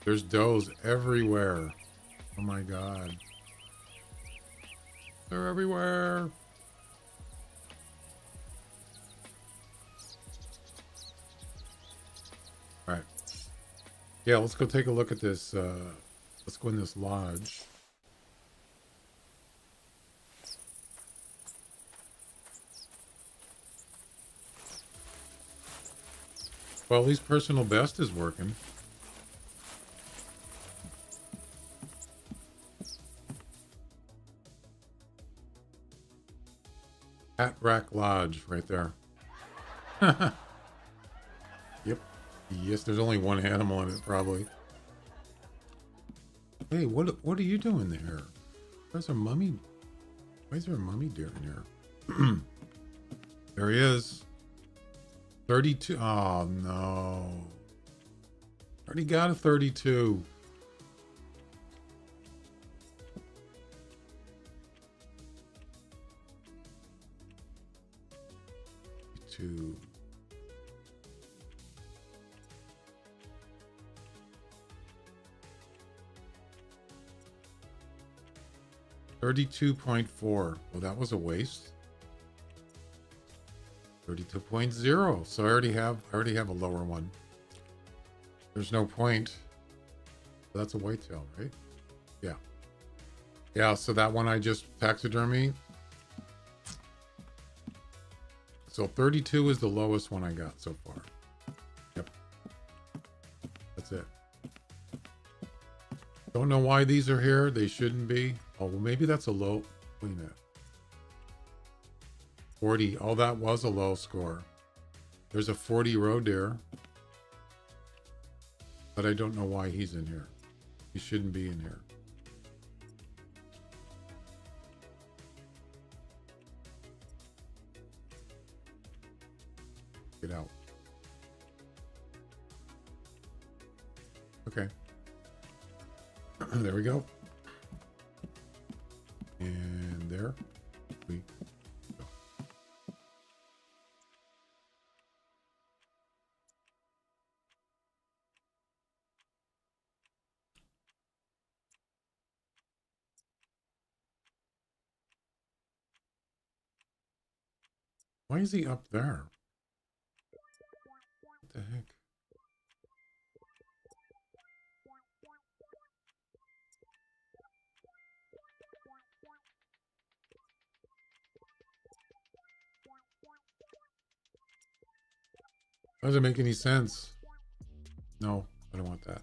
There's does everywhere. Oh my god. They're everywhere. Alright. Yeah, let's go take a look at this. Let's go in this lodge. Well, at least personal best is working. Hat Rack Lodge, right there. Yep. Yes, there's only one animal in it, probably. Hey, what are you doing there? There's a mummy. Why is there a mummy deer in here? There he is. 32. Oh, no. Already got a 32. To 32.4. Well, that was a waste. 32.0. So I already have a lower one. There's no point. That's a whitetail, right? Yeah. Yeah, so that one I just taxidermy. So 32 is the lowest one I got so far. Yep. That's it. Don't know why these are here. They shouldn't be. Oh, well, maybe that's a low. Wait a minute. 40. Oh, that was a low score. There's a 40 roe deer. But I don't know why he's in here. He shouldn't be in here. Get out. Okay. There we go. Why is he up there? What the heck? Doesn't make any sense. No, I don't want that.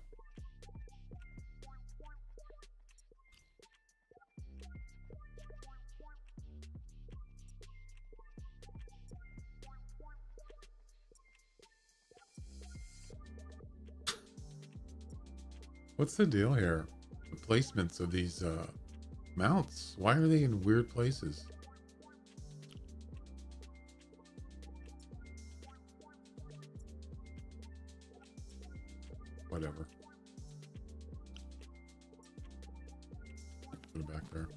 What's the deal here? The placements of these mounts. Why are they in weird places? Whatever. Put it back there.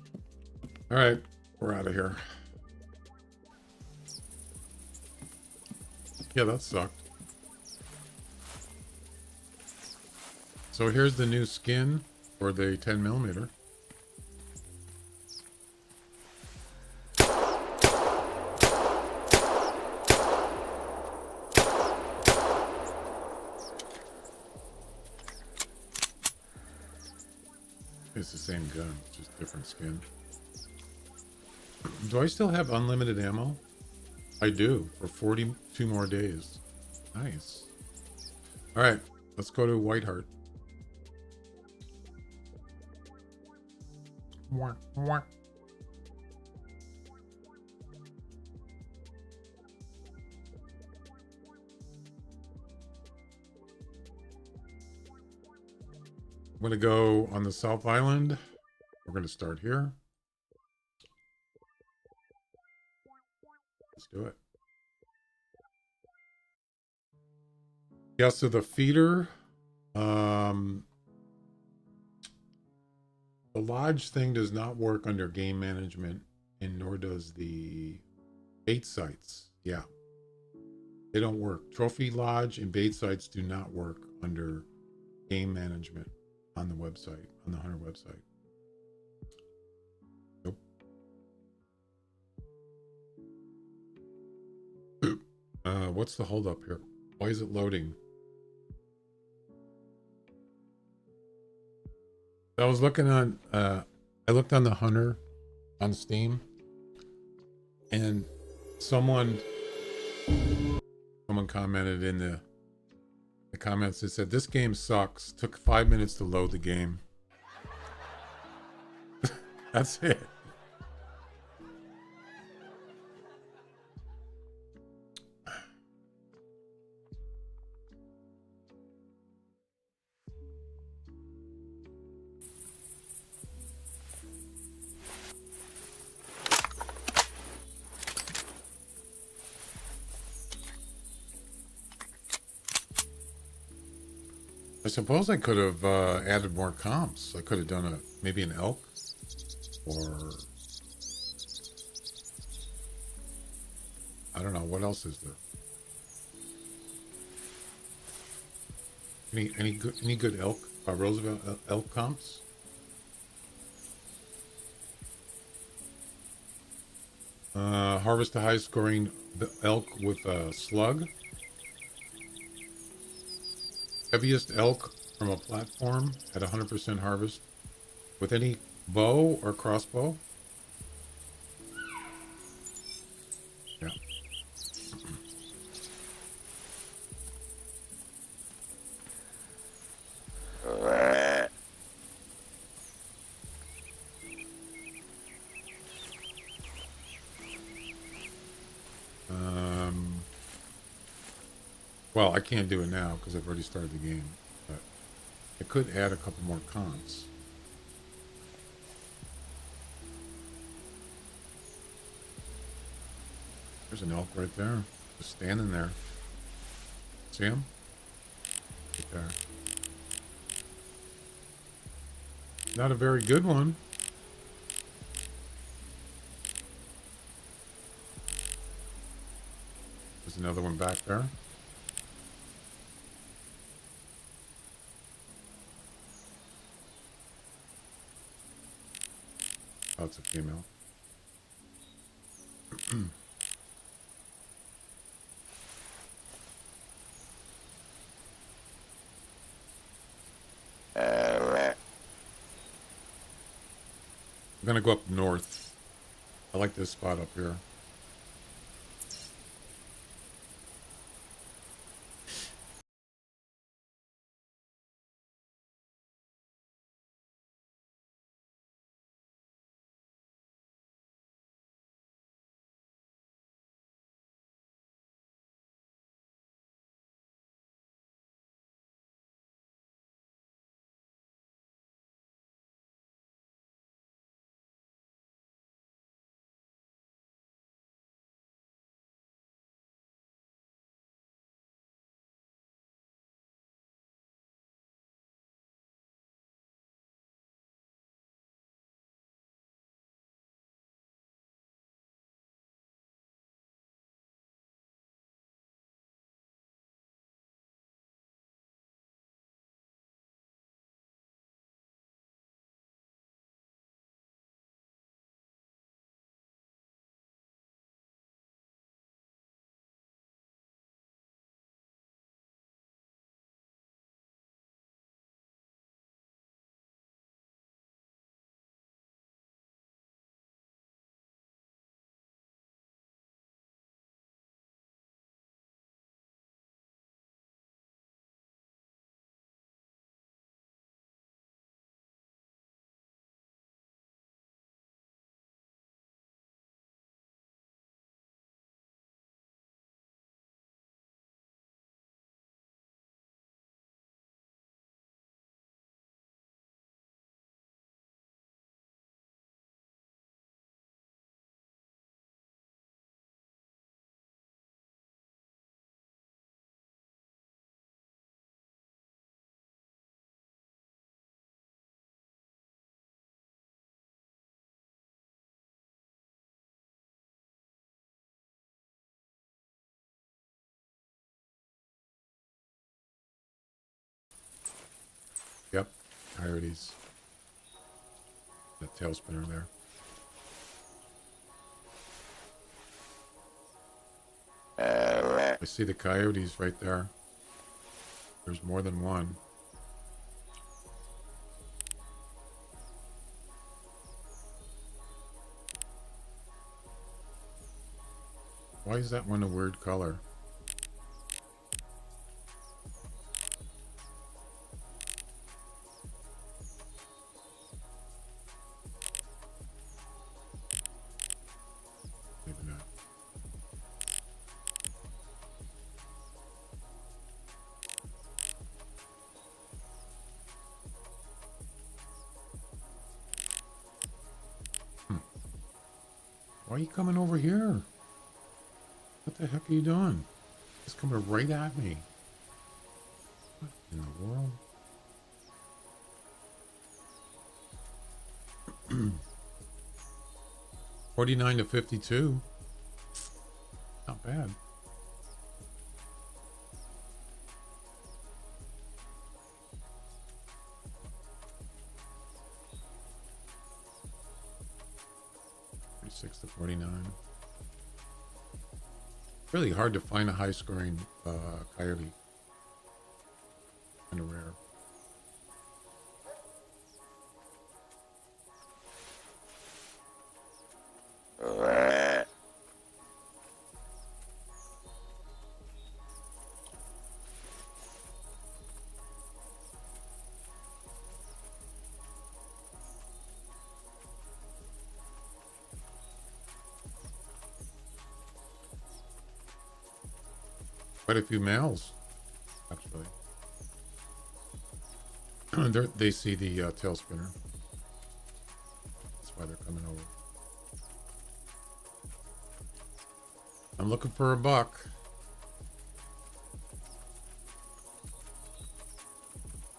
All right, we're out of here. Yeah, that sucked. So here's the new skin for the 10mm. It's the same gun, just different skin. Do I still have unlimited ammo? I do, for 42 more days. Nice. All right, let's go to Whiteheart. Wah, wah. I'm going to go on the South Island. We're going to start here. Let's do it. Yeah, so the feeder, the lodge thing does not work under game management, and nor does the bait sites. Yeah, they don't work. Trophy lodge and bait sites do not work under game management on the website, on the Hunter website. Nope. What's the holdup here? Why is it loading? I was looking on, I looked on the Hunter on Steam, and someone commented in the comments that said, this game sucks. Took 5 minutes to load the game. That's it. I suppose I could have added more comps. I could have done maybe an elk, or I don't know, what else is there? Any good elk Roosevelt elk comps? Harvest a high scoring elk with a slug. Heaviest elk from a platform at 100% harvest with any bow or crossbow. Yeah. Well, I can't do it now because I've already started the game, but I could add a couple more cons. There's an elk right there, just standing there. See him? Right there. Not a very good one. There's another one back there. Oh, it's a female. I'm gonna go up north. I like this spot up here. Yep, coyotes. That tail spinner there. I see the coyotes right there. There's more than one. Why is that one a weird color? Maybe not. Why are you coming over here? What the heck are you doing? It's coming right at me. What in the world? $49 to $52. Not bad. $36 to $49. Really hard to find a high-scoring coyote. Kind of rare. Quite a few males, actually. They see the tail spinner. That's why they're coming over. I'm looking for a buck.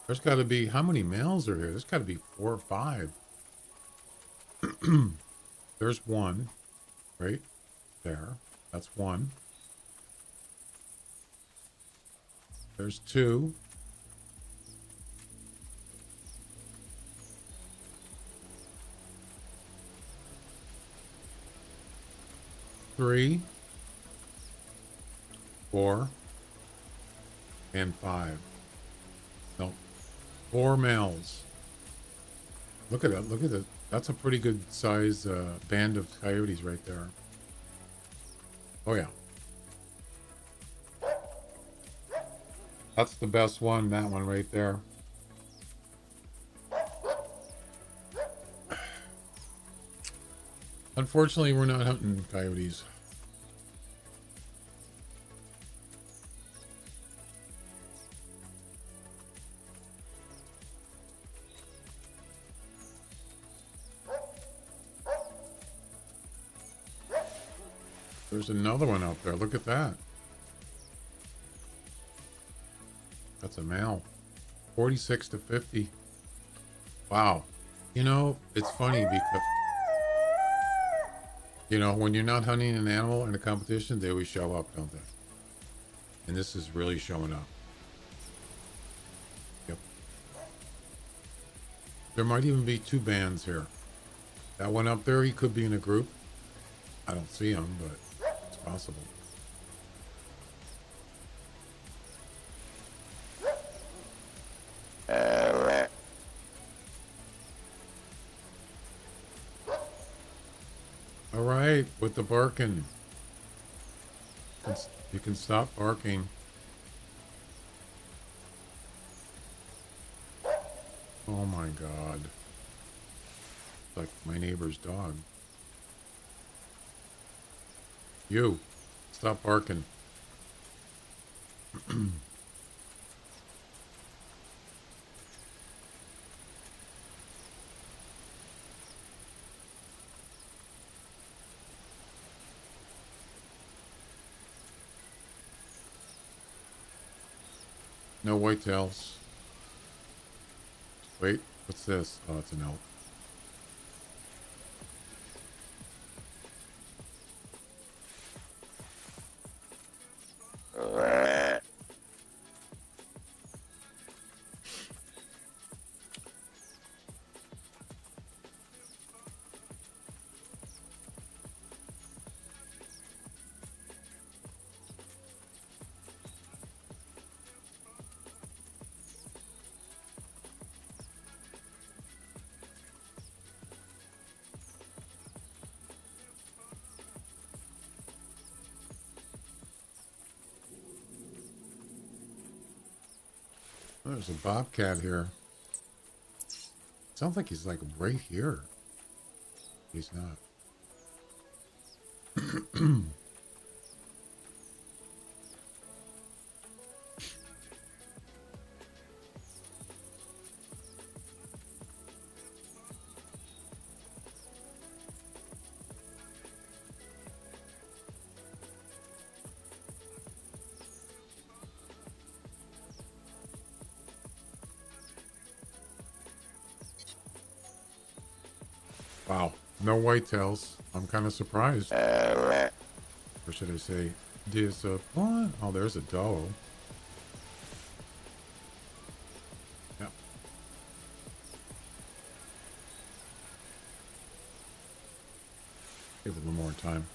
There's got to be, how many males are here? There's got to be 4 or 5. There's one, right there. That's one. There's 2. Three, 4, and 5. No, 4 males. Look at it. Look at the That's a pretty good size band of coyotes right there. Oh yeah. That's the best one, that one right there. Unfortunately, we're not hunting coyotes. There's another one out there. Look at that. That's a male. 46 to 50. Wow. You know, it's funny because, you know, when you're not hunting an animal in a competition, they always show up, don't they? And this is really showing up. Yep. There might even be two bands here. That one up there, he could be in a group. I don't see him, but it's possible. All right, with the barking. You can stop barking. Oh my God. Like my neighbor's dog. You, stop barking. No whitetails. Wait, what's this? Oh, it's an elk. There's a bobcat here. Sounds like he's like right here. He's not. Wow, no whitetails. I'm kind of surprised. Or should I say disappointed? Oh, there's a doe. Yeah. Give it a little more time.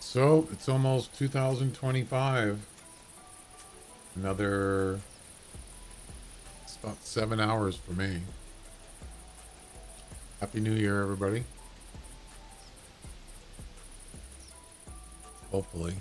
So it's almost 2025. Another, it's about 7 hours for me. Happy New Year, everybody. Hopefully.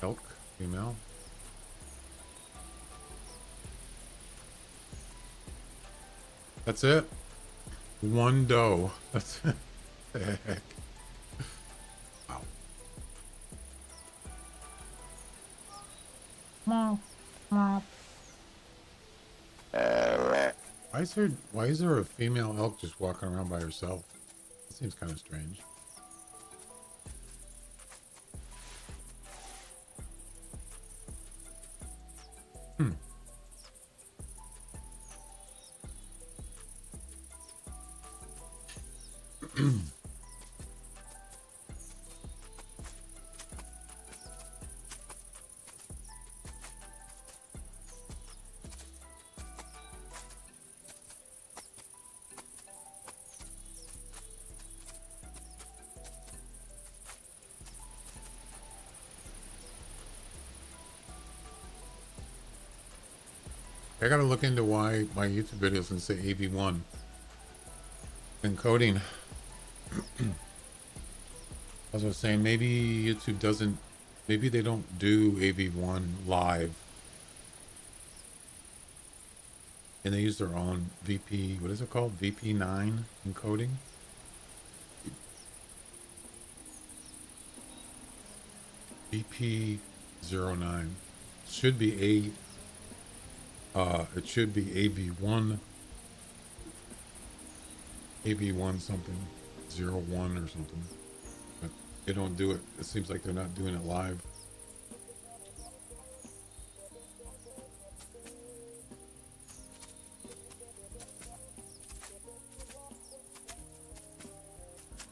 Elk, female. That's it. One doe. That's it. The heck. Wow. I Why is there a female elk just walking around by herself? That seems kind of strange. Hmm. I gotta look into why my YouTube videos can say AV1 encoding. As I was saying, maybe YouTube doesn't, maybe they don't do AV1 live. And they use their own VP, what is it called? VP9 encoding? VP09. Should be it should be AV1 something, 01 or something. But they don't do it. It seems like they're not doing it live.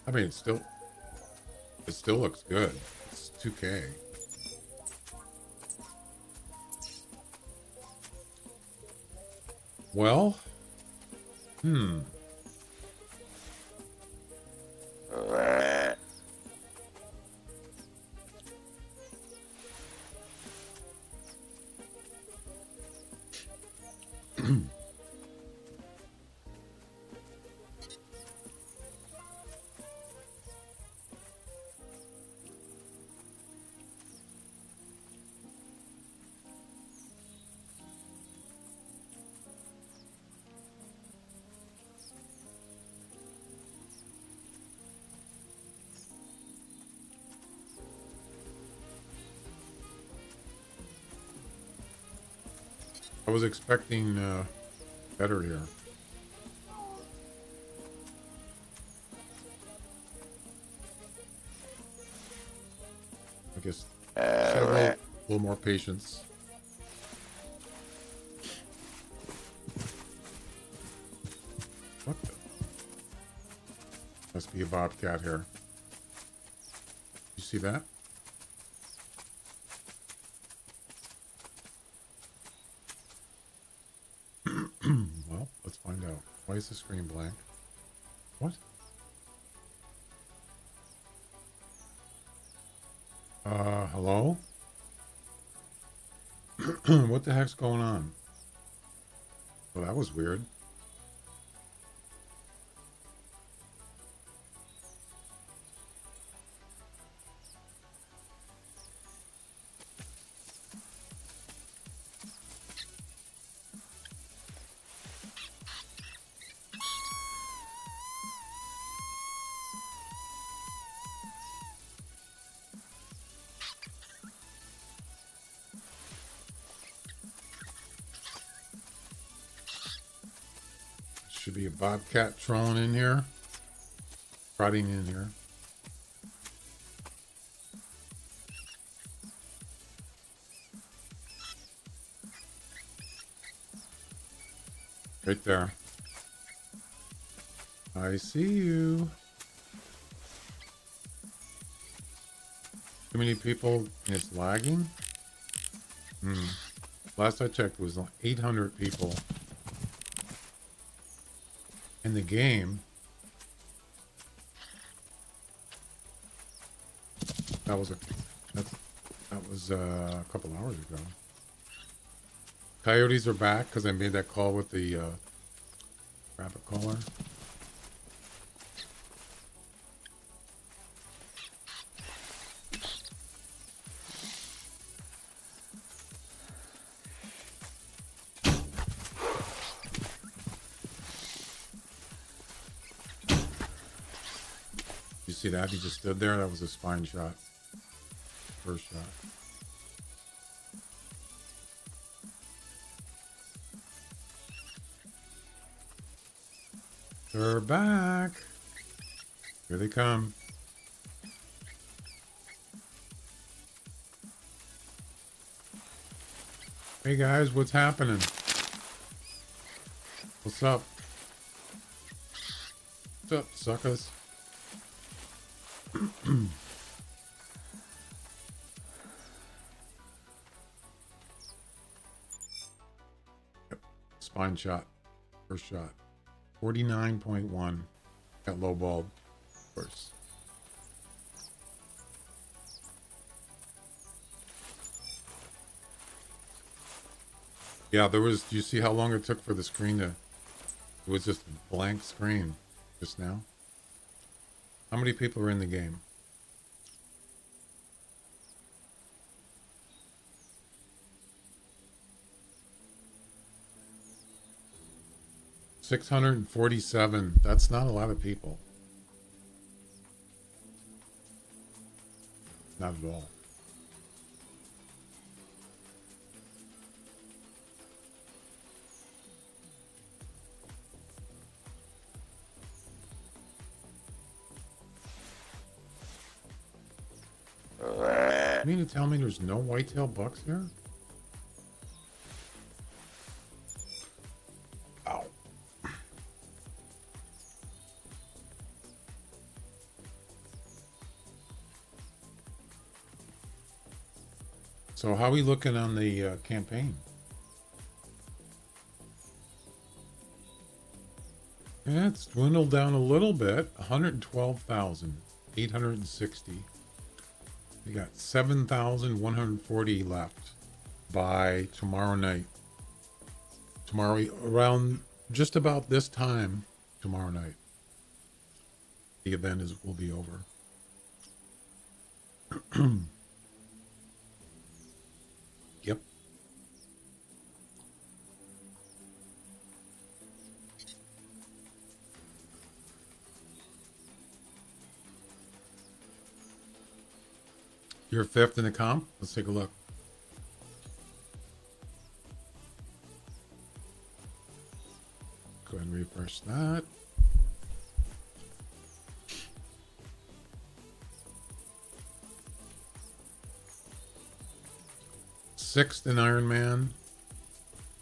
I mean, it still looks good. It's 2K. Well, I was expecting better here. I guess show a little more patience. What the? Must be a bobcat here. You see that? Well, let's find out. Why is the screen blank? What? Hello? What the heck's going on? Well, that was weird. Should be a bobcat trolling in here. Trotting in here. Right there. I see you. Too many people and it's lagging? Last I checked it was 800 people in the game. That was a couple hours ago. Coyotes are back because I made that call with the rabbit caller. You see that? He just stood there. That was a spine shot. First shot. They're back. Here they come. Hey guys, what's happening? What's up? What's up, suckers? Yep. Spine shot. First shot. 49.1. Got low balled. Of course. Yeah, there was. Do you see how long it took for the screen to? It was just a blank screen just now. How many people are in the game? $647. That's not a lot of people. Not at all. You mean to tell me there's no whitetail bucks here? Ow. So how are we looking on the campaign? Yeah, it's dwindled down a little bit. 112,860. We got 7,140 left by tomorrow night. Tomorrow, around just about this time tomorrow night, the event will be over. Yep. You're fifth in the comp? Let's take a look. Go ahead and refresh that. Sixth in Ironman.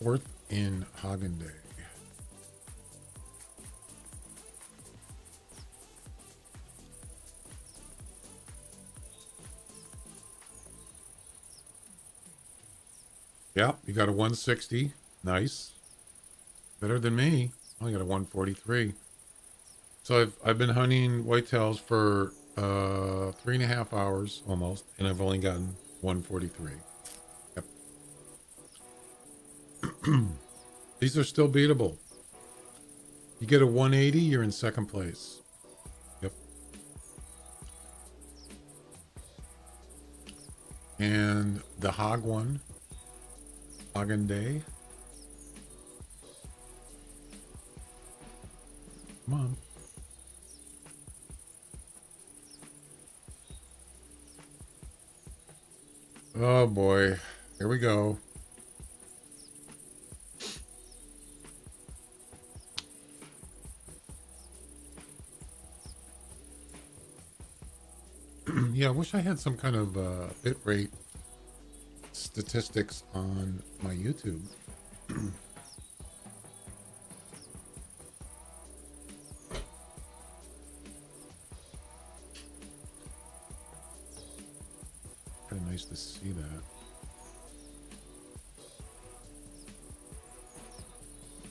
Fourth in Hagen Day. Yep, you got a 160. Nice. Better than me. I got a 143. So I've been hunting whitetails for 3.5 hours almost, and I've only gotten 143. Yep. These are still beatable. You get a 180, you're in second place. Yep. And the hog one. Hagen Day. Come on. Oh boy. Here we go. Yeah, I wish I had some kind of bit rate statistics on my YouTube. Kind of nice to see that.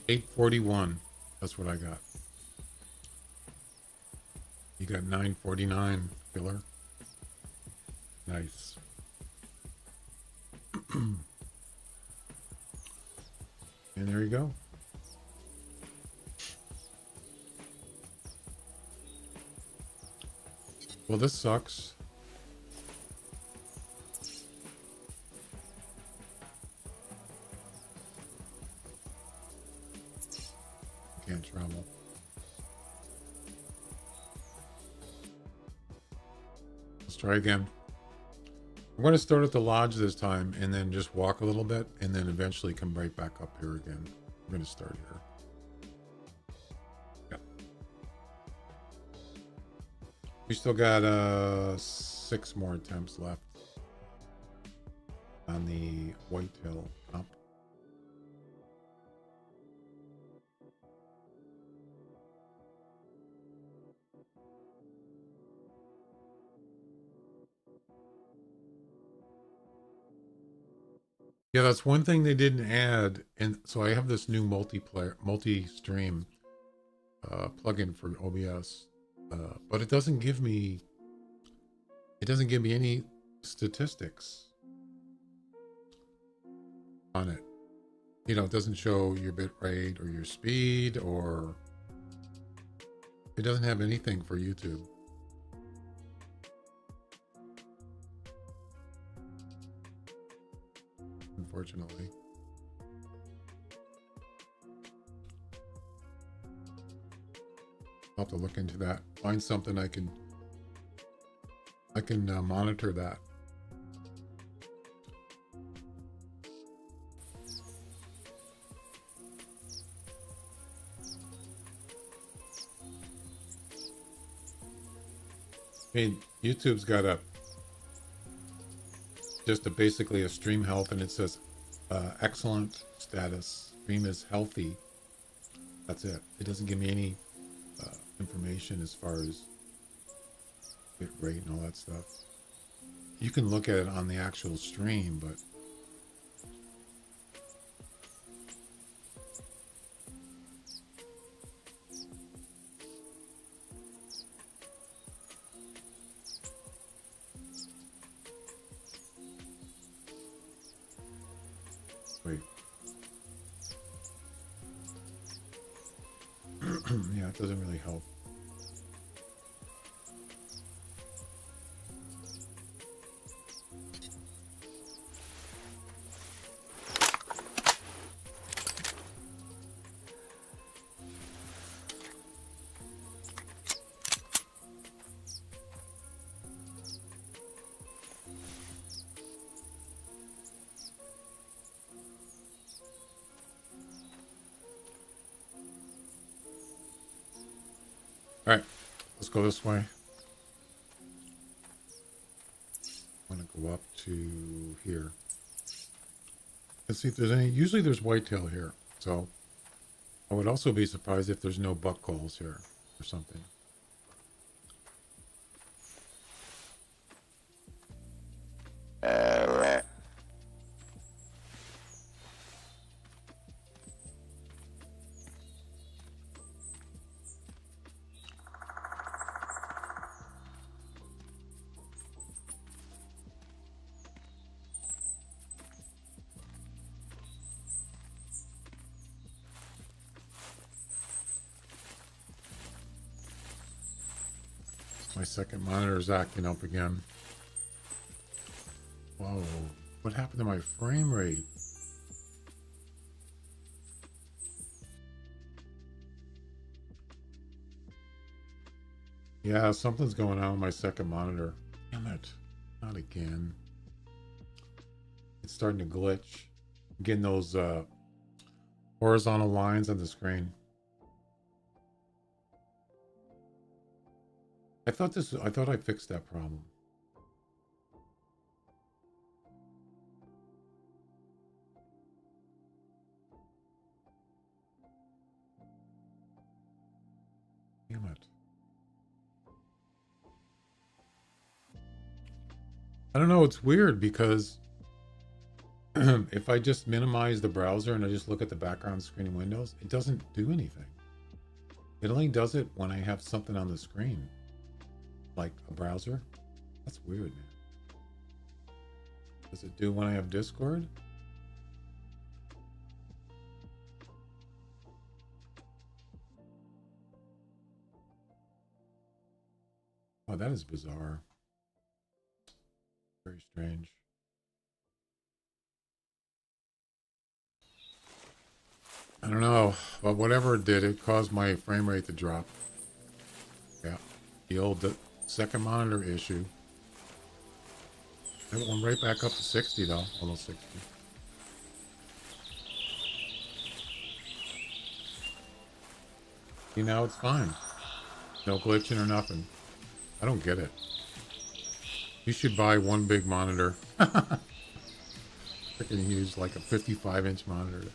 841. That's what I got. You got 949, killer. Nice. And there you go. Well, this sucks. Can't travel. Let's try again. I'm going to start at the lodge this time and then just walk a little bit and then eventually come right back up here again. I'm going to start here. Yep. We still got 6 more attempts left on the Whitetail comp. Yeah, that's one thing they didn't add, and so I have this new multi-stream plugin for OBS, but it doesn't give me any statistics on it. You know, it doesn't show your bit rate or your speed, or it doesn't have anything for YouTube. Unfortunately. I'll have to look into that. Find something I can monitor that. I mean, YouTube's got basically a stream health, and it says excellent status. Stream is healthy. That's it. It doesn't give me any information as far as bit rate and all that stuff. You can look at it on the actual stream, but wait. Yeah, it doesn't really help. All right, let's go this way. I want to go up to here. Let's see if there's any. Usually there's whitetail here, so I would also be surprised if there's no buck calls here or something. My second monitor is acting up again. Whoa, what happened to my frame rate? Yeah, something's going on with my second monitor. Damn it, not again. It's starting to glitch. I'm getting those horizontal lines on the screen. I thought I fixed that problem. Damn it. I don't know, it's weird because if I just minimize the browser and I just look at the background screen windows, it doesn't do anything. It only does it when I have something on the screen. Like a browser? That's weird, man. Does it do when I have Discord? Oh, that is bizarre. Very strange. I don't know, but whatever it did, it caused my frame rate to drop. Yeah, the old second monitor issue. It went right back up to 60 though, almost 60. See, now it's fine. No glitching or nothing. I don't get it. You should buy one big monitor. I can use like a 55-inch monitor.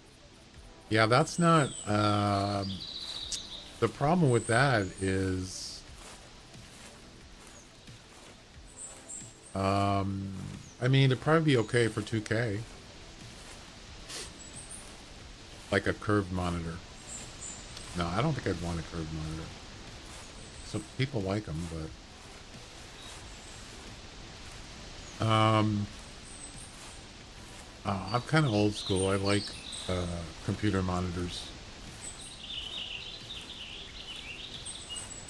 Yeah, that's not... the problem with that is... I mean, it'd probably be okay for 2K. Like a curved monitor. No, I don't think I'd want a curved monitor. So people like them, but... I'm kind of old school. I like computer monitors.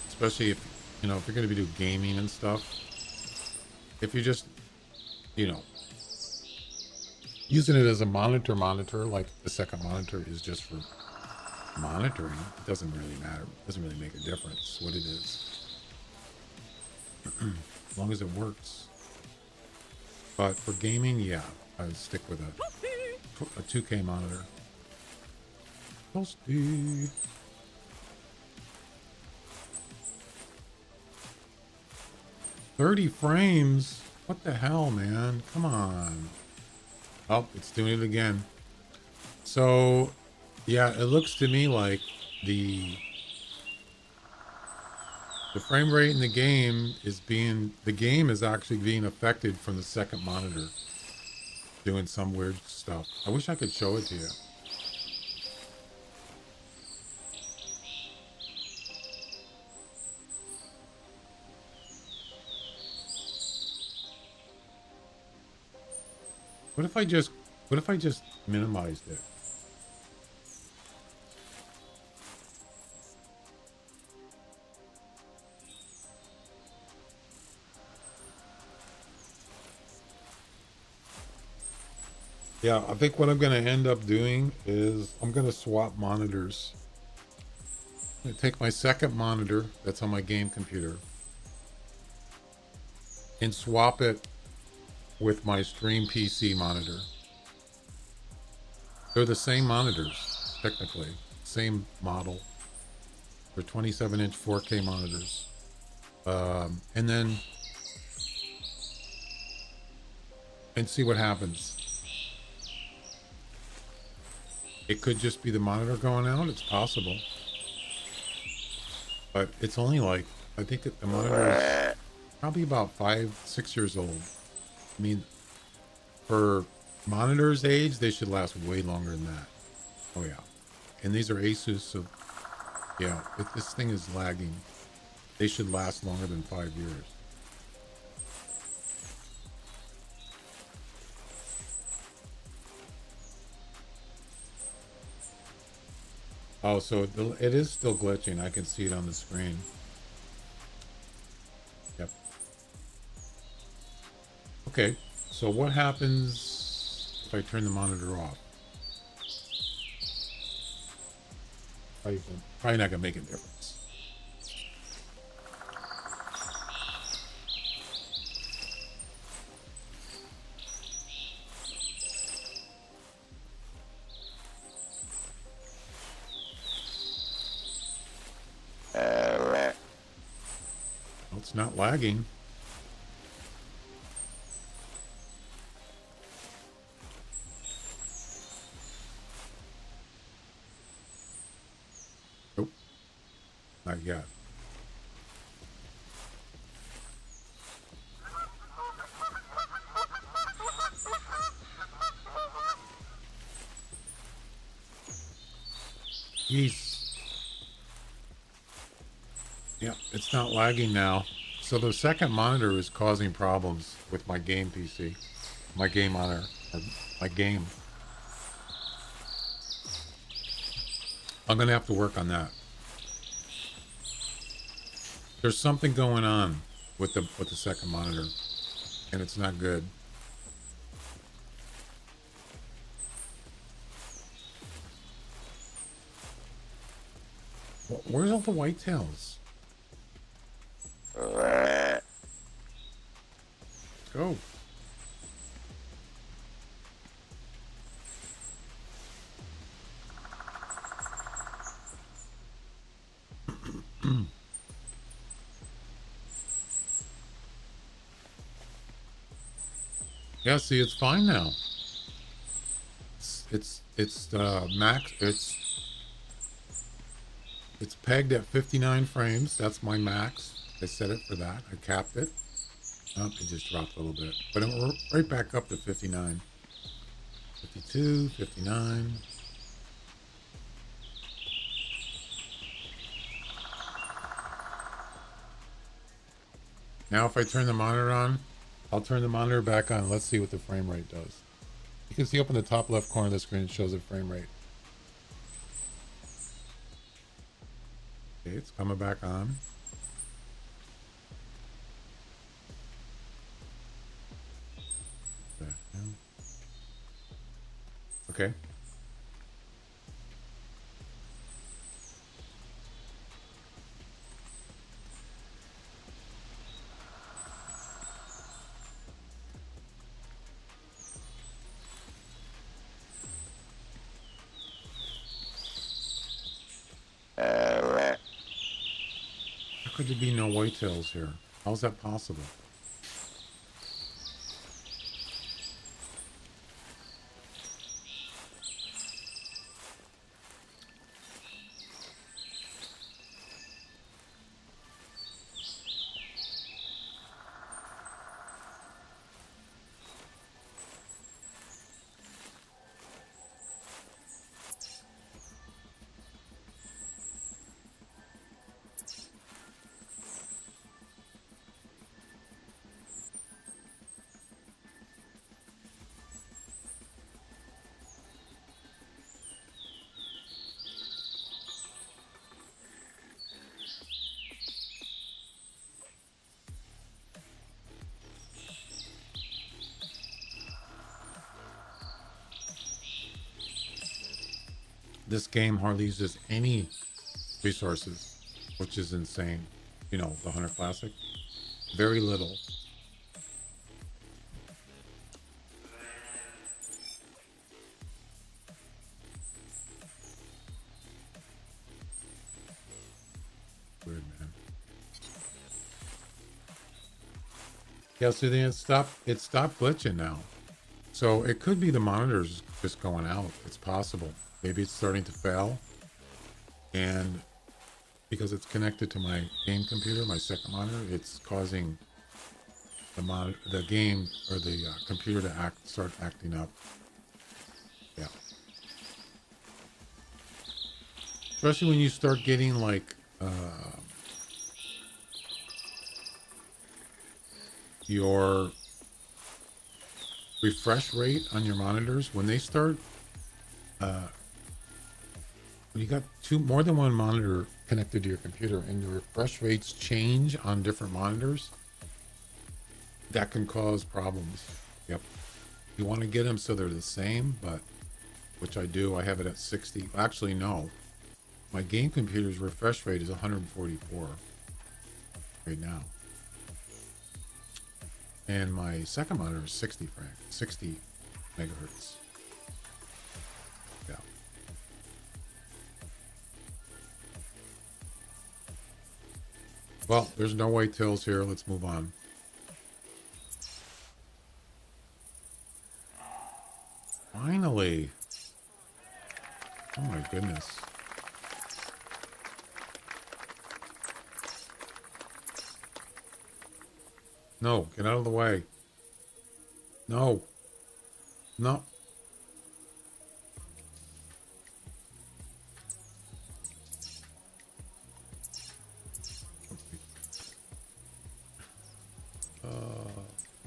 Especially if, you know, if you're going to be doing gaming and stuff. If you just, you know, using it as a monitor, like the second monitor is just for monitoring, it doesn't really matter. It doesn't really make a difference what it is. As long as it works. But for gaming, yeah, I would stick with a 2K monitor. Toasty. $30 frames? What the hell, man? Come on. Oh, it's doing it again. So, yeah, it looks to me like the frame rate in the game is actually being affected from the second monitor. Doing some weird stuff. I wish I could show it to you. What if I just minimized it? Yeah, I think what I'm going to end up doing is I'm going to swap monitors. I'm going to take my second monitor that's on my game computer and swap it with my stream PC monitor. They're the same monitors, technically. Same model. They're 27-inch 4K monitors. And see what happens. It could just be the monitor going out. It's possible. But it's only like, I think that the monitor is probably about 5-6 years old. I mean, for monitors age, they should last way longer than that. Oh yeah. And these are Asus, so yeah, if this thing is lagging, they should last longer than 5 years. Oh, so it is still glitching. I can see it on the screen. Yep. Okay, so what happens if I turn the monitor off? Probably not gonna make a difference. Well, it's not lagging. Nope. Not yet. Jeez. Yeah, it's not lagging now. So the second monitor is causing problems with my game PC. My game monitor. My game. I'm going to have to work on that. There's something going on with the second monitor. And it's not good. Where's all the whitetails? Let's go. Yeah, see, it's fine now. It's max. It's pegged at 59 frames. That's my max. I set it for that. I capped it. Oh, it just dropped a little bit, but it went right back up to 59. 52, 59. Now if I turn the monitor on, I'll turn the monitor back on. Let's see what the frame rate does. You can see up in the top left corner of the screen, it shows the frame rate. Okay, it's coming back on. Okay. How could there be no whitetails here? How's that possible? This game hardly uses any resources, which is insane. You know, the Hunter Classic. Very little. Weird, man. Yeah, so then it stopped glitching now. So it could be the monitors just going out. It's possible. Maybe it's starting to fail. And because it's connected to my game computer, my second monitor, it's causing the game or the computer to start acting up. Yeah. Especially when you start getting like your refresh rate on your monitors when they start when you got more than one monitor connected to your computer and your refresh rates change on different monitors, that can cause problems. Yep. You want to get them so they're the same, but which I do. I have it at 60. Actually, no. My game computer's refresh rate is 144 right now. And my second monitor is 60 megahertz. Yeah. Well, there's no whitetails here. Let's move on. Finally. Oh my goodness. No, get out of the way. No. No.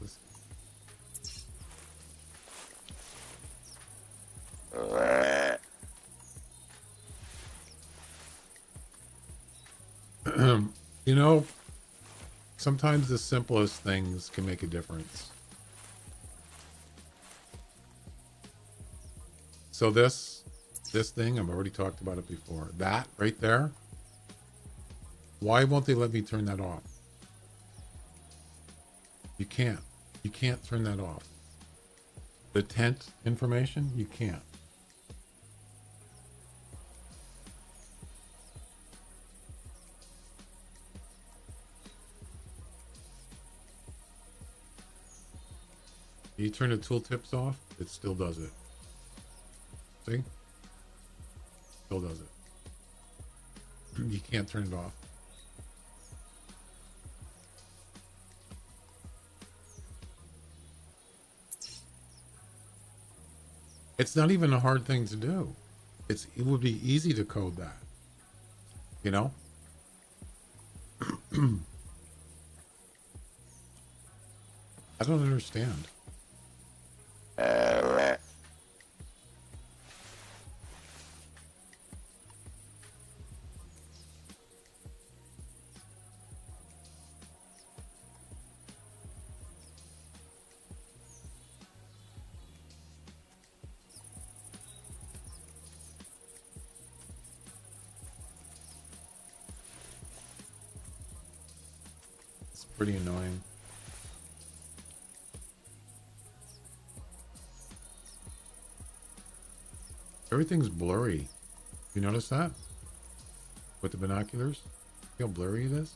This- You know, sometimes the simplest things can make a difference. So this thing, I've already talked about it before. That right there, why won't they let me turn that off? You can't. You can't turn that off. The tent information, you can't. You turn the tooltips off, it still does it. See? Still does it. You can't turn it off. It's not even a hard thing to do. It would be easy to code that. You know? I don't understand. It's pretty annoying. Everything's blurry. You notice that? With the binoculars? See how blurry it is?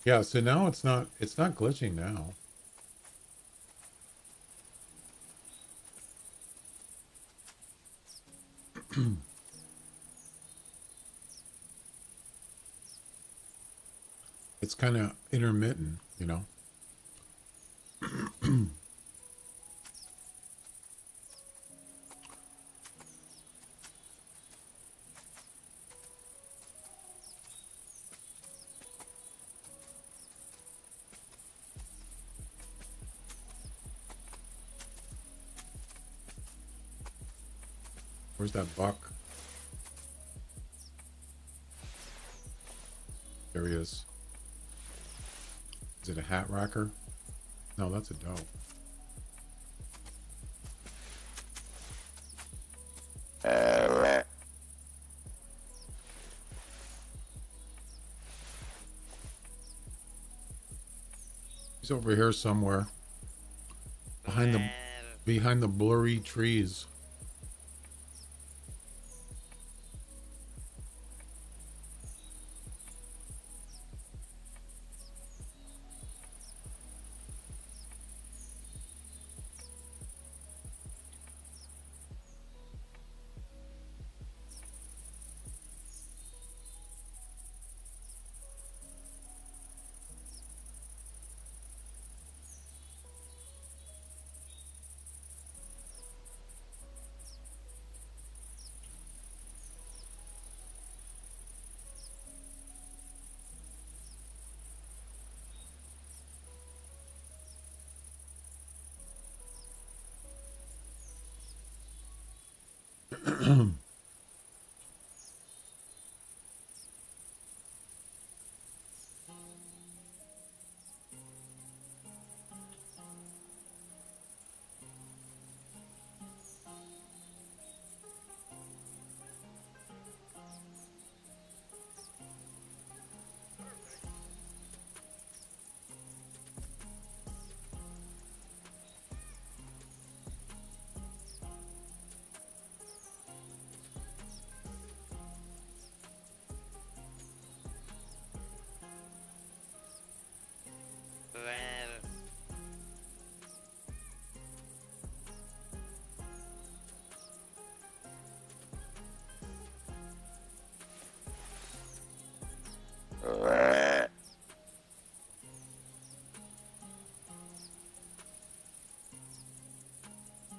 Yeah, so now it's not glitching now. It's kind of intermittent, you know. Where's that buck? There he is. Is it a hat racker? No, that's a doe. He's over here somewhere. Behind the blurry trees.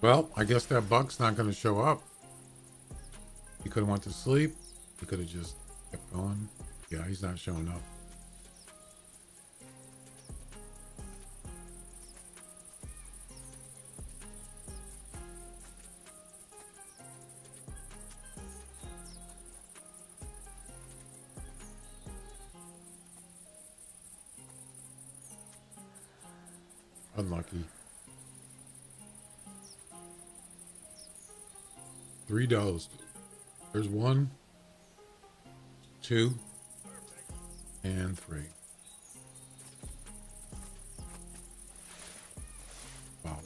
Well, I guess that buck's not going to show up. He could have went to sleep. He could have just kept going. Yeah, he's not showing up. Unlucky. Three does. There's 1, 2, and 3. Wow.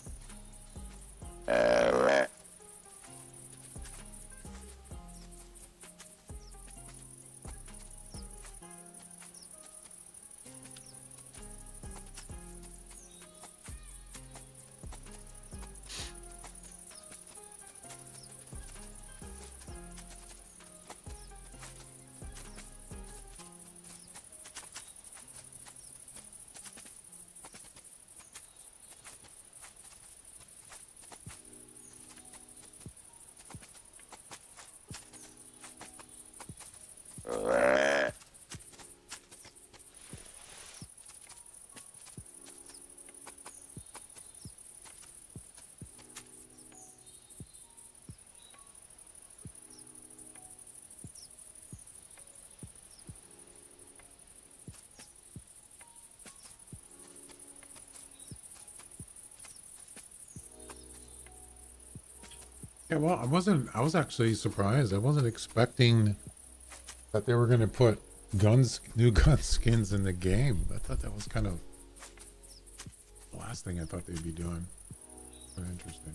Yeah, well, I was actually surprised. I wasn't expecting that they were going to put new gun skins in the game. I thought that was kind of the last thing I thought they'd be doing. Kind of interesting.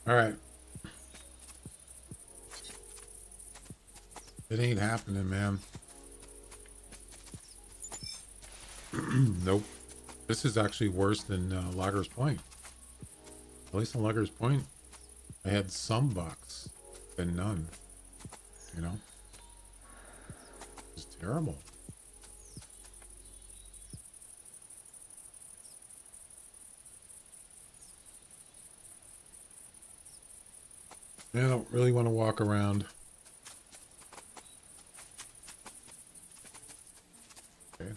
All right. It ain't happening, man. Nope. This is actually worse than Loggers Point. At least in Loggers Point, I had some bucks and none. You know? It's terrible. I don't really want to walk around. Okay.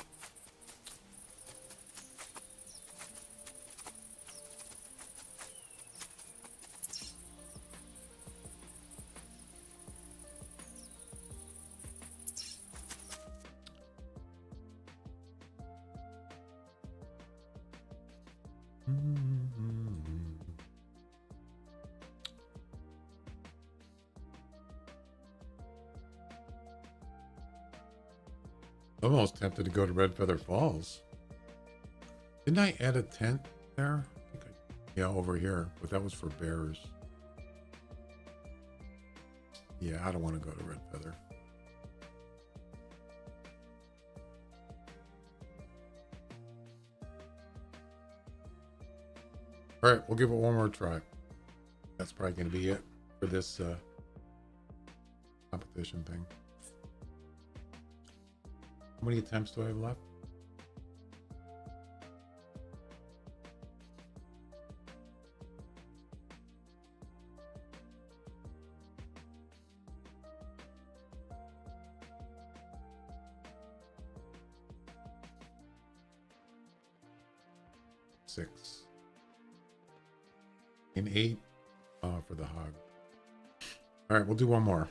Almost tempted to go to Red Feather Falls. Didn't I add a tent there? Yeah, over here, but that was for bears. Yeah, I don't want to go to Red Feather. All right, we'll give it one more try. That's probably going to be it for this competition thing. How many attempts do I have left? Six. And 8 for the hog. All right, we'll do one more.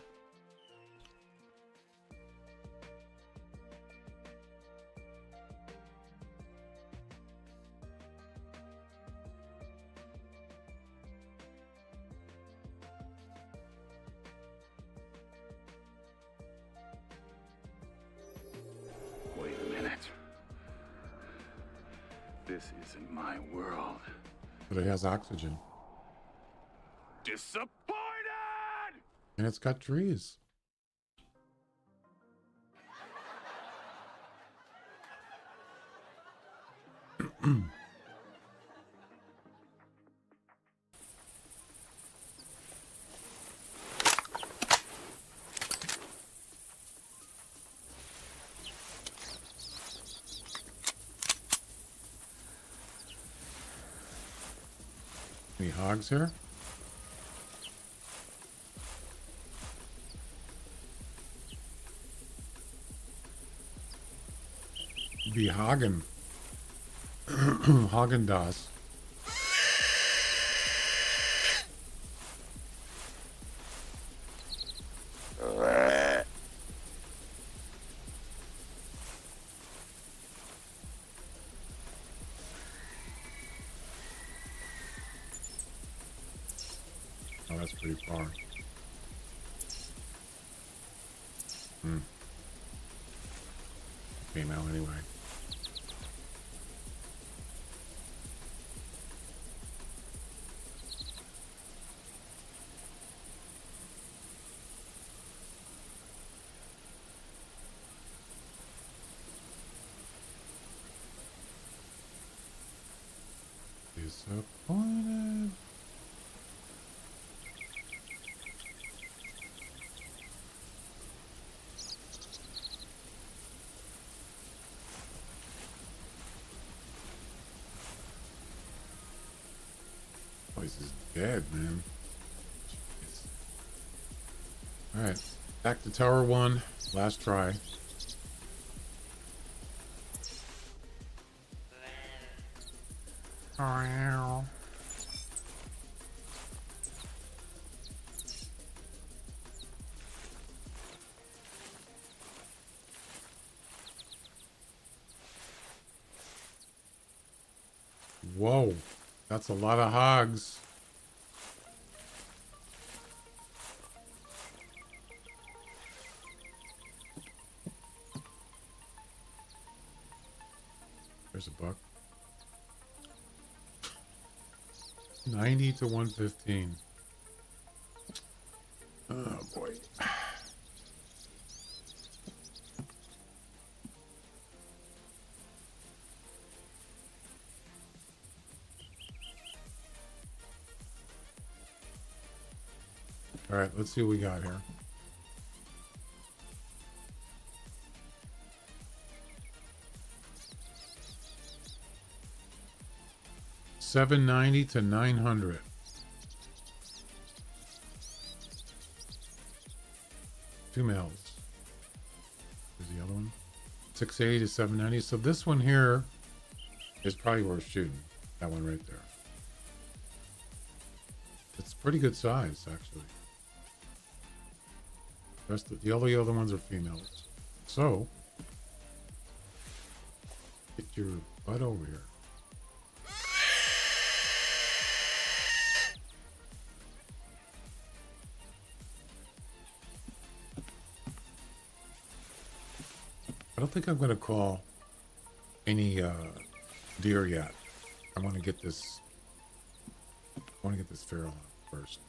Wait a minute. This isn't my world. But it has oxygen. Disappointed! And it's got trees. Any hogs here? Be Hagen. Hagen Dazs. Oh, that's pretty far. Came out anyway. Disappointed. place is dead, man. Alright. Back to Tower 1. Last try. Whoa, that's a lot of hogs. There's a buck. 90 to 115. Oh boy. All right, let's see what we got here. $790 to $900. Two males. Here's the other one. $680 to $790. So this one here is probably worth shooting. That one right there. It's pretty good size, actually. The other ones are females. So, get your butt over here. I don't think I'm going to call any deer yet. I want to get this. I want to get this feral out first.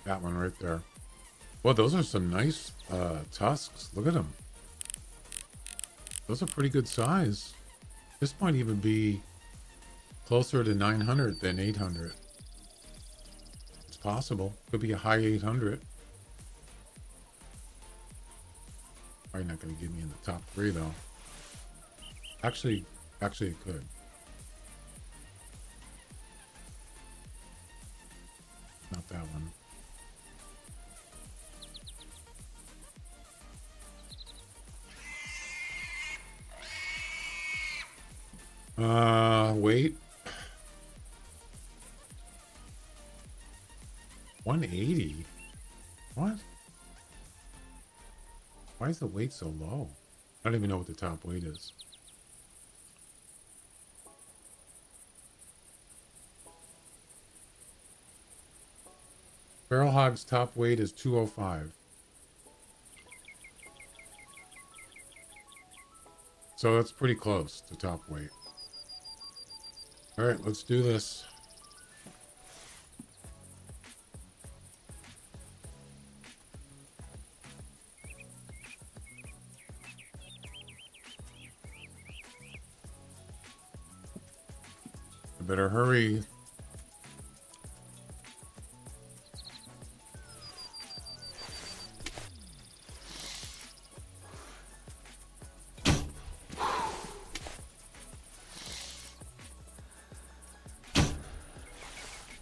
That one right there. Well, those are some nice tusks. Look at them. Those are pretty good size. This might even be closer to 900 than 800. It's possible. Could be a high 800. Probably not going to get me in the top 3 though. Actually it could. Not that one. Wait. 180? What? Why is the weight so low? I don't even know what the top weight is. Feral hog's top weight is 205. So that's pretty close to top weight. All right, let's do this. I better hurry.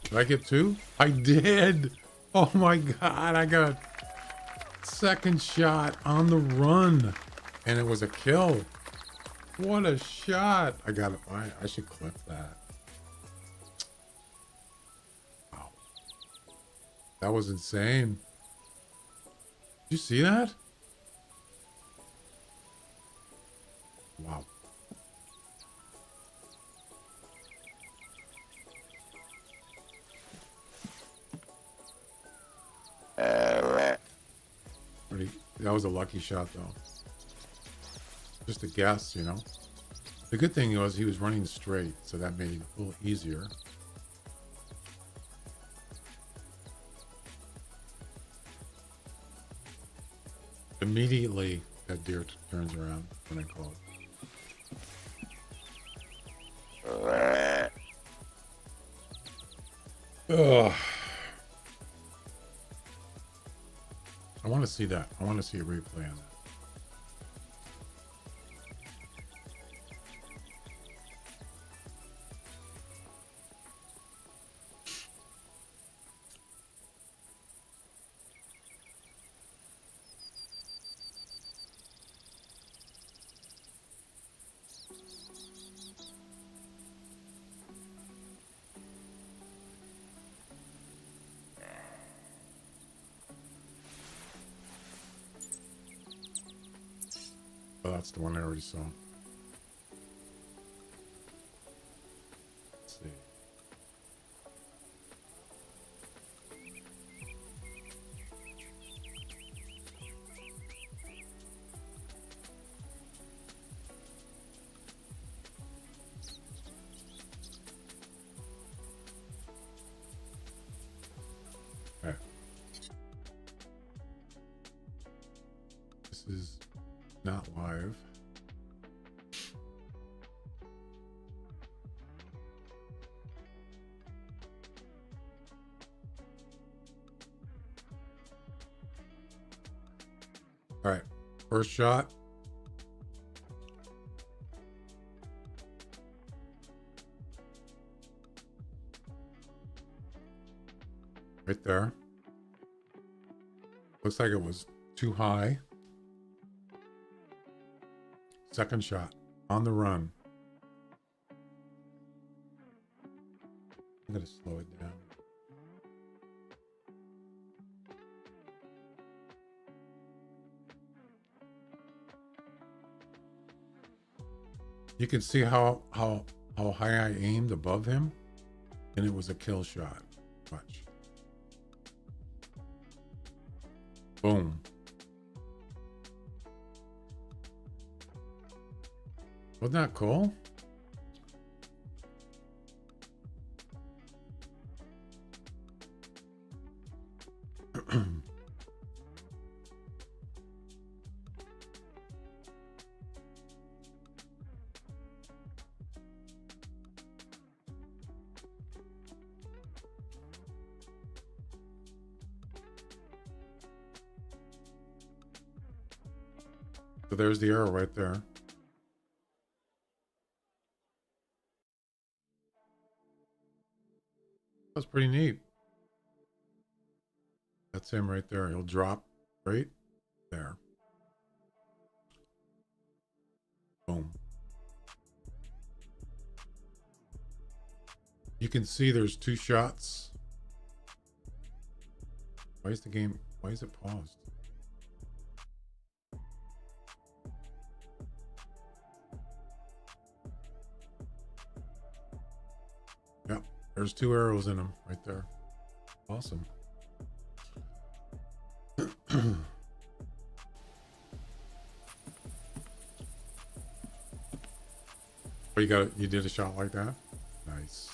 Did I get 2? I did. Oh my God. I got a second shot on the run and it was a kill. What a shot. I got it. I should clip that. Wow. That was insane. Did you see that? Wow. That was a lucky shot, though. Just a guess, you know. The good thing was he was running straight, so that made it a little easier. The Immediately, that deer turns around when I call it. Ugh. I want to see that. I want to see a replay on that. Oh, that's the one I already saw. Let's see. Okay. This is not live. All right, first shot. Right there. Looks like it was too high. Second shot on the run. I'm gonna slow it down. You can see how high I aimed above him, and it was a kill shot. Watch. Boom. Wasn't that cool? So there's the arrow right there. That's pretty neat. That's him right there. He'll drop right there. Boom. You can see there's two shots. Why is it paused? Yep, there's two arrows in them right there. Awesome. Oh, you did a shot like that? Nice.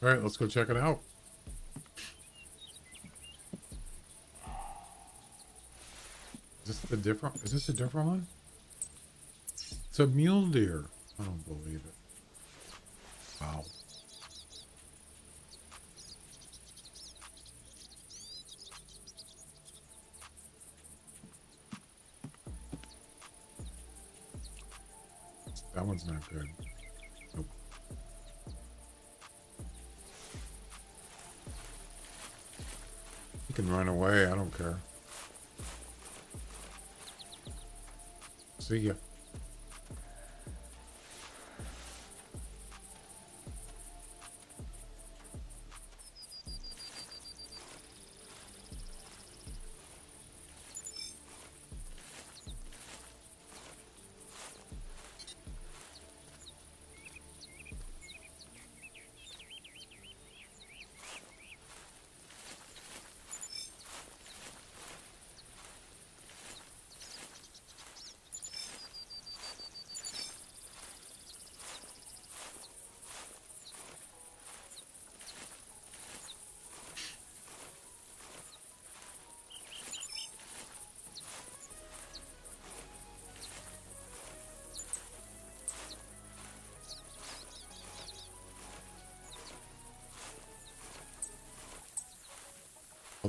All right, let's go check it out. Is this a different one? It's a mule deer. I don't believe it. Wow. That one's not good. Nope. You can run away. I don't care. See ya.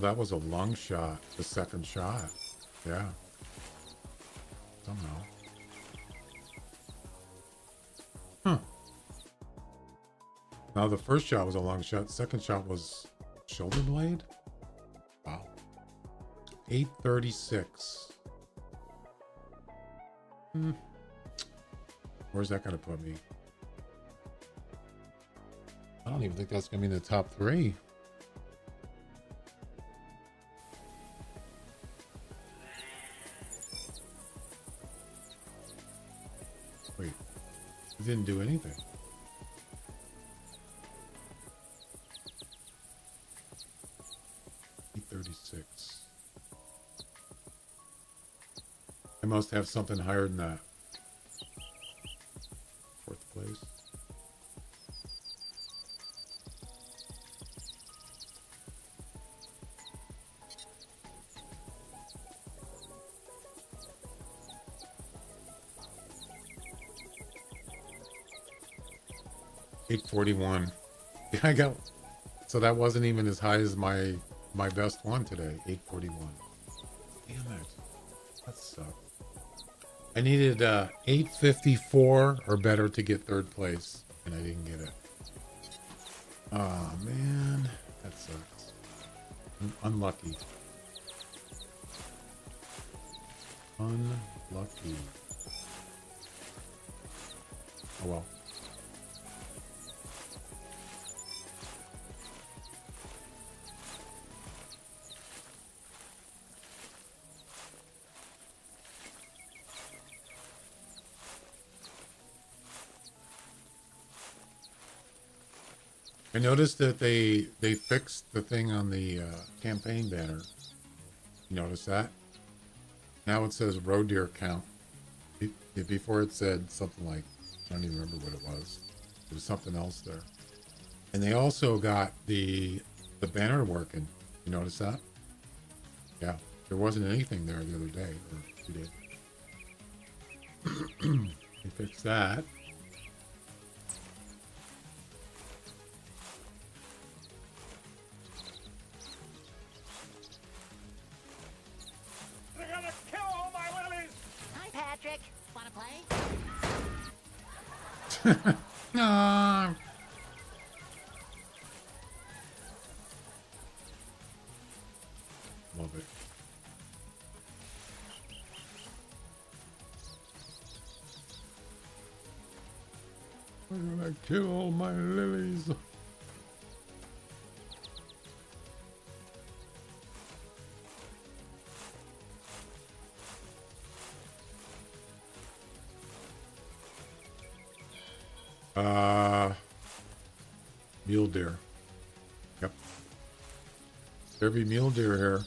that was a lung shot. The second shot. Yeah. Somehow. Huh. Now the first shot was a long shot. Second shot was shoulder blade. Wow. 836. Where's that gonna put me? I don't even think that's gonna be in the top 3. Wait, it didn't do anything. $836. I must have something higher than that. 4th place. $841. Yeah, I got. So that wasn't even as high as my best one today. $841. Damn it. That sucked. I needed $854 or better to get 3rd place, and I didn't get it. Oh man, that sucks. Unlucky. Unlucky. Oh well. I noticed that they fixed the thing on the campaign banner. You notice that? Now it says roe deer count. Before it said something like, I don't even remember what it was. There was something else there. And they also got the banner working. You notice that? Yeah, there wasn't anything there the other day, or 2 days. They fixed that. No. Love it. We're gonna kill my lilies. Mule deer. Yep. There be mule deer here.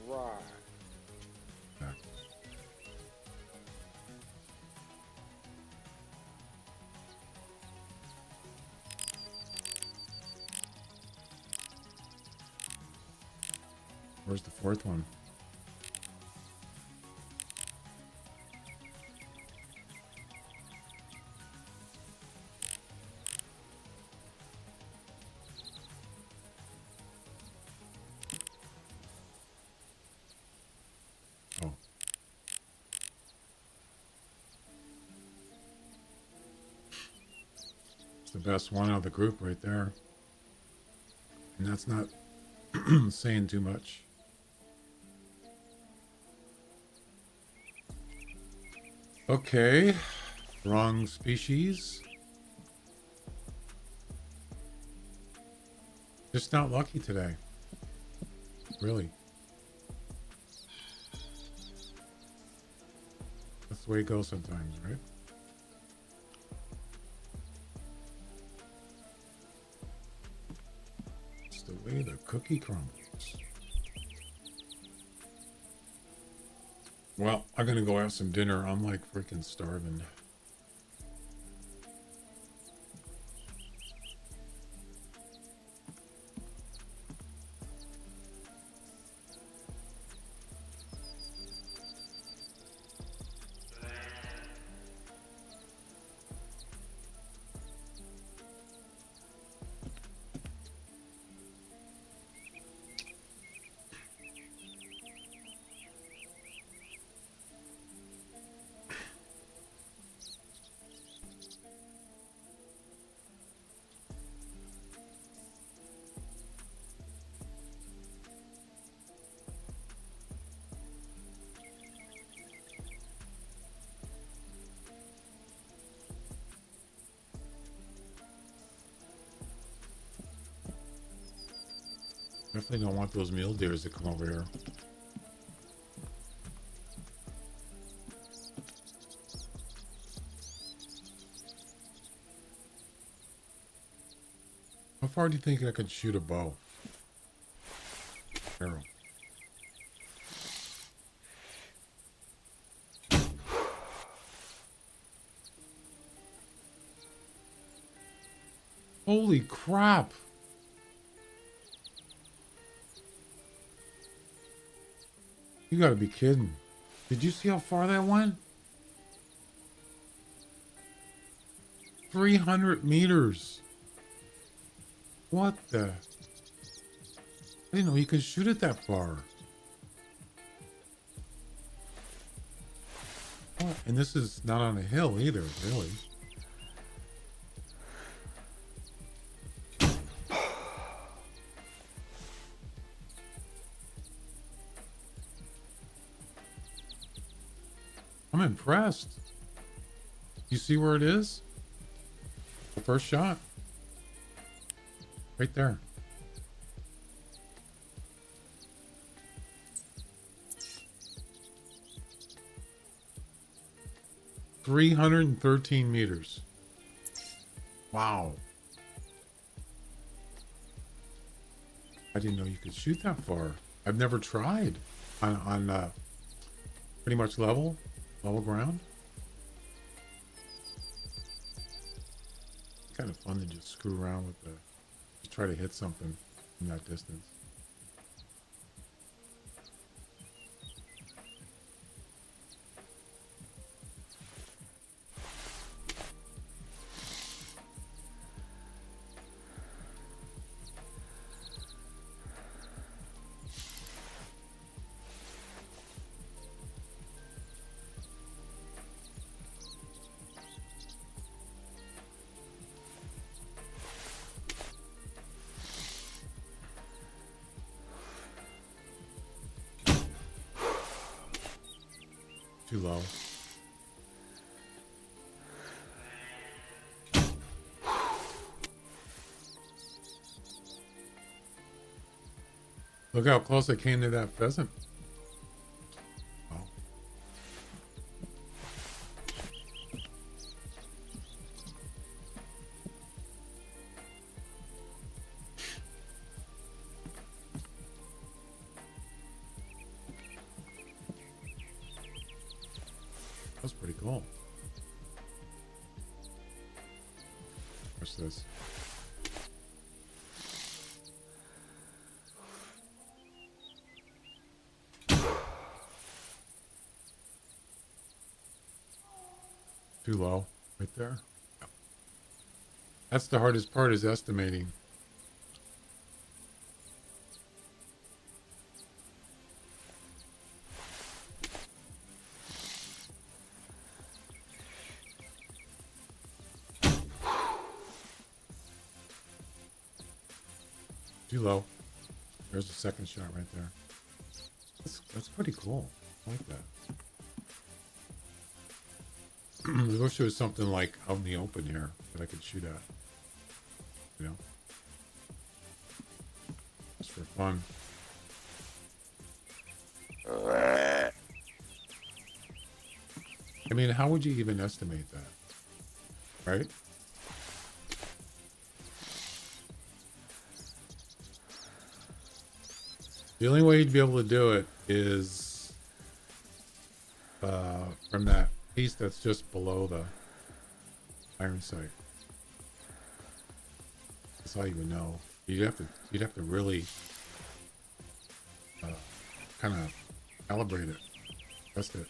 Right. Yeah. Where's the 4th one? The best one out of the group right there, and that's not saying too much. Okay, wrong species. Just not lucky today, really. That's the way it goes sometimes, right? The way the cookie crumbles. Well, I'm gonna go have some dinner. I'm like freaking starving. Definitely don't want those mule deers to come over here. How far do you think I could shoot a bow? Arrow. Holy crap! You gotta be kidding. Did you see how far that went? 300 meters. What the? I didn't know you could shoot it that far. What? And this is not on a hill either, really. I'm impressed. You see where it is? The first shot. Right there. $313 meters. Wow. I didn't know you could shoot that far. I've never tried on pretty much level ground. It's kind of fun to just screw around with just try to hit something from that distance. Too low. Look how close I came to that pheasant. Oh. That's pretty cool. Watch this. Too low, right there. That's the hardest part, is estimating. Too low. There's the second shot right there. That's pretty cool. I like that. I wish there was something like out in the open here that I could shoot at. You know? Just for fun. I mean, how would you even estimate that? Right? The only way you'd be able to do it is from that piece that's just below the iron sight. That's all you would know. You'd have to really kind of calibrate it. Test it.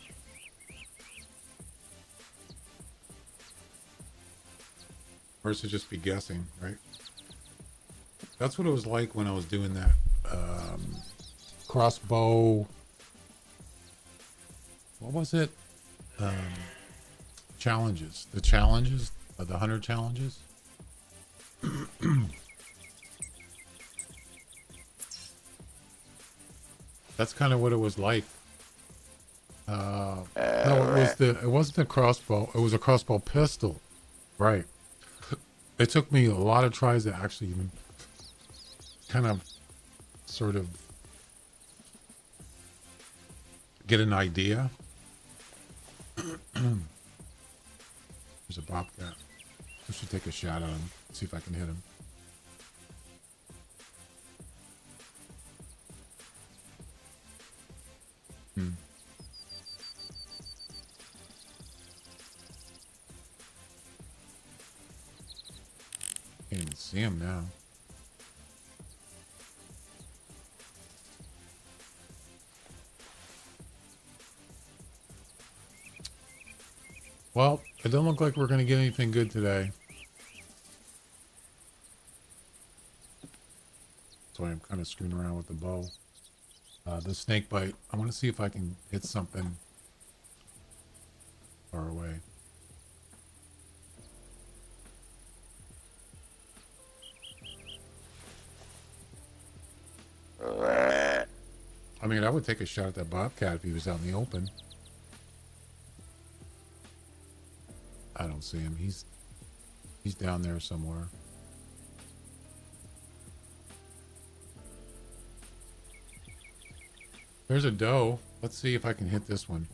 Or to just be guessing, right? That's what it was like when I was doing that crossbow. What was it? Challenges. The challenges, the hunter challenges. That's kind of what it was like. No, it wasn't a crossbow. It was a crossbow pistol, right? It took me a lot of tries to actually even kind of sort of get an idea. There's a bobcat. I should take a shot at him, see if I can hit him. Can't even see him now. Well, it doesn't look like we're going to get anything good today. That's why I'm kind of screwing around with the bow. The snake bite. I want to see if I can hit something far away. I mean, I would take a shot at that bobcat if he was out in the open. I don't see him. He's down there somewhere. There's a doe. Let's see if I can hit this one.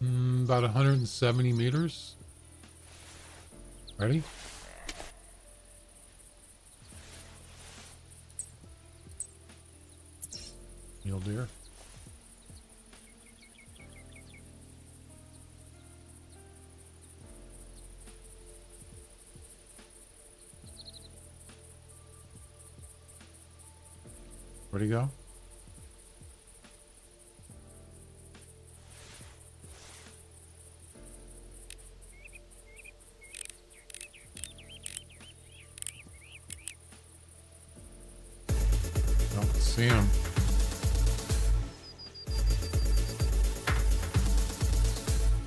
About 170 meters. Ready? Mule deer. Where'd he go? Don't see him.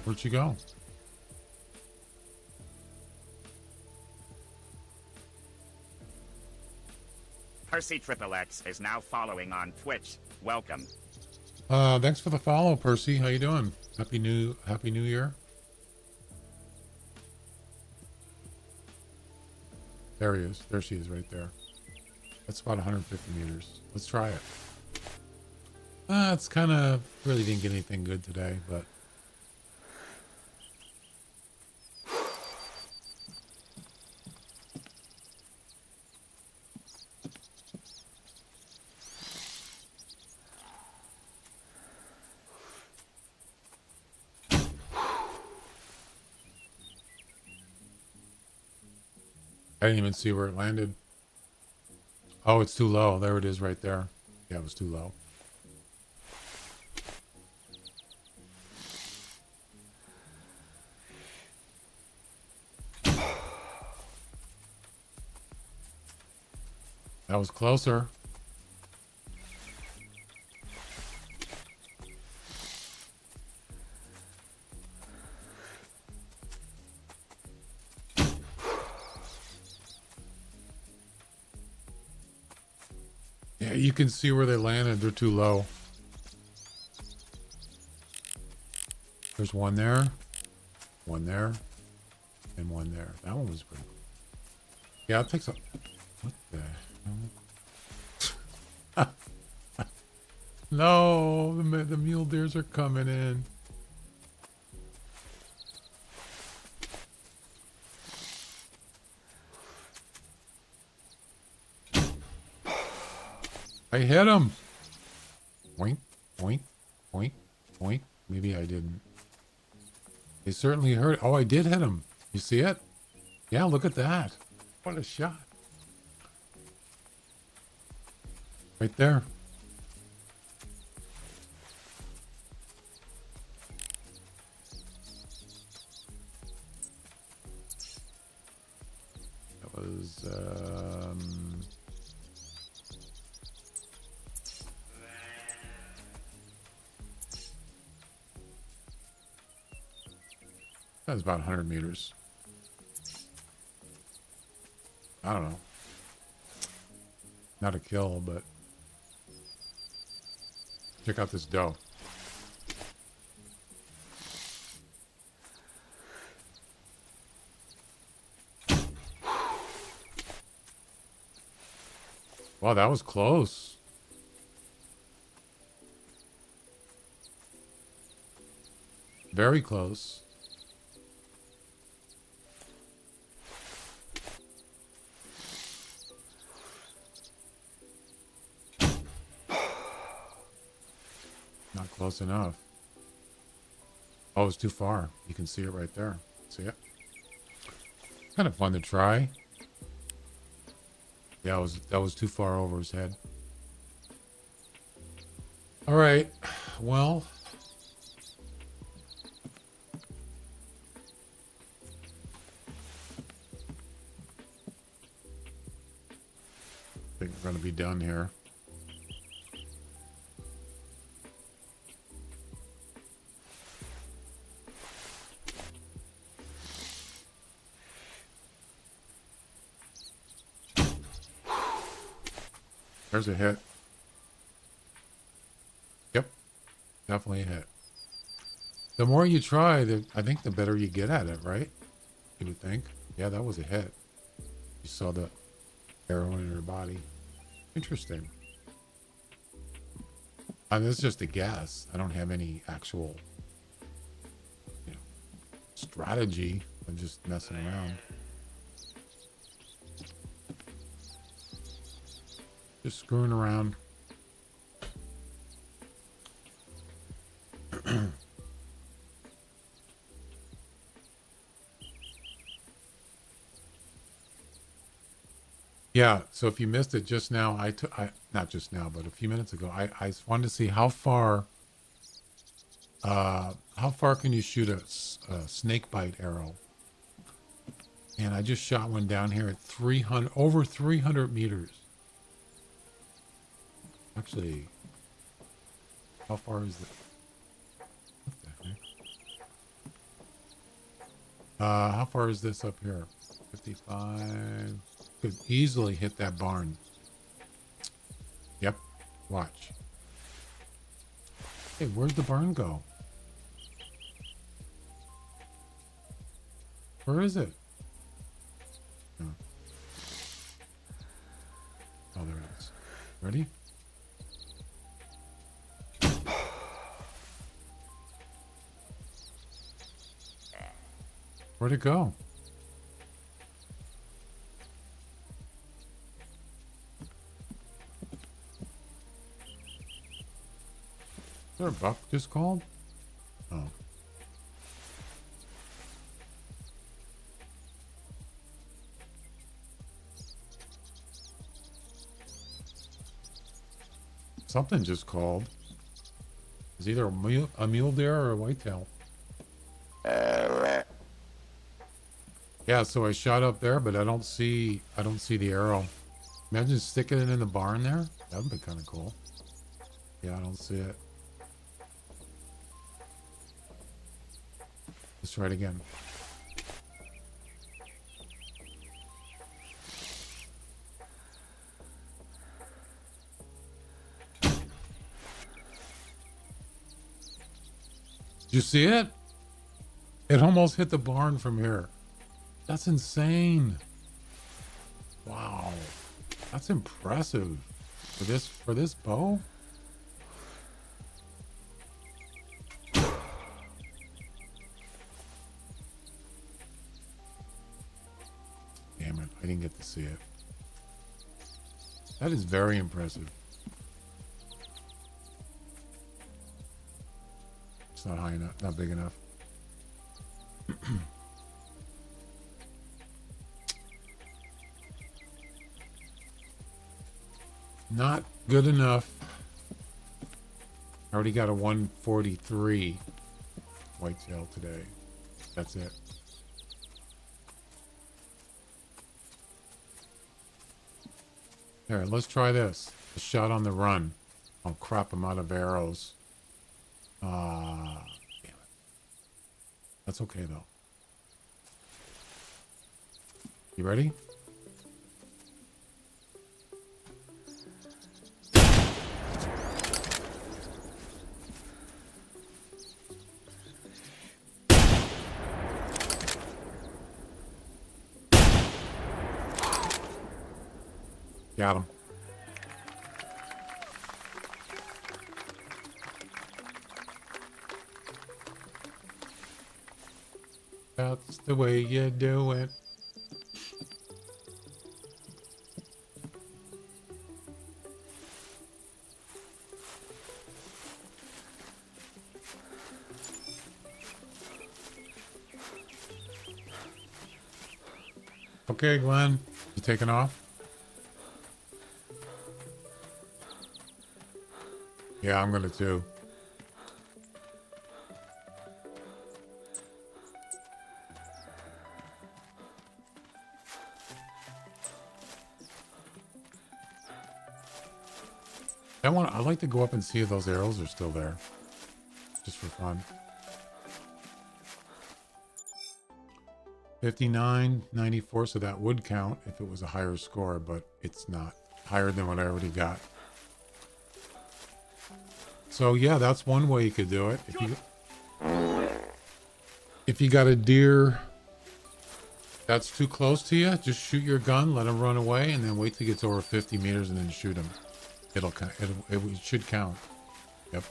Where'd you go? Percy Triple X is now following on Twitch. Welcome. Thanks for the follow, Percy. How you doing? Happy New Year. There he is. There she is right there. That's about 150 meters. Let's try it. It's kind of really didn't get anything good today, but I didn't even see where it landed. Oh, it's too low. There it is right there. Yeah, it was too low. That was closer. Yeah, you can see where they landed. They're too low. There's one there, and one there. That one was pretty cool. Yeah, it takes a... What the hell? No, the mule deers are coming in. I hit him. Boink, boink, boink, boink. Maybe I didn't. They certainly hurt. Oh, I did hit him. You see it? Yeah, look at that. What a shot. Right there. That was, that was about 100 meters. I don't know. Not a kill, but check out this doe. Wow, that was close. Very close. Not close enough. Oh, it's too far. You can see it right there. See it? Kind of fun to try. Yeah, that was too far over his head. All right. Well, I think we're going to be done here. There's a hit. Yep. Definitely a hit. The more you try, I think the better you get at it, right? You would think. Yeah, that was a hit. You saw the arrow in her body. Interesting. I mean, it's just a guess. I don't have any actual, strategy. I'm just messing around. Just screwing around. Yeah, so if you missed it just now, not just now, but a few minutes ago, I wanted to see how far can you shoot a snake bite arrow? And I just shot one down here at over 300 meters. Actually, how far is it? What the heck? How far is this up here? 55. Could easily hit that barn. Yep. Watch. Hey, where'd the barn go? Where is it? Oh, oh there it is. Ready? Where'd it go? Is there a buck just called? Oh. Something just called. It's either a mule deer or a whitetail. Yeah, so I shot up there, but I don't see the arrow. Imagine sticking it in the barn there. That would be kind of cool. Yeah, I don't see it. Let's try it again. Did you see it? It almost hit the barn from here. That's insane. Wow. That's impressive. For this bow? Damn it, I didn't get to see it. That is very impressive. It's not high enough, not big enough. Not good enough. I already got a 143 whitetail today. That's it. Here, let's try this. A shot on the run. I'll crop them out of arrows. Damn it. That's okay though. You ready? Got him. That's the way you do it. Okay, Glenn, you taking off? Yeah, I'm gonna too. I'd like to go up and see if those arrows are still there. Just for fun. 59, 94, so that would count if it was a higher score, but it's not higher than what I already got. So yeah, that's one way you could do it. If you got a deer that's too close to you, just shoot your gun, let him run away, and then wait till he gets over 50 meters and then shoot him. It should count. Yep.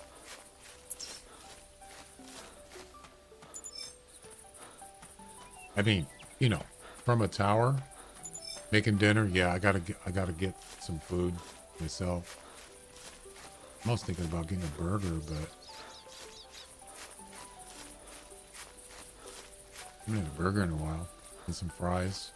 I mean, you know, from a tower, making dinner. Yeah, I gotta get some food myself. I was thinking about getting a burger, but I haven't had a burger in a while. And some fries.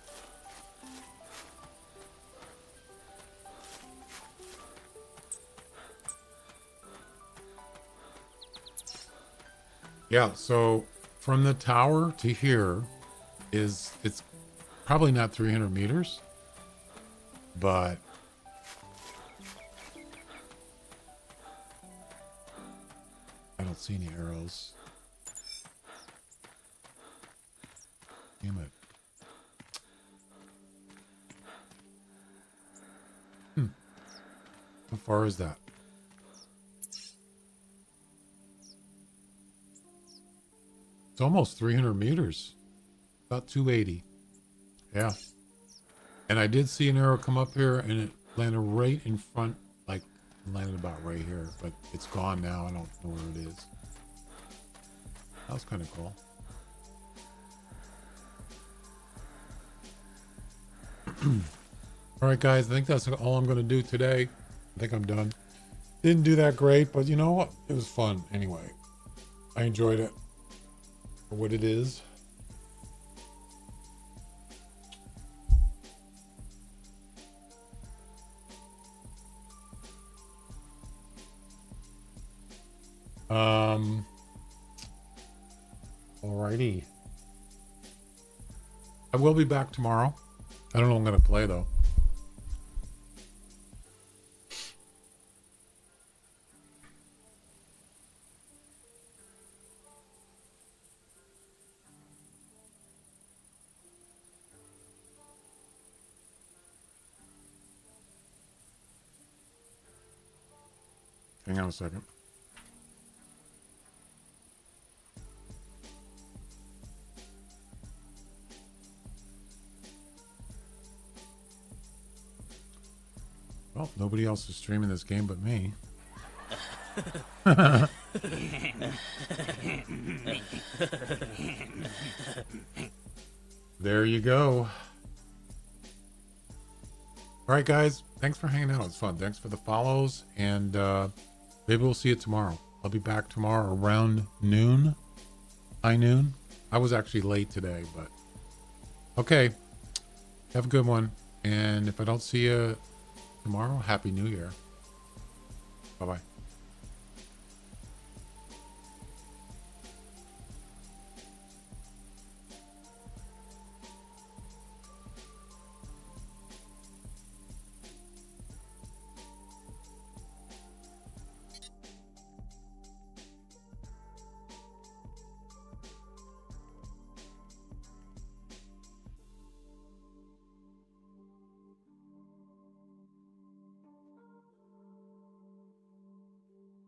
Yeah, so from the tower to here it's probably not 300 meters, but I don't see any arrows. Damn it. How far is that? It's almost 300 meters. About 280. Yeah. And I did see an arrow come up here and it landed right in front, like landed about right here, but it's gone now. I don't know where it is. That was kind of cool. All right, guys, I think that's all I'm going to do today. I think I'm done. Didn't do that great, but you know what? It was fun anyway. I enjoyed it for what it is. Alrighty. I will be back tomorrow. I don't know what I'm going to play though. Hang on a second. Well, nobody else is streaming this game but me. There you go. All right, guys. Thanks for hanging out. It was fun. Thanks for the follows. And maybe we'll see you tomorrow. I'll be back tomorrow around noon. High noon. I was actually late today, but okay. Have a good one. And if I don't see you tomorrow, Happy New Year. Bye-bye.